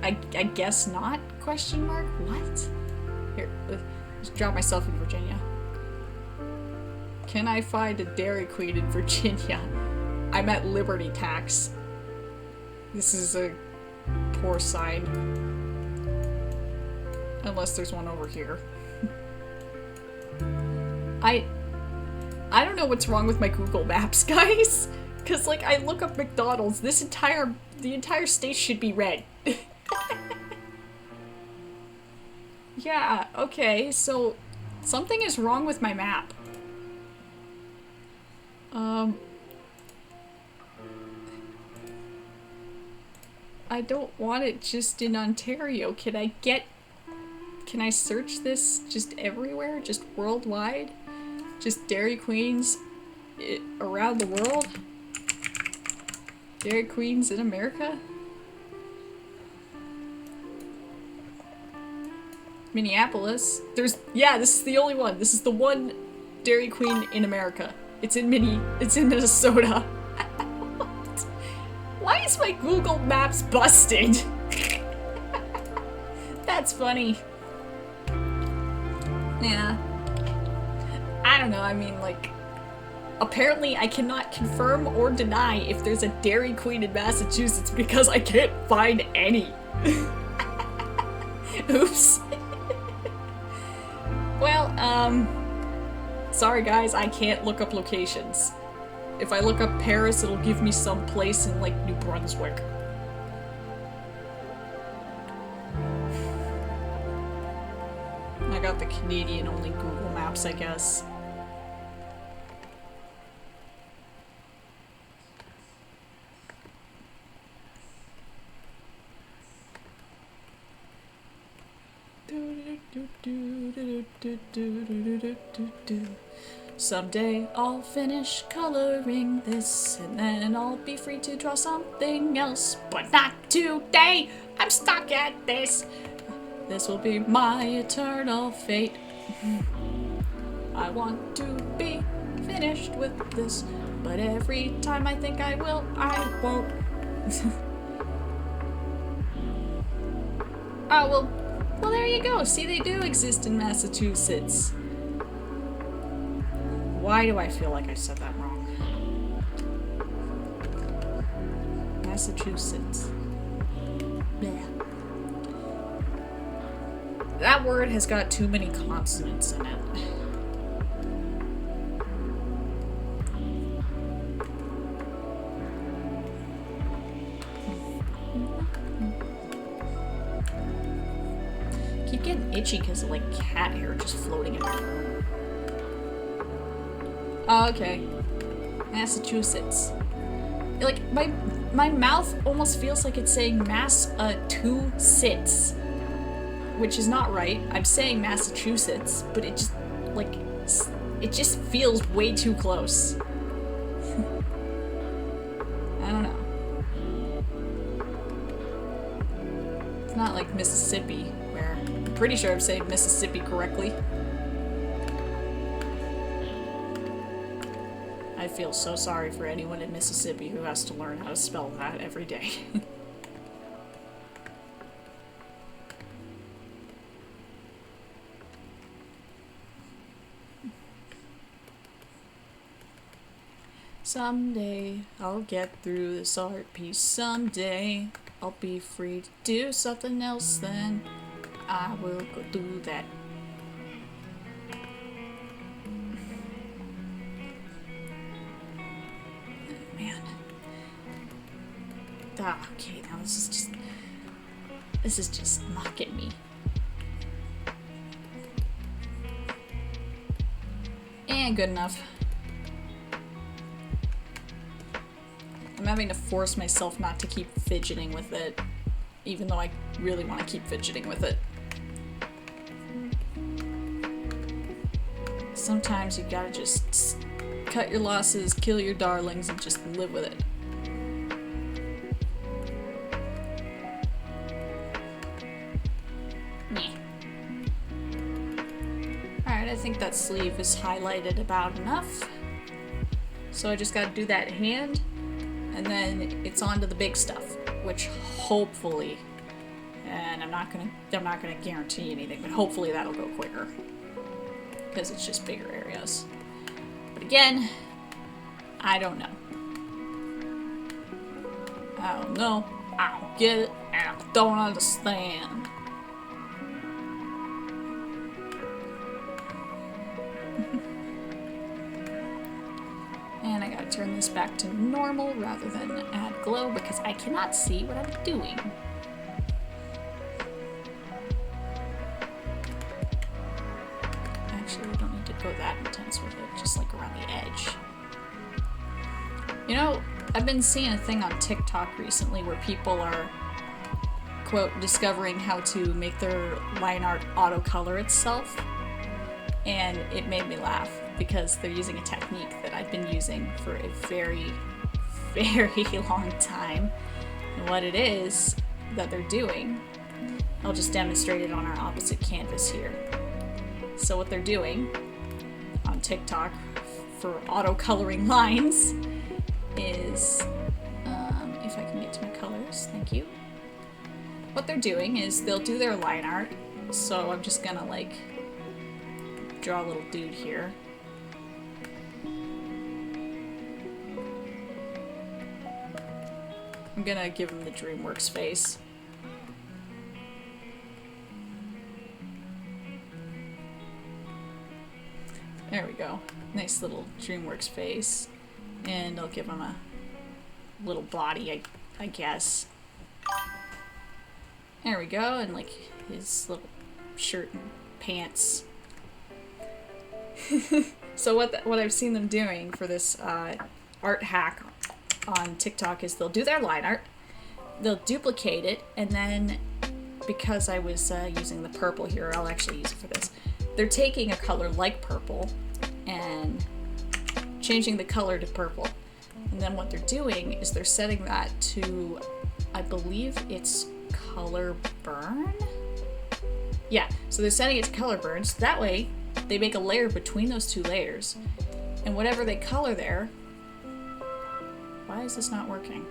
I guess not? Question mark? What? Here, let's drop myself in Virginia. Can I find a Dairy Queen in Virginia? I'm at Liberty Tax. This is a poor sign. Unless there's one over here. I don't know what's wrong with my Google Maps, guys. Cause like I look up McDonald's, the entire state should be red. Yeah, okay, so something is wrong with my map. I don't want it just in Ontario. Can I search this just everywhere? Just worldwide? Just Dairy Queens around the world? Dairy Queens in America? Minneapolis. Yeah, this is the only one. This is the one Dairy Queen in America. It's in Minnesota. What? Why is my Google Maps busted? That's funny. Yeah. I don't know, I mean, like, apparently I cannot confirm or deny if there's a Dairy Queen in Massachusetts because I can't find any. Oops. Well, sorry guys, I can't look up locations. If I look up Paris, it'll give me some place in, like, New Brunswick. I got the Canadian-only Google Maps, I guess. Someday I'll finish coloring this, and then I'll be free to draw something else. But not today! I'm stuck at this! This will be my eternal fate. I want to be finished with this, but every time I think I will, I won't. Oh, well there you go. See, they do exist in Massachusetts. Why do I feel like I said that wrong? Massachusetts. Yeah. That word has got too many consonants in it. Keep getting itchy because of like cat hair just floating in my room. Oh, okay. Massachusetts. Like my mouth almost feels like it's saying Mass-2-sits. Which is not right. I'm saying Massachusetts, but it just, like, it just feels way too close. I don't know. It's not like Mississippi, where I'm pretty sure I'm saying Mississippi correctly. I feel so sorry for anyone in Mississippi who has to learn how to spell that every day. Someday I'll get through this art piece. Someday I'll be free to do something else. Then I will go do that. Ah, okay, now this is just mocking me. And good enough. I'm having to force myself not to keep fidgeting with it, even though I really want to keep fidgeting with it. Sometimes you gotta just cut your losses, kill your darlings, and just live with it. Alright, I think that sleeve is highlighted about enough. So I just gotta do that hand, and then it's on to the big stuff, which hopefully, and I'm not gonna guarantee anything, but hopefully that'll go quicker. Because it's just bigger areas. But again, I don't know. I don't know. I don't get it, and I don't understand. And I gotta turn this back to normal rather than add glow because I cannot see what I'm doing. Actually, I don't need to go that intense with it, just like around the edge. You know, I've been seeing a thing on TikTok recently where people are, quote, discovering how to make their line art auto-color itself. And it made me laugh because they're using a technique that I've been using for a very, very long time. And what it is that they're doing, I'll just demonstrate it on our opposite canvas here. So what they're doing on TikTok for auto-coloring lines is, if I can get to my colors, thank you. What they're doing is they'll do their line art. So I'm just gonna like draw a little dude here. I'm gonna give him the DreamWorks face. There we go. Nice little DreamWorks face. And I'll give him a little body, I guess. There we go, and like his little shirt and pants. So what I've seen them doing for this art hack on TikTok is they'll do their line art, they'll duplicate it, and then because I was using the purple here, I'll actually use it for this. They're taking a color like purple and changing the color to purple. And then what they're doing is they're setting that to, I believe it's color burn? Yeah, so they're setting it to color burn, so that way they make a layer between those two layers. And whatever they color there, why is this not working?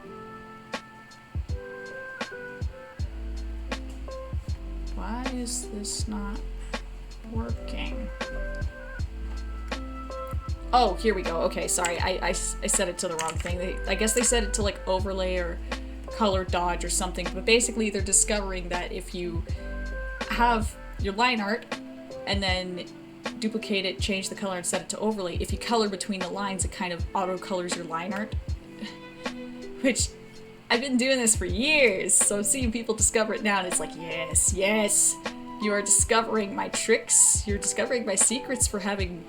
Why is this not working? Oh, here we go. Okay, sorry. I set it to the wrong thing. I guess they set it to like overlay or color dodge or something. But basically they're discovering that if you have your line art and then duplicate it, change the color and set it to overlay, if you color between the lines, it kind of auto colors your line art. Which, I've been doing this for years, so I'm seeing people discover it now and it's like, yes, yes, you are discovering my tricks, you're discovering my secrets for having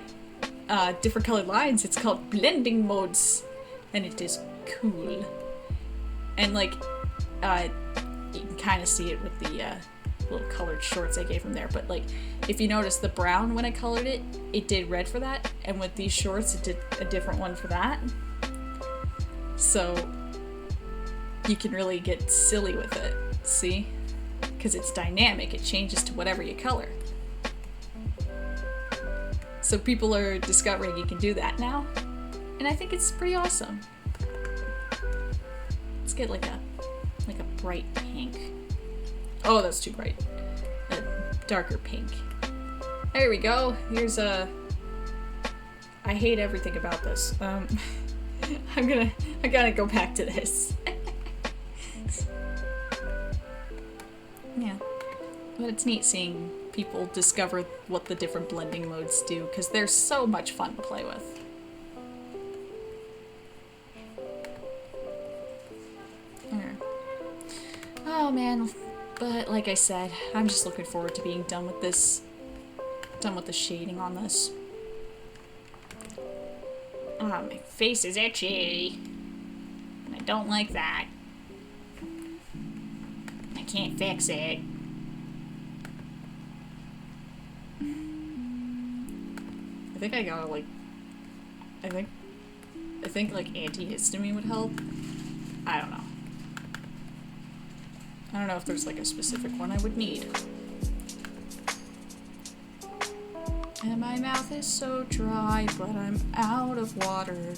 different colored lines. It's called blending modes, and it is cool. And like, you can kind of see it with the little colored shorts I gave him there, but like, if you notice the brown when I colored it, it did red for that, and with these shorts it did a different one for that. So you can really get silly with it, see? Because it's dynamic, it changes to whatever you color. So people are discovering you can do that now, and I think it's pretty awesome. Let's get like a bright pink. Oh, that's too bright. A darker pink. There we go. Here's a. I hate everything about this. I gotta go back to this. Yeah, but it's neat seeing people discover what the different blending modes do, because they're so much fun to play with. There. man, but like I said, I'm just looking forward to being done with this. Done with the shading on this. Ah, my face is itchy. I don't like that. I can't fix it. I think I gotta like... I think like antihistamine would help. I don't know. I don't know if there's like a specific one I would need. And my mouth is so dry, but I'm out of water.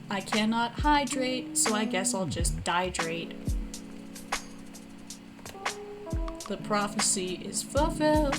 I cannot hydrate, so I guess I'll just dihydrate. The prophecy is fulfilled.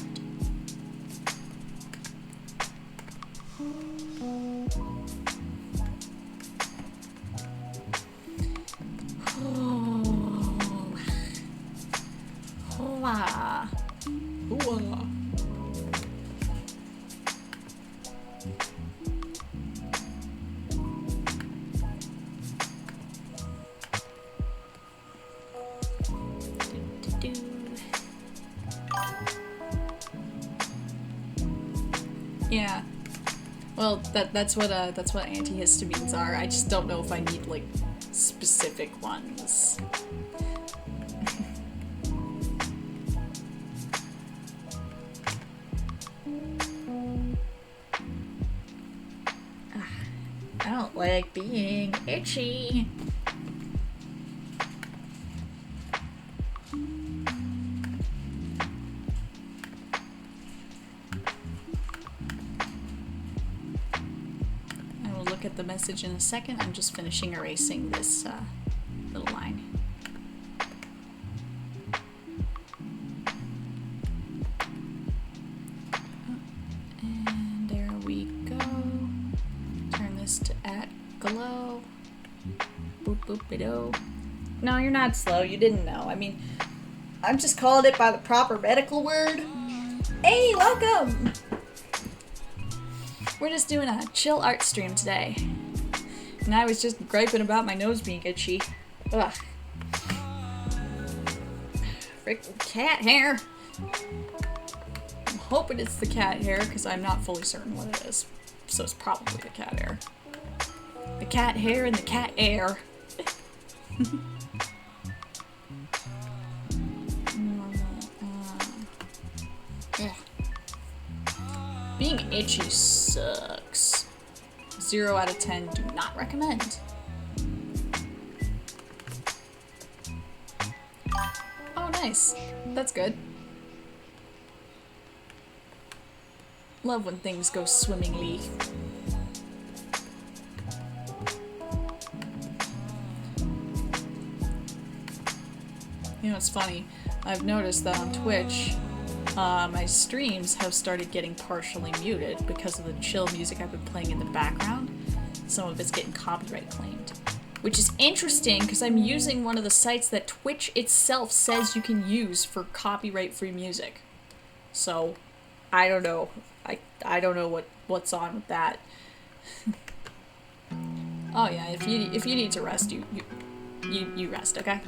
Yeah. Well, that's what antihistamines are. I just don't know if I need like specific ones. I don't like being itchy. At the message in a second. I'm just finishing erasing this little line. And there we go. Turn this to @glow. Boop boop -do. No, you're not slow. You didn't know. I mean, I'm just calling it by the proper medical word. Hey, welcome! We're just doing a chill art stream today. And I was just griping about my nose being itchy. Ugh. Freaking cat hair! I'm hoping it's the cat hair, because I'm not fully certain what it is. So it's probably the cat hair. The cat hair and the cat air. Being itchy sucks. 0 out of 10, do not recommend. Oh, nice. That's good. Love when things go swimmingly. You know, it's funny. I've noticed that on Twitch, my streams have started getting partially muted because of the chill music I've been playing in the background. Some of it's getting copyright claimed. Which is interesting because I'm using one of the sites that Twitch itself says you can use for copyright-free music. So, I don't know. I don't know what's on with that. Oh yeah, if you need to rest, you rest, okay?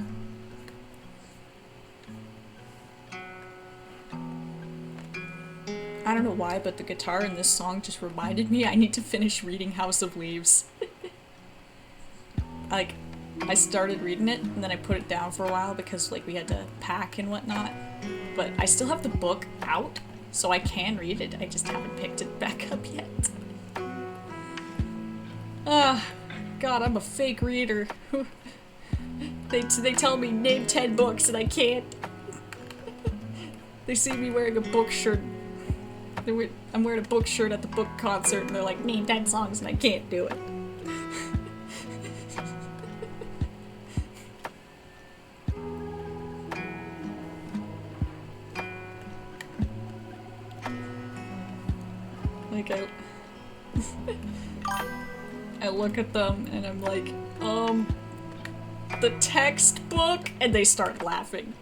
I don't know why, but the guitar in this song just reminded me I need to finish reading House of Leaves. Like, I started reading it, and then I put it down for a while because, like, we had to pack and whatnot. But I still have the book out, so I can read it. I just haven't picked it back up yet. God, I'm a fake reader. They tell me name 10 books, and I can't. They see me wearing a book shirt. I'm wearing a book shirt at the book concert, and they're like, name 10 songs, and I can't do it. Like, I look at them, and I'm like, the textbook? And they start laughing.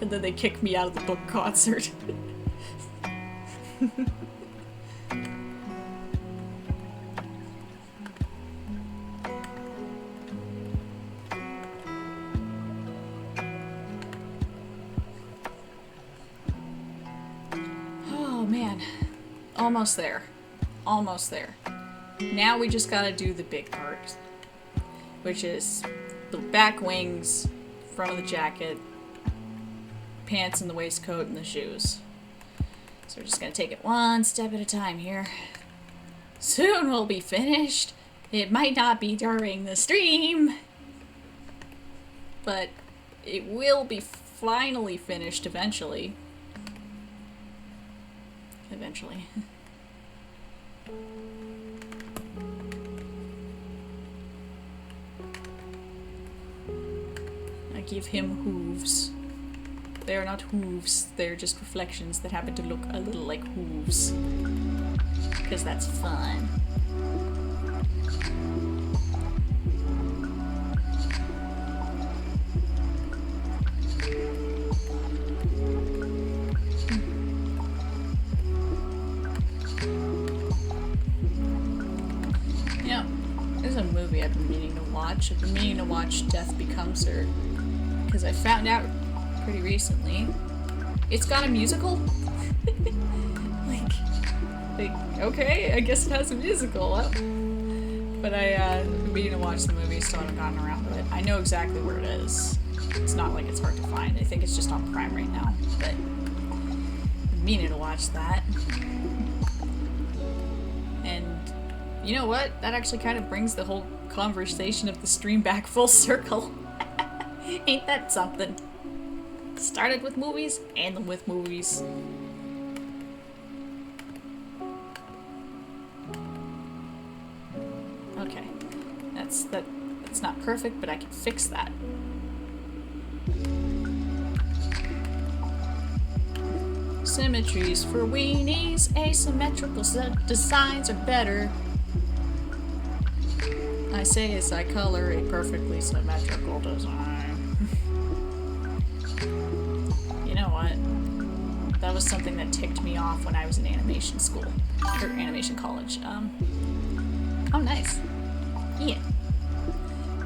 And then they kick me out of the book concert. almost there. Almost there. Now we just gotta do the big part, which is the back wings, front of the jacket, pants and the waistcoat and the shoes. So we're just gonna take it one step at a time here. Soon we'll be finished. It might not be during the stream, but it will be finally finished eventually. Eventually. I give him hooves. They are not hooves, they're just reflections that happen to look a little like hooves. Because that's fun. Yeah, there's a movie I've been meaning to watch. I've been meaning to watch Death Becomes Her. Because I found out pretty recently it's got a musical. like okay, I guess it has a musical. But I've been meaning to watch the movie, so I haven't gotten around to it. I know exactly where it is. It's not like it's hard to find. I think it's just on Prime right now, but I'm meaning to watch that. And you know what? That actually kind of brings the whole conversation of the stream back full circle. Ain't that something? Started with movies, and with movies. Okay. That's not perfect, but I can fix that. Symmetries for weenies, asymmetrical designs are better. I say as I color a perfectly symmetrical design. You know what? That was something that ticked me off when I was in animation school. Or animation college. Oh nice. Yeah.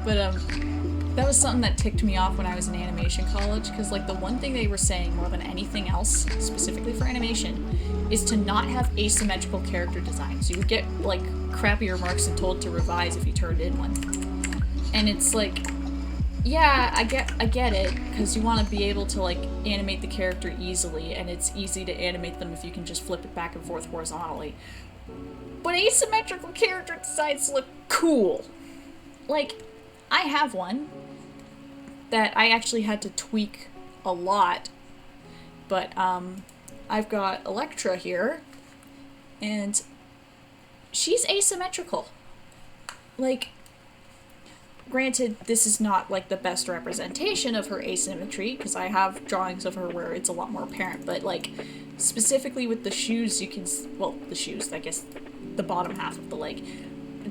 But that was something that ticked me off when I was in animation college, because like the one thing they were saying more than anything else, specifically for animation, is to not have asymmetrical character designs. You would get like crappier marks and told to revise if you turned in one. And it's like, yeah, I get it, because you want to be able to like animate the character easily, and it's easy to animate them if you can just flip it back and forth horizontally. But asymmetrical character designs look cool. Like, I have one that I actually had to tweak a lot, but I've got Electra here, and she's asymmetrical. Like, granted, this is not like the best representation of her asymmetry, because I have drawings of her where it's a lot more apparent, but like, specifically with the shoes, you can, well, the shoes, I guess, the bottom half of the leg,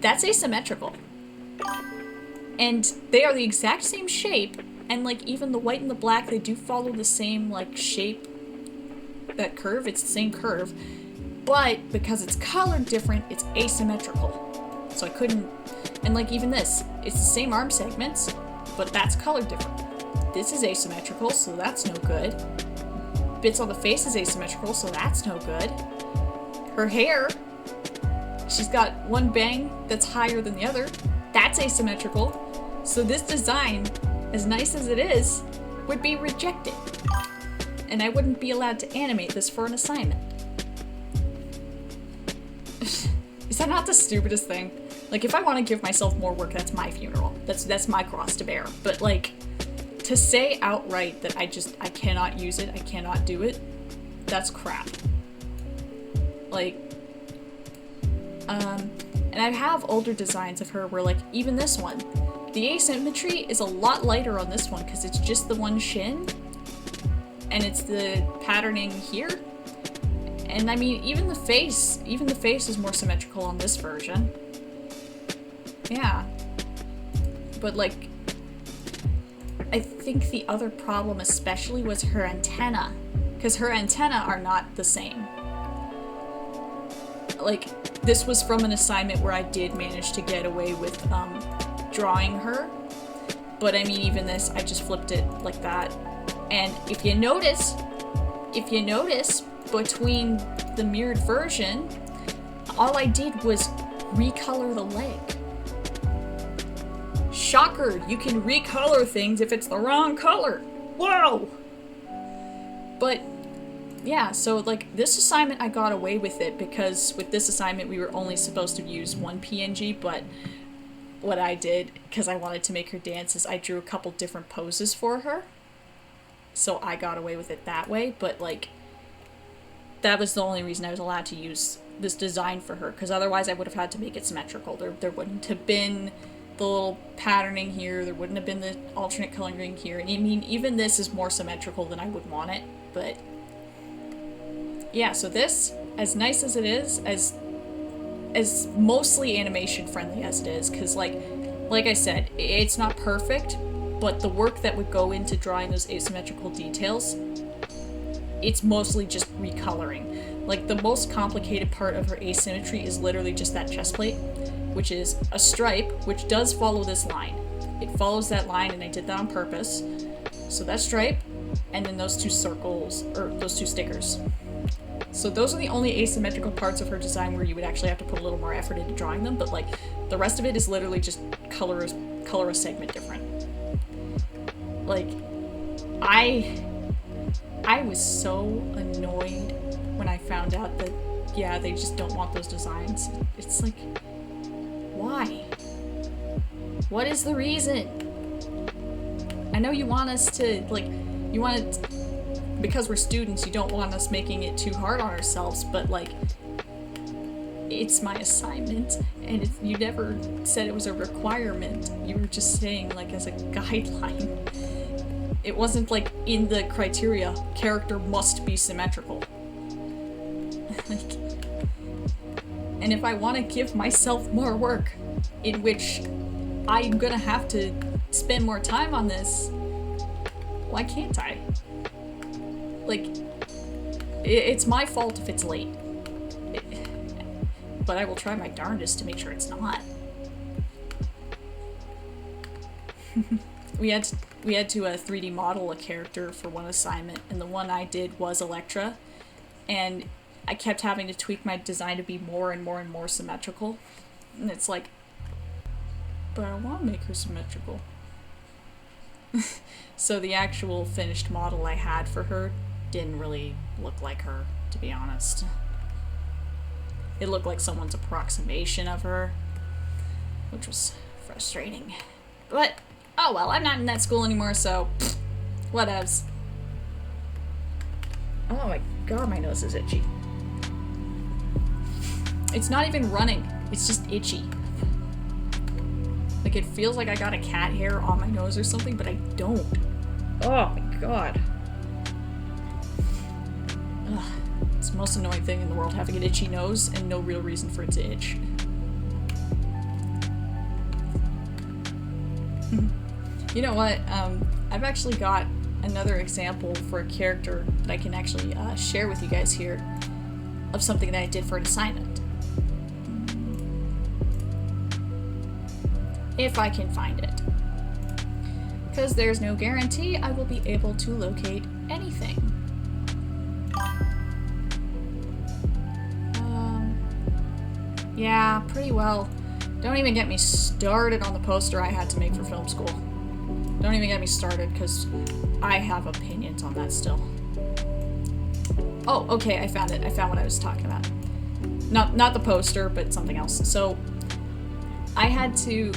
that's asymmetrical. And they are the exact same shape, and like even the white and the black, they do follow the same like shape, that curve, it's the same curve, but because it's colored different, it's asymmetrical. So I couldn't, and like even this, it's the same arm segments, but that's colored different. This is asymmetrical, so that's no good. Bits on the face is asymmetrical, so that's no good. Her hair, she's got one bang that's higher than the other, that's asymmetrical. So this design, as nice as it is, would be rejected. And I wouldn't be allowed to animate this for an assignment. Is that not the stupidest thing? Like, if I want to give myself more work, that's my funeral. That's my cross to bear. But like, to say outright that I cannot use it, I cannot do it, that's crap. Like, and I have older designs of her where like, even this one, the asymmetry is a lot lighter on this one because it's just the one shin, and it's the patterning here. And I mean, even the face is more symmetrical on this version. Yeah. But like, I think the other problem especially was her antenna, because her antenna are not the same. Like, this was from an assignment where I did manage to get away with drawing her, but I mean, even this, I just flipped it like that. And if you notice, between the mirrored version, all I did was recolor the leg. Shocker, you can recolor things if it's the wrong color. Whoa! But yeah, so like this assignment I got away with it because with this assignment we were only supposed to use one PNG, but what I did, because I wanted to make her dance, is I drew a couple different poses for her. So I got away with it that way, but like that was the only reason I was allowed to use this design for her, because otherwise I would have had to make it symmetrical. There wouldn't have been the little patterning here, there wouldn't have been the alternate coloring here, and I mean, even this is more symmetrical than I would want it, but yeah, so this, as nice as it is, as mostly animation friendly as it is, because like I said, it's not perfect, but the work that would go into drawing those asymmetrical details, it's mostly just recoloring. Like the most complicated part of her asymmetry is literally just that chest plate, which is a stripe, which does follow this line. It follows that line, and I did that on purpose. So that stripe, and then those two circles, or those two stickers. So those are the only asymmetrical parts of her design where you would actually have to put a little more effort into drawing them, but like the rest of it is literally just color a segment different. Like, I was so annoyed when I found out that, yeah, they just don't want those designs. It's like, why? What is the reason? I know you want us to, like, you want it, because we're students, you don't want us making it too hard on ourselves, but like, it's my assignment, and you never said it was a requirement. You were just saying, like, as a guideline. It wasn't like in the criteria, character must be symmetrical. Like, and if I want to give myself more work, in which I'm gonna have to spend more time on this, why can't I? Like, it's my fault if it's late. But I will try my darndest to make sure it's not. We had to 3D model a character for one assignment, and the one I did was Electra, and I kept having to tweak my design to be more and more and more symmetrical, and it's like, but I want to make her symmetrical. So the actual finished model I had for her didn't really look like her, to be honest. It looked like someone's approximation of her, which was frustrating. But oh well, I'm not in that school anymore, so whatevs. Oh my god, my nose is itchy. It's not even running, it's just itchy. Like, it feels like I got a cat hair on my nose or something, but I don't. Oh my god. Ugh. It's the most annoying thing in the world, having an itchy nose and no real reason for it to itch. You know what? I've actually got another example for a character that I can actually share with you guys here of something that I did for an assignment. If I can find it. Because there's no guarantee I will be able to locate anything. Yeah, pretty well. Don't even get me started on the poster I had to make for film school. Don't even get me started, because I have opinions on that still. Oh, okay, I found it. I found what I was talking about. Not the poster, but something else. So, I had to...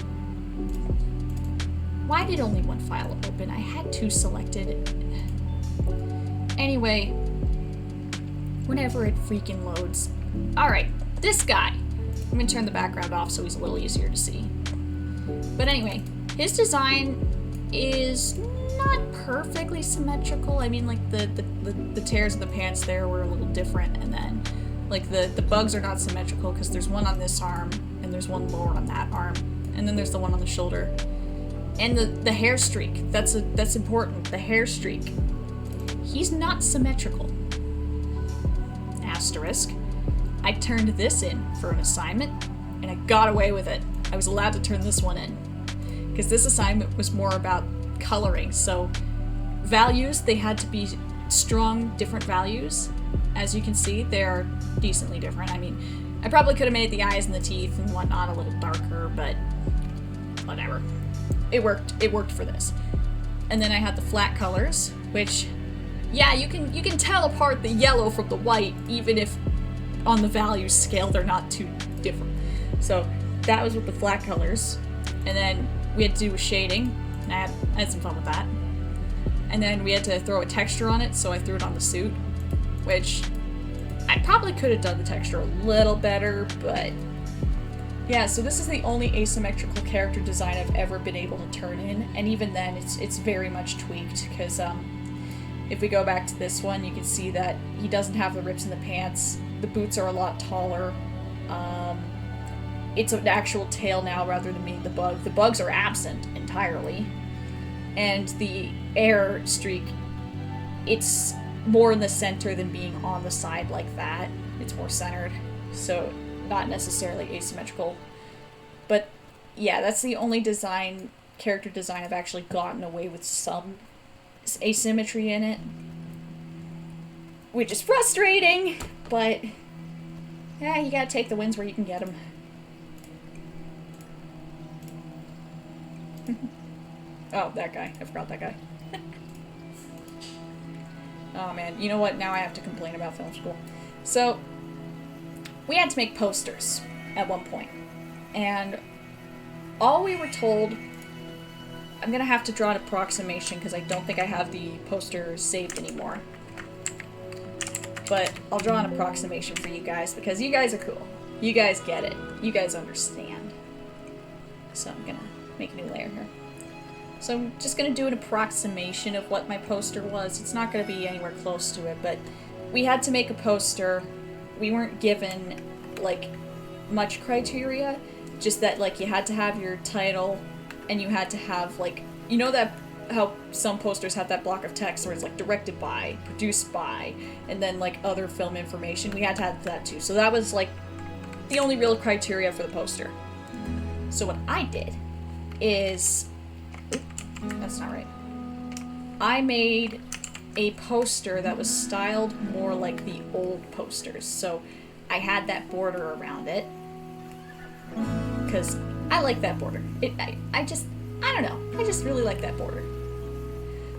Why did only one file open? I had two selected. Anyway, whenever it freaking loads. Alright, this guy. I'm gonna turn the background off so he's a little easier to see. But anyway, his design is not perfectly symmetrical. I mean, like, the tears in the pants there were a little different, and then, like, the bugs are not symmetrical because there's one on this arm, and there's one lower on that arm, and then there's the one on the shoulder. And the hair streak, that's important, the hair streak. He's not symmetrical. Asterisk. I turned this in for an assignment, and I got away with it. I was allowed to turn this one in. Because this assignment was more about coloring, so values, they had to be strong, different values, as you can see, they're decently different. I mean, I probably could have made the eyes and the teeth and whatnot a little darker, but whatever. It worked for this. And then I had the flat colors, which, yeah, you can tell apart the yellow from the white, even if on the value scale they're not too different. So that was with the flat colors. And then we had to do shading, and I had some fun with that. And then we had to throw a texture on it, so I threw it on the suit, which I probably could have done the texture a little better, but yeah, so this is the only asymmetrical character design I've ever been able to turn in, and even then it's very much tweaked, because if we go back to this one, you can see that he doesn't have the rips in the pants, the boots are a lot taller, it's an actual tail now rather than being the bug. The bugs are absent entirely, and the air streak, it's more in the center than being on the side like that. It's more centered, so not necessarily asymmetrical. But yeah, that's the only character design I've actually gotten away with some asymmetry in it, which is frustrating, but yeah, you gotta take the wins where you can get them. Oh, that guy. I forgot that guy. Oh man, you know what? Now I have to complain about film school. So, we had to make posters at one point, and all we were told, I'm gonna have to draw an approximation because I don't think I have the poster saved anymore, but I'll draw an approximation for you guys because you guys are cool. You guys get it. You guys understand. So I'm gonna make a new layer here. So I'm just going to do an approximation of what my poster was. It's not going to be anywhere close to it, but we had to make a poster. We weren't given, like, much criteria, just that, like, you had to have your title, and you had to have, like, you know that how some posters have that block of text where it's, like, directed by, produced by, and then, like, other film information? We had to have that, too. So that was, like, the only real criteria for the poster. So what I did is... That's not right. I made a poster that was styled more like the old posters. So I had that border around it because I like that border. I don't know. I just really like that border.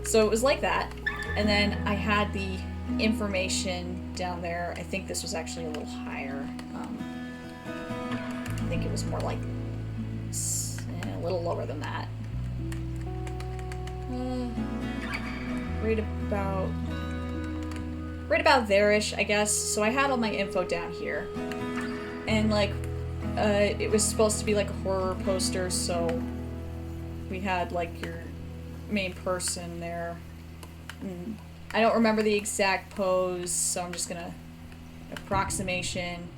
So it was like that. And then I had the information down there. I think this was actually a little higher. I think it was more like a little lower than that. Right about there-ish, I guess. So I had all my info down here. And, like, it was supposed to be like a horror poster, so we had, like, your main person there. And I don't remember the exact pose, so I'm just gonna... approximation.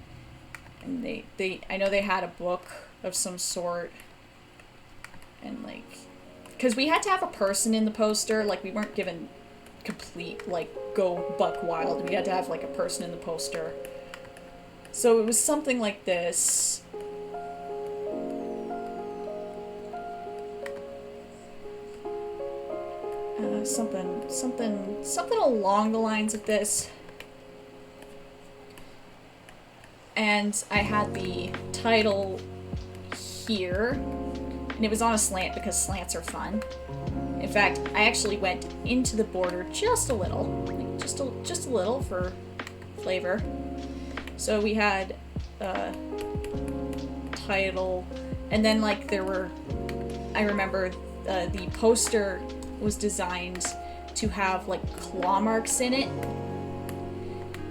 And I know they had a book of some sort. And, like... because we had to have a person in the poster, like, we weren't given complete, like, go buck wild. We had to have, like, a person in the poster. So it was something like this. Something along the lines of this. And I had the title here. And it was on a slant because slants are fun. In fact, I actually went into the border just a little. Like just a little for flavor. So we had title, and then like there were, I remember the poster was designed to have like claw marks in it.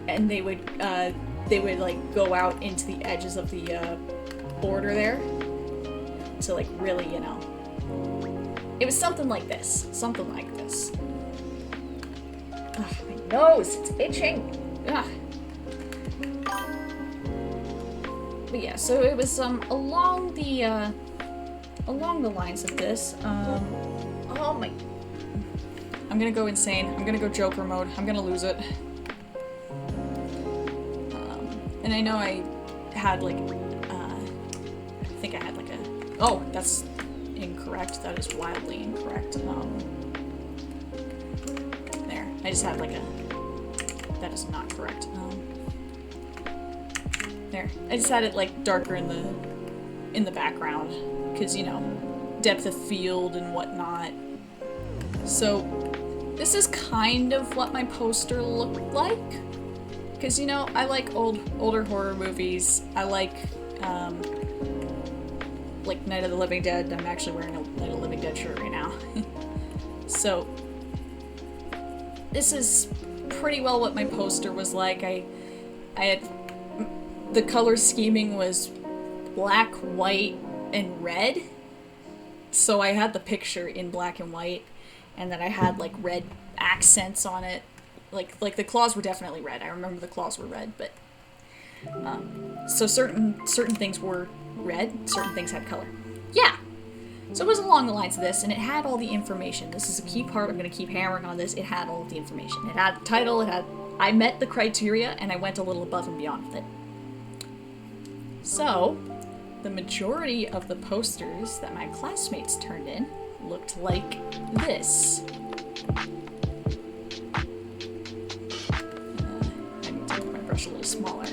And they would like go out into the edges of the border there. To like really, you know, it was something like this. Something like this. Ugh, my nose, it's itching. Ugh. But yeah, so it was along the lines of this. Oh my! I'm gonna go insane. I'm gonna go Joker mode. I'm gonna lose it. And I know I had like, I think I had like a. Oh, that's incorrect. That is wildly incorrect. There. I just had like a that is not correct. There. I just had it like darker in the background because, you know, depth of field and whatnot. So this is kind of what my poster looked like. Because, you know, I like older horror movies. I like Night of the Living Dead. I'm actually wearing a Night of the Living Dead shirt right now. So this is pretty well what my poster was like. I had the color scheming was black, white, and red. So I had the picture in black and white, and then I had like red accents on it. Like the claws were definitely red. I remember the claws were red, but so certain things were red, certain things had color. Yeah. So it was along the lines of this, and it had all the information. This is a key part. I'm going to keep hammering on this. It had all of the information. It had the title. I met the criteria, and I went a little above and beyond with it. So, the majority of the posters that my classmates turned in looked like this. I need to make my brush a little smaller.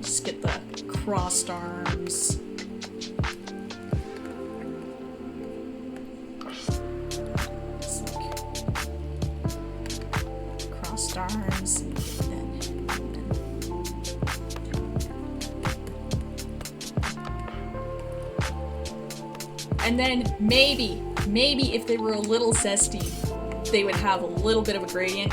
Just get the crossed arms. Arms and then maybe if they were a little zesty, they would have a little bit of a gradient,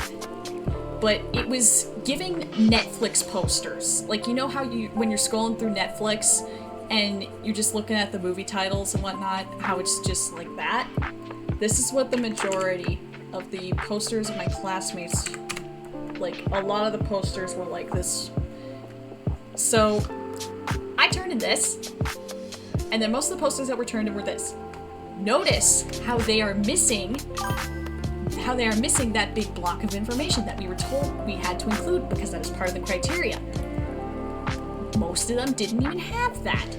but it was giving Netflix posters. Like, you know how when you're scrolling through Netflix and you're just looking at the movie titles and whatnot, how it's just like that? This is what the majority of the posters of my classmates, like, a lot of the posters were like this. So, I turned in this, and then most of the posters that were turned in were this. Notice how they are missing that big block of information that we were told we had to include because that is part of the criteria. Most of them didn't even have that.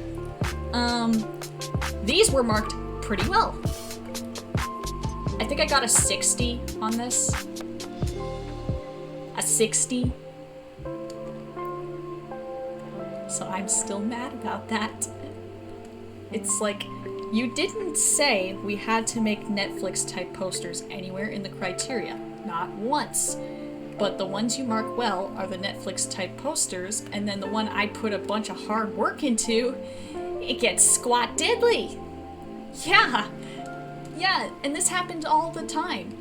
These were marked pretty well. I think I got a 60 on this. A 60. So I'm still mad about that. It's like, you didn't say we had to make Netflix type posters anywhere in the criteria. Not once. But the ones you mark well are the Netflix type posters, and then the one I put a bunch of hard work into, it gets squat diddly. Yeah, and this happened all the time.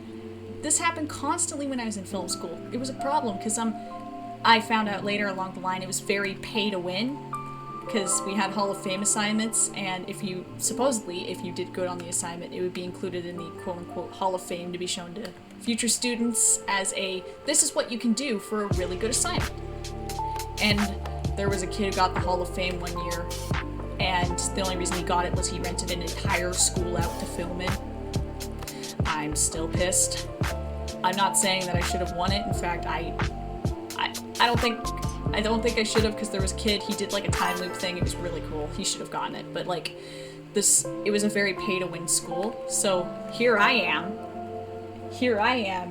This happened constantly when I was in film school. It was a problem because I found out later along the line it was very pay to win because we had Hall of Fame assignments, and if you did good on the assignment, it would be included in the quote-unquote Hall of Fame to be shown to future students as this is what you can do for a really good assignment. And there was a kid who got the Hall of Fame one year, and the only reason he got it was he rented an entire school out to film in. I'm still pissed. I'm not saying that I should have won it. In fact, I don't think I should have, because there was a kid, he did like a time loop thing. It was really cool. He should have gotten it. But like it was a very pay to win school. So here I am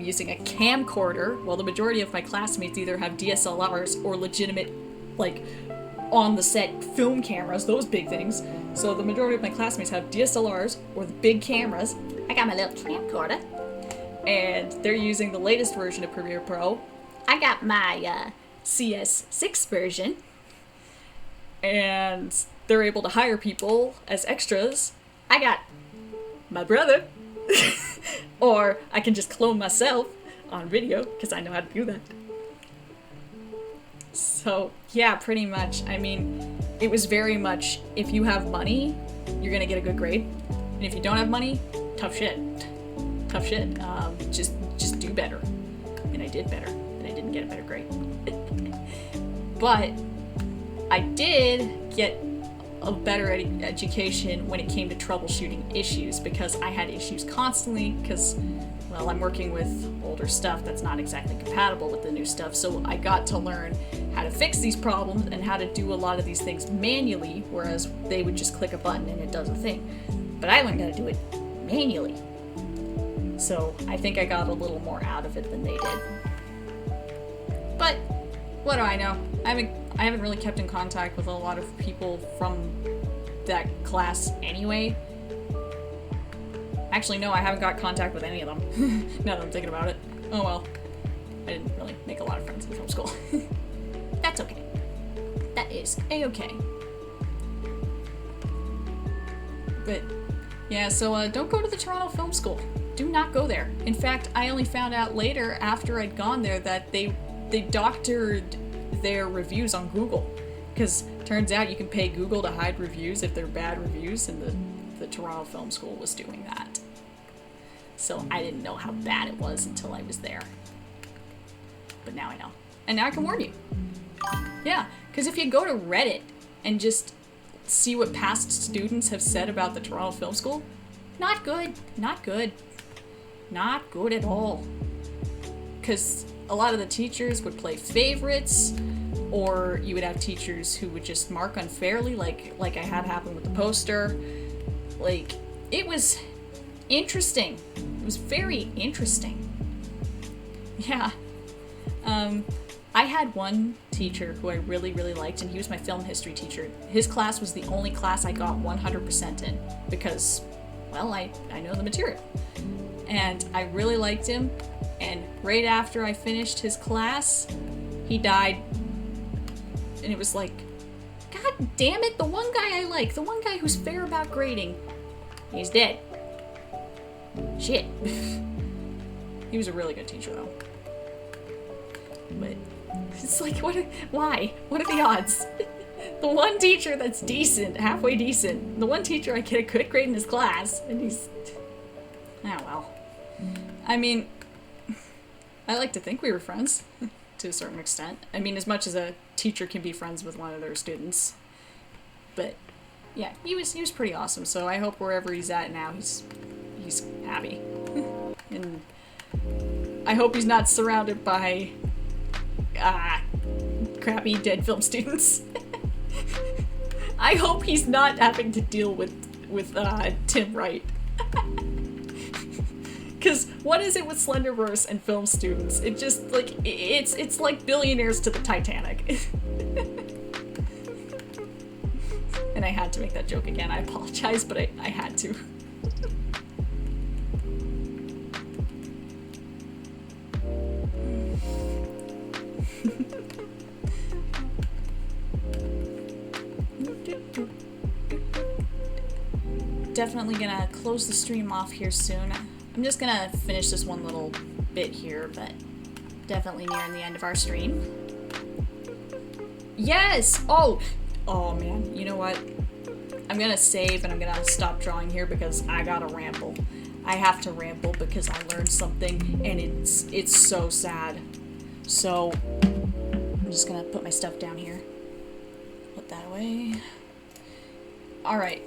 using a camcorder while the majority of my classmates either have DSLRs or legitimate, like, on the set film cameras, those big things. So the majority of my classmates have DSLRs or the big cameras. I got my little camcorder, and they're using the latest version of Premiere Pro. I got my CS6 version, and they're able to hire people as extras. I got my brother, or I can just clone myself on video, because I know how to do that. So, yeah, pretty much. I mean, it was very much, if you have money, you're gonna get a good grade. And if you don't have money, tough shit. Just do better. And I did better, and I didn't get a better grade. But I did get a better education when it came to troubleshooting issues, because I had issues constantly, because, well, I'm working with older stuff that's not exactly compatible with the new stuff, so I got to learn how to fix these problems and how to do a lot of these things manually, whereas they would just click a button and it does a thing. but I learned how to do it manually. So I think I got a little more out of it than they did. But what do I know? I haven't really kept in contact with a lot of people from that class anyway. Actually, no, I haven't got contact with any of them. Now that I'm thinking about it. Oh well. I didn't really make a lot of friends in film school. That's okay. That is a-okay. But, yeah, so don't go to the Toronto Film School. Do not go there. In fact, I only found out later, after I'd gone there, that they doctored their reviews on Google. Because turns out you can pay Google to hide reviews if they're bad reviews, and the Toronto Film School was doing that. So I didn't know how bad it was until I was there. But now I know. And now I can warn you. Yeah, because if you go to Reddit and just see what past students have said about the Toronto Film School, not good. Not good. Not good at all. Because a lot of the teachers would play favorites, or you would have teachers who would just mark unfairly, like I had happen with the poster. Like, it was interesting. It was very interesting. Yeah. I had one teacher who I really, really liked, and he was my film history teacher. His class was the only class I got 100% in, because, well, I know the material. And I really liked him, and right after I finished his class, he died. And it was like, God damn it, the one guy I like, the one guy who's fair about grading, he's dead. Shit. He was a really good teacher, though. But it's like, why? What are the odds? The one teacher that's decent, halfway decent, the one teacher I get a good grade in his class, and he's... Oh, well. I mean, I like to think we were friends, to a certain extent. I mean, as much as a teacher can be friends with one of their students. But, yeah, he was pretty awesome, so I hope wherever he's at now, he's happy. And I hope he's not surrounded by... crappy dead film students. I hope he's not having to deal with Tim Wright. Because what is it with Slenderverse and film students? It just, like, it's like billionaires to the Titanic. And I had to make that joke again. I apologize, but I had to. Definitely gonna close the stream off here soon. I'm just gonna finish this one little bit here, but definitely nearing the end of our stream. Yes! Oh man, you know what? I'm gonna save and I'm gonna stop drawing here because I gotta ramble. I have to ramble because I learned something and it's so sad. So I'm just gonna put my stuff down here. Put that away. Alright.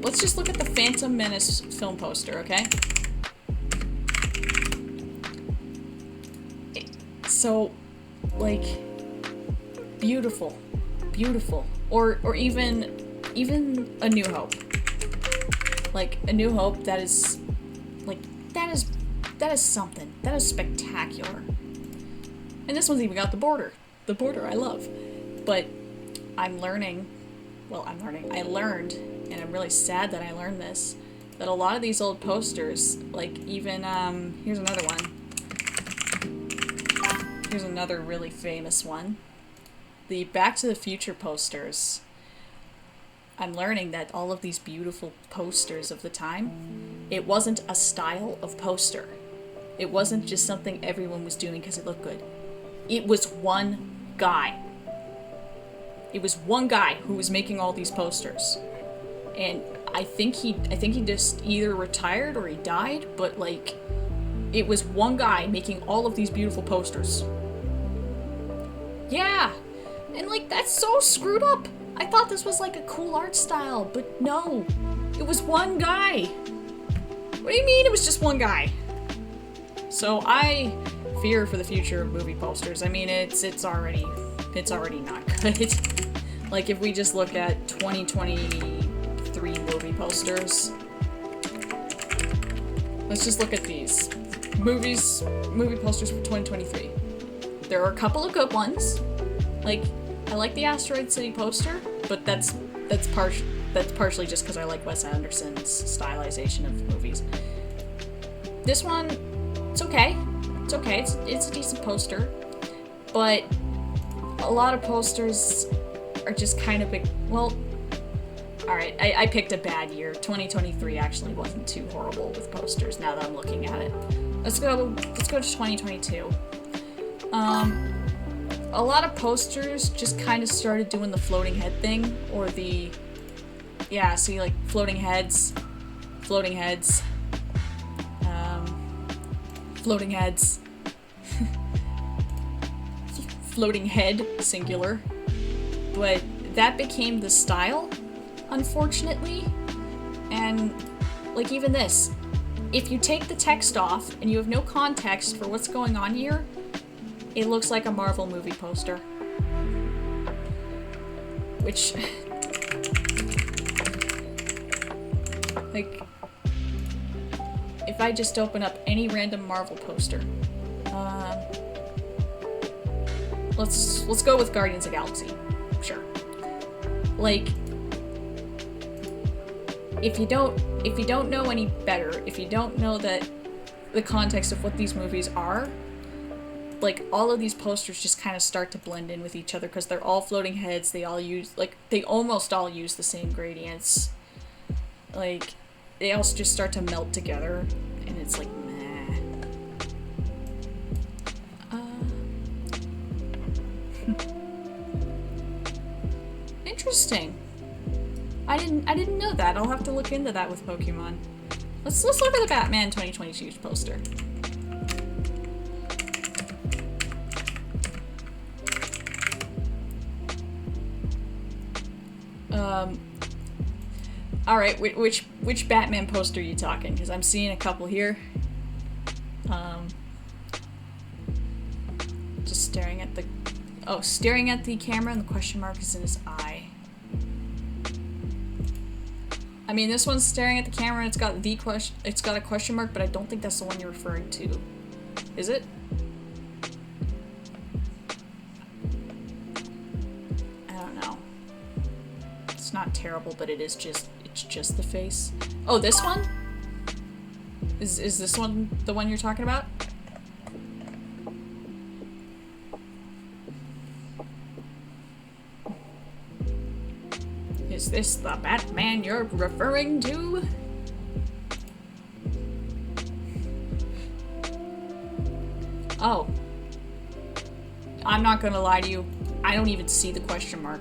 Let's just look at the Phantom Menace film poster, okay? So, like, beautiful. Beautiful. Or even A New Hope. Like, A New Hope, that is something. That is spectacular. And this one's even got the border. The border I love. But I learned, and I'm really sad that I learned this, that a lot of these old posters, like even, here's another one. Here's another really famous one. The Back to the Future posters. I'm learning that all of these beautiful posters of the time, it wasn't a style of poster. It wasn't just something everyone was doing because it looked good. It was one guy. It was one guy who was making all these posters. And I think he just either retired or he died, but like, it was one guy making all of these beautiful posters. Yeah! And like, that's so screwed up! I thought this was like a cool art style, but no! It was one guy! What do you mean it was just one guy? So I fear for the future of movie posters. I mean, it's already not good. Like, if we just look at 2023, posters. Let's just look at these. Movie posters for 2023. There are a couple of good ones. Like, I like the Asteroid City poster, but that's partially just because I like Wes Anderson's stylization of movies. This one, it's okay. It's okay. It's a decent poster, but a lot of posters are just kind of big. Well, all right. I picked a bad year. 2023 actually wasn't too horrible with posters. Now that I'm looking at it, let's go to 2022. A lot of posters just kind of started doing the floating head thing, or the, yeah, see, like, floating heads, floating head, singular, but that became the style, unfortunately, and, like, even this, if you take the text off and you have no context for what's going on here, it looks like a Marvel movie poster. Which, like, if I just open up any random Marvel poster, let's go with Guardians of the Galaxy. Sure. Like, if you don't know any better, if you don't know that the context of what these movies are, like, all of these posters just kind of start to blend in with each other because they're all floating heads. They almost all use the same gradients. Like, they also just start to melt together, and it's like, meh. Interesting. I didn't know that. I'll have to look into that with Pokemon. Let's look at the Batman 2022 poster. Alright, which Batman poster are you talking? Because I'm seeing a couple here. Just staring at the camera, and the question mark is in his eye. I mean, this one's staring at the camera, and it's got a question mark, but I don't think that's the one you're referring to. Is it? I don't know. It's not terrible, but it's just the face. Oh, this one? Is this one the one you're talking about? Is this the Batman you're referring to? Oh. I'm not gonna lie to you. I don't even see the question mark.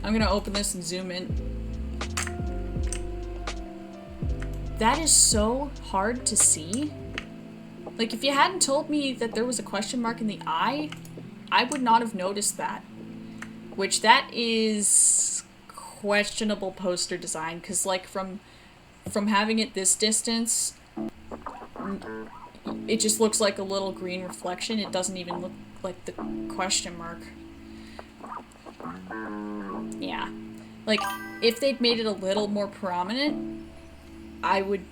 I'm gonna open this and zoom in. That is so hard to see. Like, if you hadn't told me that there was a question mark in the eye, I would not have noticed that. Which, that is questionable poster design, because, like, from having it this distance, it just looks like a little green reflection. It doesn't even look like the question mark. Yeah. Like, if they'd made it a little more prominent, I would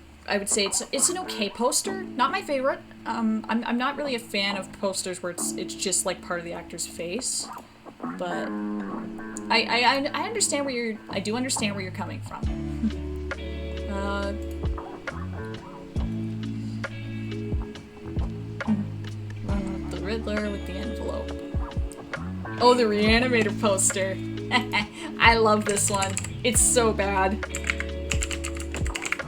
say it's an okay poster. Not my favorite. I'm not really a fan of posters where it's just like part of the actor's face. But I understand where I do understand where you're coming from. The Riddler with the envelope. Oh, the Reanimator poster. I love this one. It's so bad.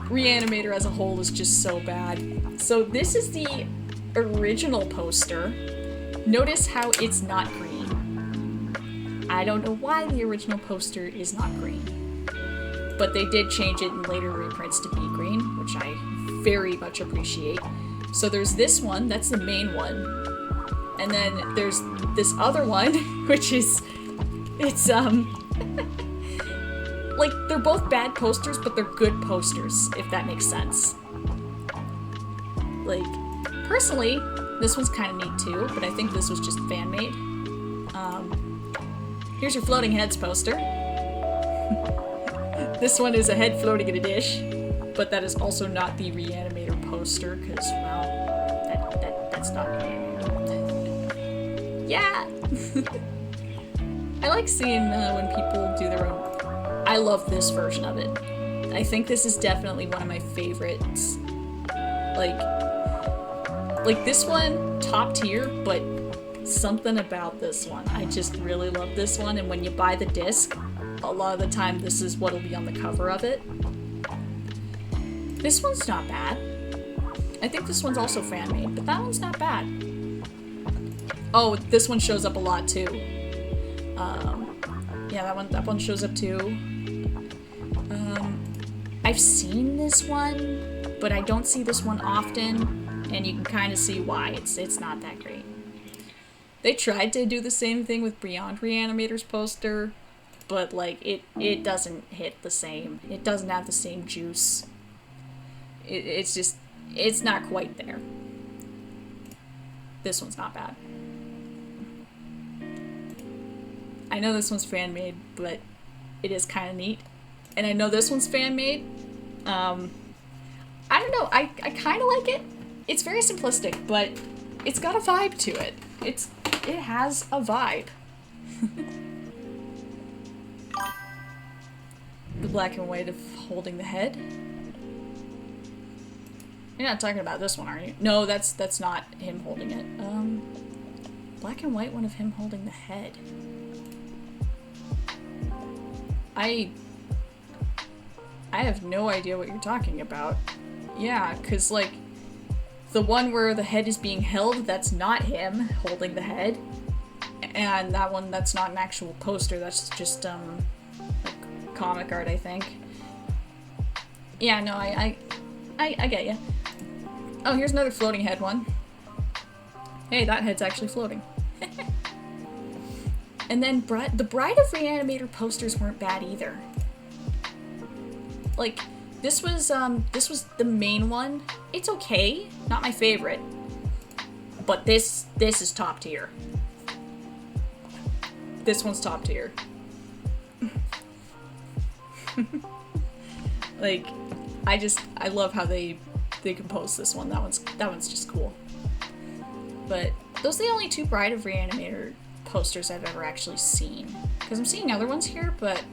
Reanimator as a whole is just so bad. So this is the original poster. Notice how it's not green. I don't know why the original poster is not green, but they did change it in later reprints to be green, which I very much appreciate. So there's this one, that's the main one, and then there's this other one, which is, it's, like, they're both bad posters, but they're good posters, if that makes sense. Like, personally, this one's kind of neat too, but I think this was just fan-made. Here's your Floating Heads poster. This one is a head floating in a dish, but that is also not the Reanimator poster, because, well, that's not Reanimator. Yeah! I like seeing when people do their own... I love this version of it. I think this is definitely one of my favorites. Like this one, top tier, but something about this one. I just really love this one, and when you buy the disc, a lot of the time this is what'll be on the cover of it. This one's not bad. I think this one's also fan-made, but that one's not bad. Oh, this one shows up a lot too. Yeah, that one shows up too. I've seen this one, but I don't see this one often. And you can kind of see why. It's not that great. They tried to do the same thing with Beyond Reanimator's poster, but like it doesn't hit the same. It doesn't have the same juice. It's not quite there. This one's not bad. I know this one's fan made, but it is kind of neat. And I know this one's fan made. I don't know. I kind of like it. It's very simplistic, but it's got a vibe to it. It has a vibe. The black and white of holding the head. You're not talking about this one, are you? No, that's not him holding it. Black and white one of him holding the head. I have no idea what you're talking about. Yeah, 'cause like the one where the head is being held, that's not him holding the head. And that one, that's not an actual poster, that's just, like comic art, I think. Yeah, no, I get ya. Oh, here's another floating head one. Hey, that head's actually floating. And then the Bride of Reanimator posters weren't bad either. Like, this was the main one. It's okay, not my favorite, but this is top tier. This one's top tier. Like, I love how they compose this one. That one's just cool. But those are the only two Bride of Reanimator posters I've ever actually seen. Because I'm seeing other ones here, but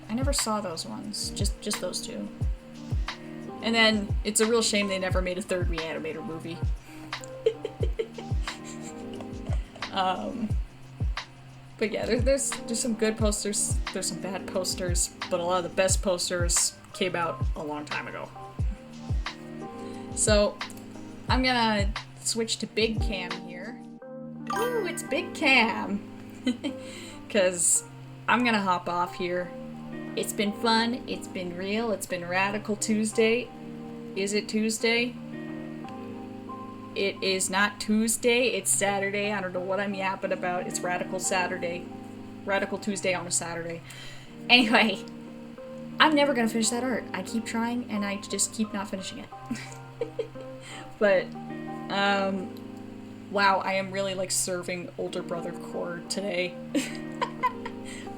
I never saw those ones. Just those two. And then, it's a real shame they never made a third Reanimator movie. But yeah, there's some good posters, there's some bad posters, but a lot of the best posters came out a long time ago. So, I'm gonna switch to Big Cam here. Ooh, it's Big Cam! Because I'm gonna hop off here. It's been fun, it's been real, it's been Radical Tuesday. Is it Tuesday? It is not Tuesday, it's Saturday. I don't know what I'm yapping about. It's Radical Saturday. Radical Tuesday on a Saturday. Anyway, I'm never gonna finish that art. I keep trying and I just keep not finishing it. But, wow, I am really like serving older brother core today.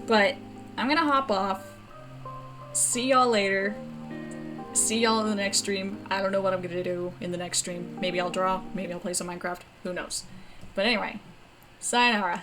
But, I'm gonna hop off. See y'all later. See y'all in the next stream. I don't know what I'm gonna do in the next stream. Maybe I'll draw, maybe I'll play some Minecraft. Who knows? But anyway, sayonara.